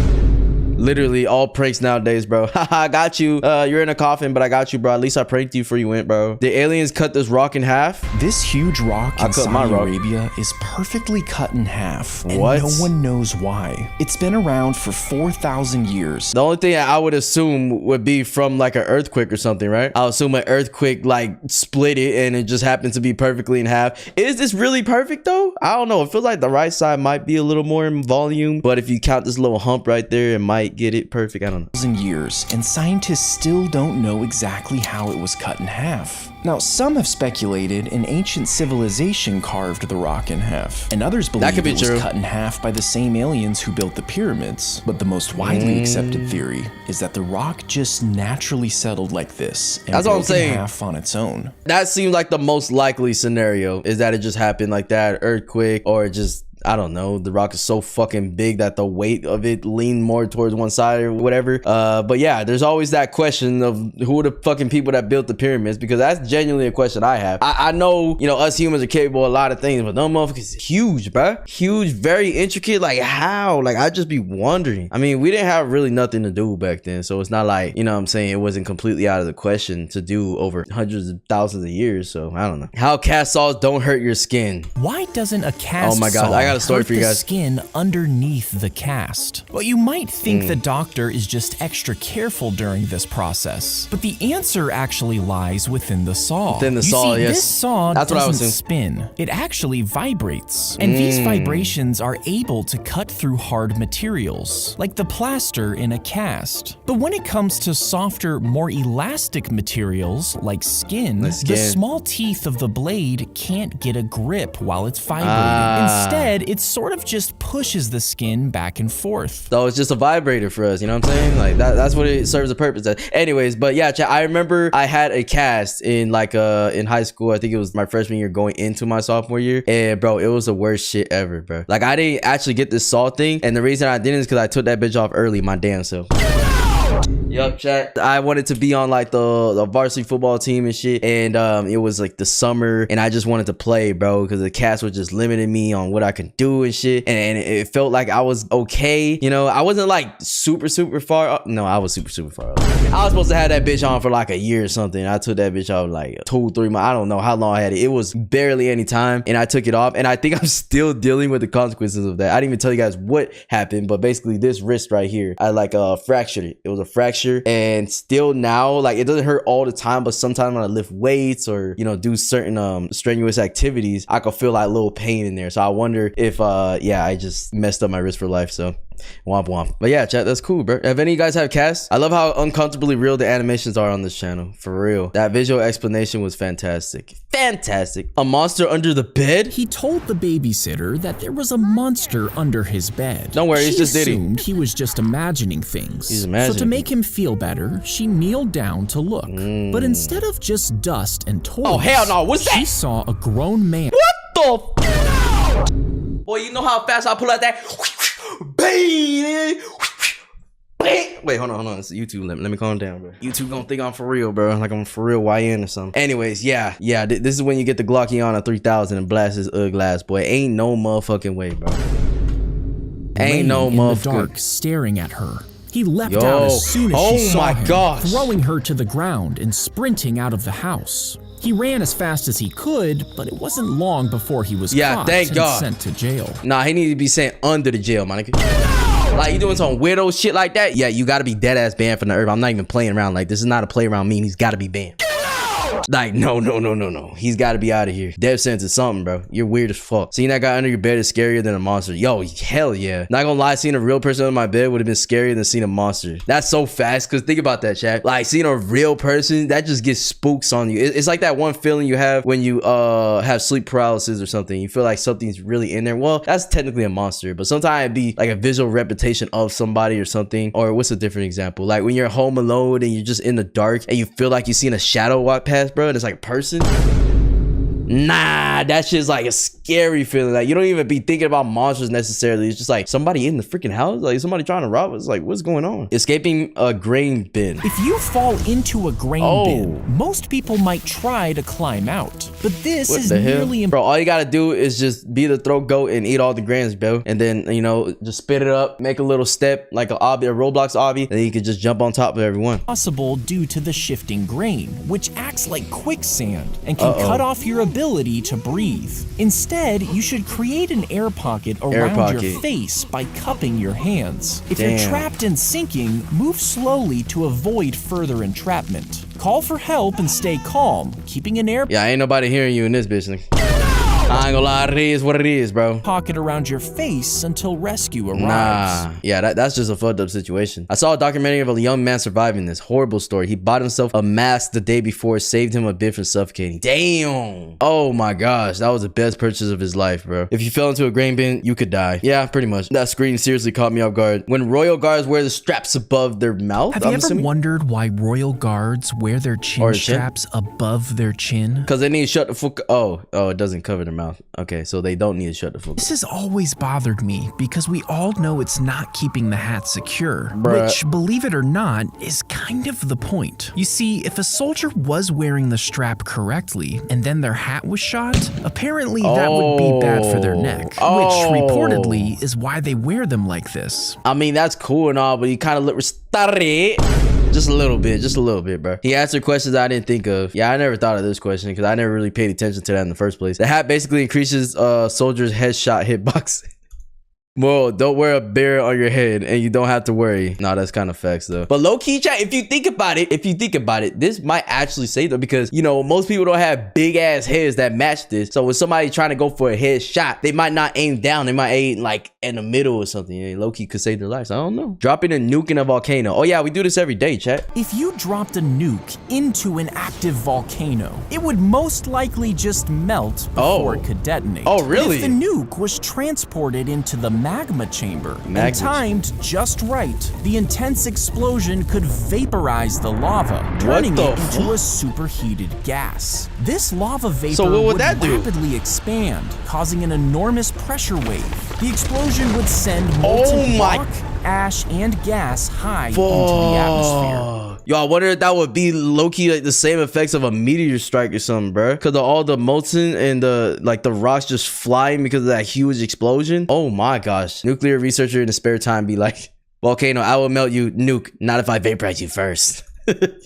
Literally all pranks nowadays, bro. Haha, got you. You're in a coffin, but I got you, bro. At least I pranked you before you went, bro. The aliens cut this rock in half. This huge rock in Saudi Arabia is perfectly cut in half, and no one knows why. It's been around for 4,000 years. The only thing I would assume would be from like an earthquake or something, right? I'll assume an earthquake like split it and it just happened to be perfectly in half. Is this really perfect though? I don't know. It feels like the right side might be a little more in volume, but if you count this little hump right there, it might get it perfect. I don't know. Years, and scientists still don't know exactly how it was cut in half. Now, some have speculated an ancient civilization carved the rock in half, and others believe it was cut in half by the same aliens who built the pyramids. But the most widely accepted theory is that the rock just naturally settled like this and broke in half on its own. That seems like the most likely scenario, is that it just happened like that, earthquake, or just, I don't know, the rock is so fucking big that the weight of it leaned more towards one side or whatever. But yeah, there's always that question of who are the fucking people that built the pyramids, because that's genuinely a question I have. I know, you know, us humans are capable of a lot of things, but those motherfuckers huge, bruh. Huge, very intricate. Like, how? Like, I'd just be wondering. I mean, we didn't have really nothing to do back then, so it's not like, you know what I'm saying, it wasn't completely out of the question to do over hundreds of thousands of years. So I don't know. How cast saws don't hurt your skin. Why doesn't a cast saw got a story hurt for you the guys. skin underneath the cast. Well, you might think the doctor is just extra careful during this process, but the answer actually lies within the saw. Within the you saw, see, yes. this saw That's what I was doesn't saying. spin. It actually vibrates. And these vibrations are able to cut through hard materials, like the plaster in a cast. But when it comes to softer, more elastic materials, like skin, the small teeth of the blade can't get a grip while it's vibrating. Instead, it sort of just pushes the skin back and forth. So it's just a vibrator for us, you know what I'm saying? Like that's what it serves a purpose as. Anyways, but yeah, chat, I remember I had a cast in like in high school. I think it was my freshman year going into my sophomore year. And bro, it was the worst shit ever, bro. Like I didn't actually get this saw thing. And the reason I didn't is because I took that bitch off early, my damn self. Yup, chat. I wanted to be on like the varsity football team and shit, and it was like the summer, and I just wanted to play, bro, because the cast was just limiting me on what I could do and shit, and it felt like I was okay, you know. I wasn't like super far up. No, I was super far up. I was supposed to have that bitch on for like a year or something. I took that bitch off like 2-3 months. I don't know how long I had it. It was barely any time, and I took it off, and I think I'm still dealing with the consequences of that. I didn't even tell you guys what happened, but basically this wrist right here, I like fractured it. It was a fracture. And still now, like, it doesn't hurt all the time, but sometimes when I lift weights or, you know, do certain strenuous activities, I could feel like a little pain in there. So I wonder if yeah, I just messed up my wrist for life. So womp womp. But yeah, chat, that's cool, bro. If any of you guys have casts, I love how uncomfortably real the animations are on this channel. For real. That visual explanation was fantastic. Fantastic. A monster under the bed? He told the babysitter that there was a monster under his bed. Don't worry, it's just Diddy. She assumed he was just imagining things. He's imagining. So to make him feel better, she kneeled down to look. But instead of just dust and toys, oh hell no, what's that? She saw a grown man. What the? Boy, you know how fast I pull out that? Bang! Wait, hold on. It's YouTube. Let me calm down, bro. YouTube gonna think I'm for real, bro. Like I'm for real YN or something. Anyways, yeah. This is when you get the Glocky on a 3000 and blast his glass, boy. Ain't no motherfucking way, bro. Ain't no in the motherfucking dark, staring at her. He leapt out as soon as she saw him, throwing her to the ground and sprinting out of the house. He ran as fast as he could, but it wasn't long before he was caught and sent to jail. Nah, he needed to be sent under the jail, my nigga. Like, you doing some weirdo shit like that? Yeah, you gotta be dead ass banned from the earth. I'm not even playing around. Like, this is not a play around meme. He's gotta be banned. Like, no. He's got to be out of here. Death sentence is something, bro. You're weird as fuck. Seeing that guy under your bed is scarier than a monster. Yo, hell yeah. Not gonna lie, seeing a real person under my bed would have been scarier than seeing a monster. That's so fast, because think about that, chat. Like, seeing a real person, that just gets spooks on you. It's like that one feeling you have when you have sleep paralysis or something. You feel like something's really in there. Well, that's technically a monster, but sometimes it'd be like a visual representation of somebody or something. Or what's a different example? Like when you're home alone and you're just in the dark and you feel like you've seen a shadow walk past, bro, and it's like a person. Nah, that shit's like a scary feeling. Like, you don't even be thinking about monsters necessarily. It's just like somebody in the freaking house, like somebody trying to rob us. Like, what's going on? Escaping a grain bin. If you fall into a grain bin, most people might try to climb out, but this is nearly bro, all you gotta do is just be the throat goat and eat all the grains, bro, and then, you know, just spit it up, make a little step like a Roblox obby, and then you can just jump on top of everyone. Possible due to the shifting grain, which acts like quicksand and can cut off your ability to breathe. Instead, you should create an air pocket around your face by cupping your hands. If you're trapped and sinking, move slowly to avoid further entrapment. Call for help and stay calm, keeping an air ain't nobody hearing you in this bitch. I ain't gonna lie, it is what it is, bro. Pocket around your face until rescue arrives. Nah, yeah, that's just a fucked up situation. I saw a documentary of a young man surviving this horrible story. He bought himself a mask the day before, saved him a bit from suffocating. Damn. Oh my gosh, that was the best purchase of his life, bro. If you fell into a grain bin, you could die. Yeah, pretty much. That screen seriously caught me off guard. When royal guards wear the straps above their mouth, have you ever wondered why royal guards wear their chin straps above their chin? Because they need to shut the fuck. Oh, it doesn't cover their mouth. Okay, so they don't need to shut the fuck. This has always bothered me because we all know it's not keeping the hat secure, which, believe it or not, is kind of the point. You see, if a soldier was wearing the strap correctly and then their hat was shot, apparently that would be bad for their neck, which reportedly is why they wear them like this. I mean, that's cool and all, but you kind of Just a little bit, bro. He answered questions I didn't think of. Yeah, I never thought of this question because I never really paid attention to that in the first place. The hat basically increases soldiers' headshot hitbox. Well, don't wear a bear on your head and you don't have to worry. Nah, that's kind of facts though. But low-key chat, if you think about it, this might actually say though, because you know, most people don't have big ass heads that match this. So when somebody trying to go for a headshot, they might not aim down. They might aim like in the middle or something. Yeah, low-key could save their lives. I don't know. Dropping a nuke in a volcano. Oh yeah, we do this every day, chat. If you dropped a nuke into an active volcano, it would most likely just melt before it could detonate. Oh, really? If the nuke was transported into the magma chamber and timed just right, the intense explosion could vaporize the lava, turning it into a superheated gas. This lava vapor would rapidly expand, causing an enormous pressure wave. The explosion would send molten rock, ash, and gas high into the atmosphere. Yo, I wonder if that would be low-key like the same effects of a meteor strike or something, bro. Because of all the molten and the rocks just flying because of that huge explosion. Oh my gosh. Nuclear researcher in his spare time be like, volcano, I will melt you. Nuke, not if I vaporize you first.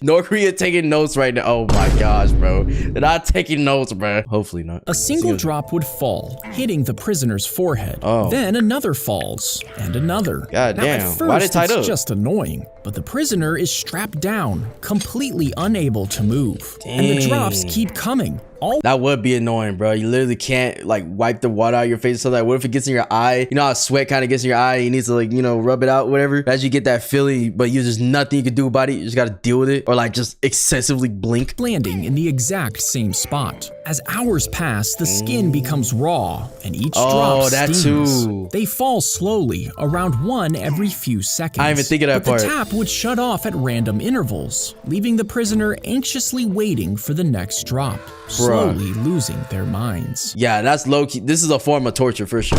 North Korea taking notes right now. Oh my gosh, bro. They're not taking notes, bro. Hopefully not. A single drop would fall, hitting the prisoner's forehead. Then another falls, and another. God damn. Now, at first, it's just annoying, but the prisoner is strapped down, completely unable to move. Dang. And the drops keep coming. That would be annoying, bro. You literally can't like wipe the water out of your face. So like, what if it gets in your eye? You know how sweat kind of gets in your eye? You need to like, you know, rub it out, whatever. As you get that feeling, but there's nothing you can do about it. You just got to deal with it, or like just excessively blink. Landing in the exact same spot. As hours pass, the skin becomes raw, and each drop stings. Too. They fall slowly, around one every few seconds. I didn't even think of that part. The tap would shut off at random intervals, leaving the prisoner anxiously waiting for the next drop, slowly losing their minds. Yeah, that's low-key. This is a form of torture for sure.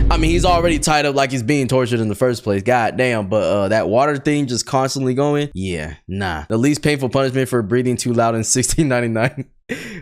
I mean, he's already tied up like he's being tortured in the first place. God damn, but that water thing just constantly going. Yeah, nah. The least painful punishment for breathing too loud in 1699.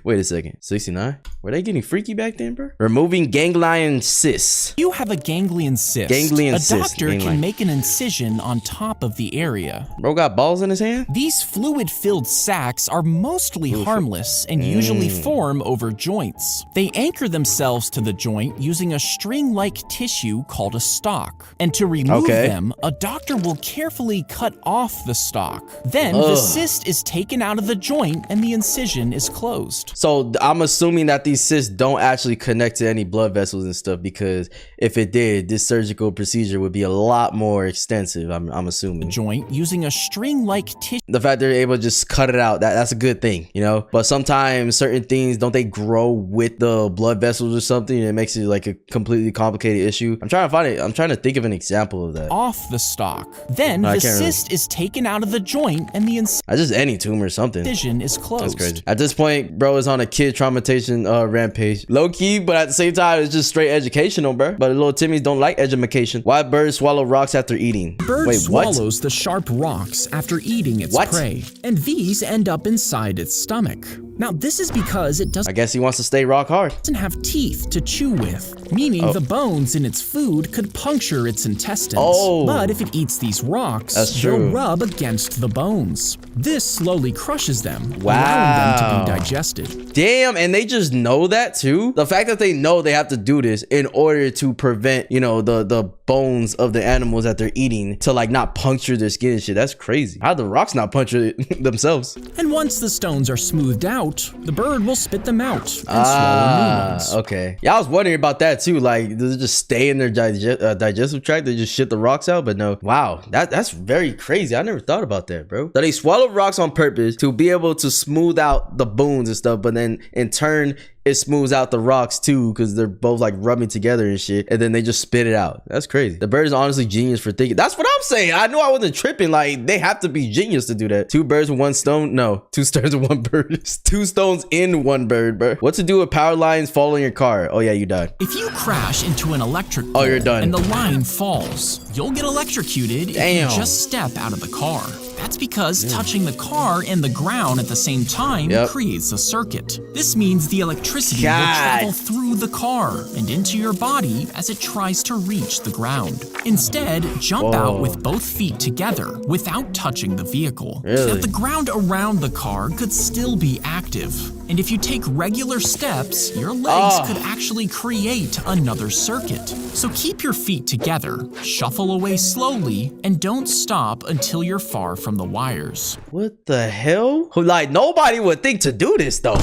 Wait a second, 69? Were they getting freaky back then, bro? Removing ganglion cysts. You have a ganglion cyst. A doctor can make an incision on top of the area. Bro got balls in his hand? These fluid-filled sacs are mostly harmless and usually form over joints. They anchor themselves to the joint using a string-like tissue called a stalk. And to remove them, a doctor will carefully cut off the stalk. Then the cyst is taken out of the joint and the incision is closed. So I'm assuming that these cysts don't actually connect to any blood vessels and stuff, because if it did, this surgical procedure would be a lot more extensive. I'm assuming. Joint using a string-like tissue. The fact they're able to just cut it out, that's a good thing, you know. But sometimes certain things, don't they grow with the blood vessels or something? And it makes it like a completely complicated issue. I'm trying to find it. I'm trying to think of an example of that. Off the stalk. Then the cyst is taken out of the joint and the just any tumor or something. Incision is closed. That's crazy. At this point, bro is on a kid traumatization rampage. Low key, but at the same time, it's just straight educational, bro. But the little Timmies don't like education. Why birds swallow rocks after eating? Bird swallows the sharp rocks after eating its prey, and these end up inside its stomach. Now, this is because it doesn't. I guess he wants to stay rock hard. Doesn't have teeth to chew with, meaning the bones in its food could puncture its intestines. But if it eats these rocks, they'll rub against the bones. This slowly crushes them, allowing them to be digested. Damn, and they just know that too? The fact that they know they have to do this in order to prevent, you know, the bones of the animals that they're eating to like not puncture their skin and shit. That's crazy. How do the rocks not puncture themselves? And once the stones are smoothed out, the bird will spit them out and swallow new ones. Okay. Yeah, I was wondering about that too. Like, does it just stay in their digestive tract? They just shit the rocks out? But no. Wow, that's very crazy. I never thought about that, bro. So they swallow rocks on purpose to be able to smooth out the bones and stuff, but then in turn, it smooths out the rocks too, because they're both like rubbing together and shit, and then they just spit it out. That's crazy. The bird is honestly genius for thinking. That's what I'm saying. I knew I wasn't tripping. Like, they have to be genius to do that. 2 birds with 1 stone? No, 2 stones with 1 bird. 2 stones in 1 bird, bro. What to do with power lines following your car? Oh yeah, you died. If you crash into an electric pole you're done. and the line falls, you'll get electrocuted if you just step out of the car. That's because touching the car and the ground at the same time creates a circuit. This means the electricity will travel through the car and into your body as it tries to reach the ground. Instead, jump out with both feet together without touching the vehicle. Now, the ground around the car could still be active. And if you take regular steps, your legs could actually create another circuit. So keep your feet together, shuffle away slowly, and don't stop until you're far from the wires. What the hell? Like, nobody would think to do this though.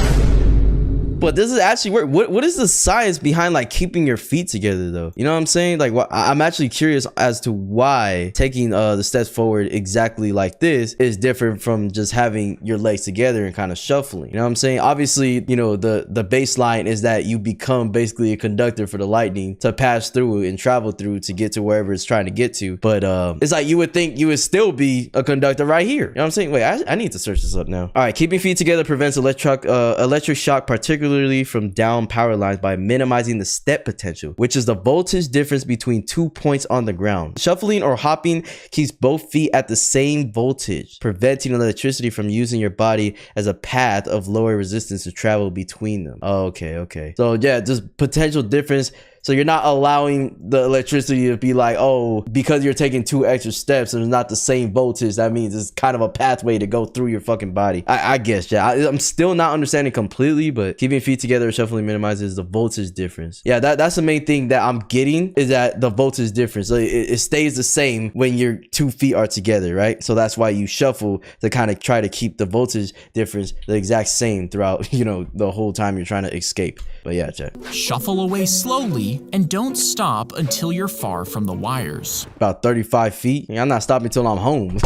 But this is actually work. What is the science behind like keeping your feet together though? You know what I'm saying? Like, I'm actually curious as to why taking the steps forward exactly like this is different from just having your legs together and kind of shuffling. You know what I'm saying? Obviously, you know, the baseline is that you become basically a conductor for the lightning to pass through and travel through to get to wherever it's trying to get to. But it's like you would think you would still be a conductor right here. You know what I'm saying? Wait, I need to search this up now. All right, keeping feet together prevents electric shock, particularly from down power lines, by minimizing the step potential, which is the voltage difference between 2 points on the ground. Shuffling or hopping keeps both feet at the same voltage, preventing electricity from using your body as a path of lower resistance to travel between them. Okay. So yeah, just potential difference. So you're not allowing the electricity to be like, oh, because you're taking 2 extra steps and it's not the same voltage, that means it's kind of a pathway to go through your fucking body. I guess, yeah. I'm still not understanding completely, but keeping feet together, shuffling minimizes the voltage difference. Yeah, that's the main thing that I'm getting, is that the voltage difference. Like, it stays the same when your 2 feet are together, right? So that's why you shuffle to kind of try to keep the voltage difference the exact same throughout, you know, the whole time you're trying to escape. But yeah, check. Shuffle away slowly and don't stop until you're far from the wires. About 35 feet. Yeah, I'm not stopping till I'm home.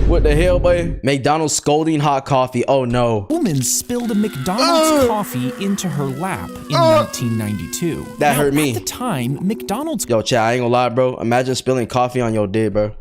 What the hell, boy? McDonald's scolding hot coffee. Oh no. A woman spilled a McDonald's coffee into her lap in 1992. That hurt me. At the time, McDonald's... Yo, chat, I ain't gonna lie, bro. Imagine spilling coffee on your dick, bro.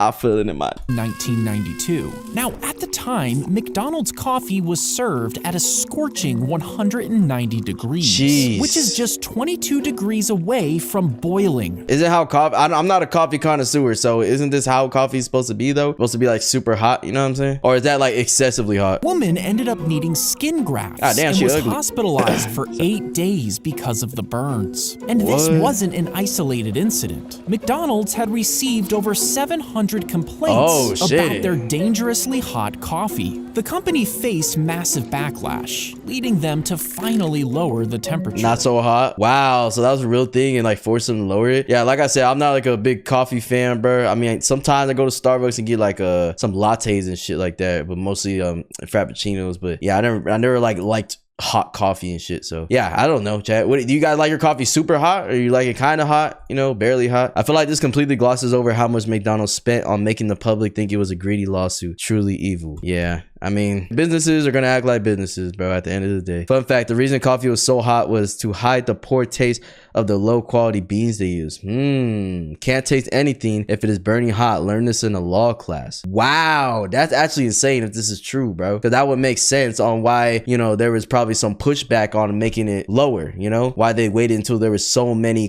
I feel it in my 1992. Now, at the time, McDonald's coffee was served at a scorching 190 degrees, Jeez. which is just 22 degrees away from boiling. Isn't how coffee? I'm not a coffee connoisseur, so isn't this how coffee is supposed to be though? Supposed to be like super hot, you know what I'm saying? Or is that like excessively hot? Woman ended up needing skin grafts and was hospitalized for 8 days because of the burns. And this wasn't an isolated incident. McDonald's had received over 700 complaints about their dangerously hot coffee. The company faced massive backlash, leading them to finally lower the temperature. Not so hot. Wow, so that was a real thing and like forced them to lower it. Yeah, like I said, I'm not like a big coffee fan, bro. I mean, sometimes I go to Starbucks and get like some lattes and shit like that, but mostly frappuccinos. But yeah, I never liked hot coffee and shit. So yeah, I don't know, chat. What do you guys like? Your coffee super hot, or you like it kind of hot, you know, barely hot? I feel like this completely glosses over how much McDonald's spent on making the public think it was a greedy lawsuit. Truly evil. Yeah, I mean, businesses are gonna act like businesses, bro, at the end of the day. Fun fact, the reason coffee was so hot was to hide the poor taste of the low quality beans they use. Can't taste anything if it is burning hot. Learn this in a law class. Wow, that's actually insane if this is true, bro, because that would make sense on why, you know, there was probably some pushback on making it lower, you know, why they waited until there was so many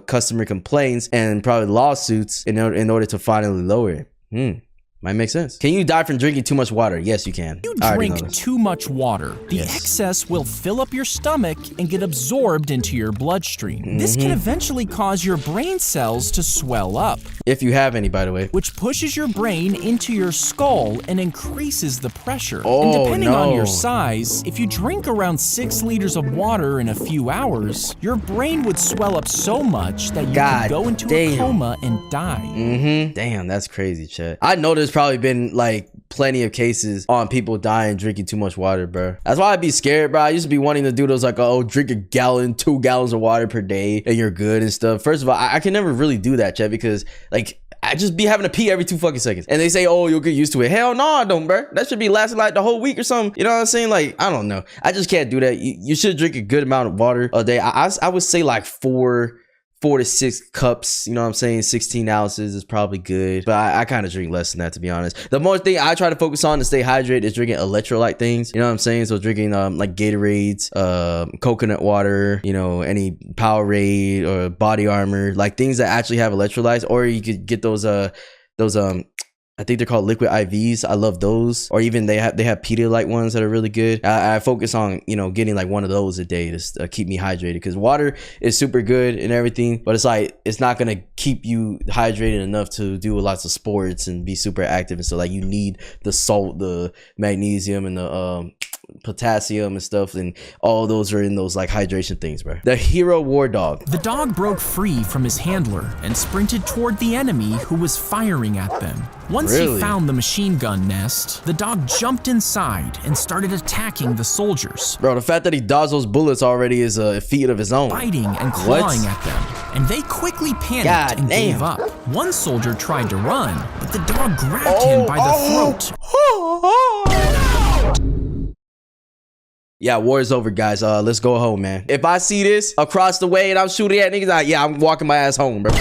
customer complaints and probably lawsuits in order to finally lower it. Might make sense. Can you die from drinking too much water? Yes, you can. You drink too much water. The excess will fill up your stomach and get absorbed into your bloodstream. This can eventually cause your brain cells to swell up. If you have any, by the way. Which pushes your brain into your skull and increases the pressure. And depending on your size, if you drink around 6 liters of water in a few hours, your brain would swell up so much that you could go into a coma and die. Damn, that's crazy, chat. I know there's probably been like plenty of cases on people dying drinking too much water, bro. That's why I'd be scared, bro. I used to be wanting to do those like, oh, drink a gallon, 2 gallons of water per day and you're good and stuff. First of all, I can never really do that, chat, because like I just be having to pee every 2 fucking seconds. And they say, oh, you'll get used to it. Hell no, I don't, bro. That should be lasting like the whole week or something. You know what I'm saying? Like, I don't know. I just can't do that. You should drink a good amount of water a day. I would say like 4 to 6 cups, you know what I'm saying? 16 ounces is probably good, but I kind of drink less than that, to be honest. The more thing I try to focus on to stay hydrated is drinking electrolyte things, you know what I'm saying? So drinking like Gatorades, coconut water, you know, any Powerade or Body Armor, like things that actually have electrolytes. Or you could get those I think they're called liquid IVs. I love those. Or even they have Pedialyte ones that are really good. I focus on, you know, getting like one of those a day to keep me hydrated, because water is super good and everything, but it's like it's not gonna keep you hydrated enough to do lots of sports and be super active. And so like you need the salt, the magnesium, and the potassium and stuff, and all those are in those like hydration things, bro. The hero war dog. The dog broke free from his handler and sprinted toward the enemy who was firing at them. Once he found the machine gun nest, the dog jumped inside and started attacking the soldiers. Bro, the fact that he dodged those bullets already is a feat of his own. Biting and clawing at them, and they quickly panicked and gave up. One soldier tried to run, but the dog grabbed him by the throat. Yeah, war is over, guys. Let's go home, man. If I see this across the way and I'm shooting at niggas, yeah, I'm walking my ass home, bro.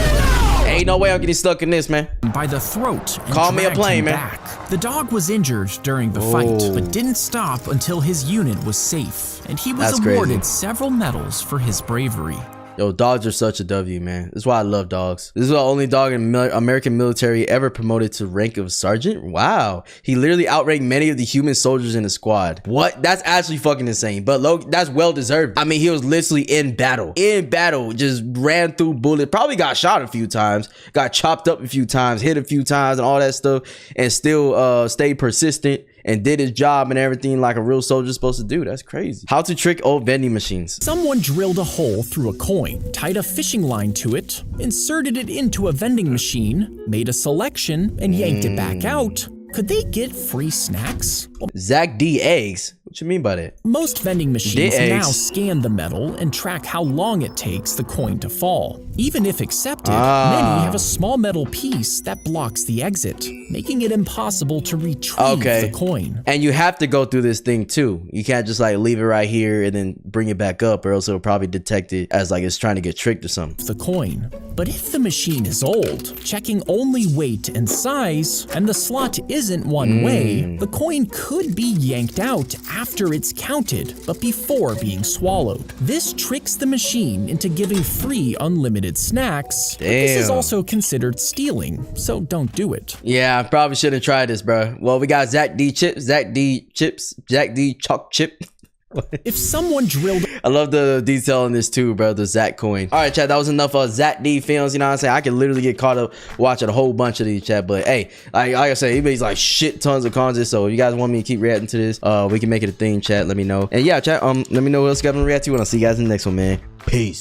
Ain't no way I'm getting stuck in this, man. By the throat and call me a plane, man. Back. The dog was injured during the fight, but didn't stop until his unit was safe, and he was awarded several medals for his bravery. Yo, dogs are such a W, man. This is why I love dogs. This is the only dog in American military ever promoted to rank of sergeant. Wow. He literally outranked many of the human soldiers in the squad. What? That's actually fucking insane. But that's well deserved. I mean, he was literally in battle. In battle. Just ran through bullets. Probably got shot a few times. Got chopped up a few times. Hit a few times and all that stuff. And still stayed persistent and did his job and everything like a real soldier's supposed to do. That's crazy. How to trick old vending machines. Someone drilled a hole through a coin, tied a fishing line to it, inserted it into a vending machine, made a selection, and yanked it back out. Could they get free snacks? Zack D eggs? What you mean by that? Most vending machines now scan the metal and track how long it takes the coin to fall. Even if accepted, many have a small metal piece that blocks the exit, making it impossible to retrieve the coin. And you have to go through this thing too. You can't just like leave it right here and then bring it back up, or else it'll probably detect it as like it's trying to get tricked or something. The coin. But if the machine is old, checking only weight and size, and the slot isn't one way, the coin could be yanked out after it's counted, but before being swallowed. This tricks the machine into giving free unlimited snacks. But this is also considered stealing, so don't do it. Yeah, I probably shouldn't try this, bro. Well, we got Zack D chips, Zack D chips, Zack D chalk chip. If someone drilled... I love the detail in this too, bro. The Zack coin. All right, chat. That was enough of Zack D films. You know what I'm saying? I can literally get caught up watching a whole bunch of these, chat. But hey, like I said, he makes like shit tons of content. So if you guys want me to keep reacting to this, we can make it a thing, chat. Let me know. And yeah, chat. Let me know what else you guys want to react to. And I'll see you guys in the next one, man. Peace.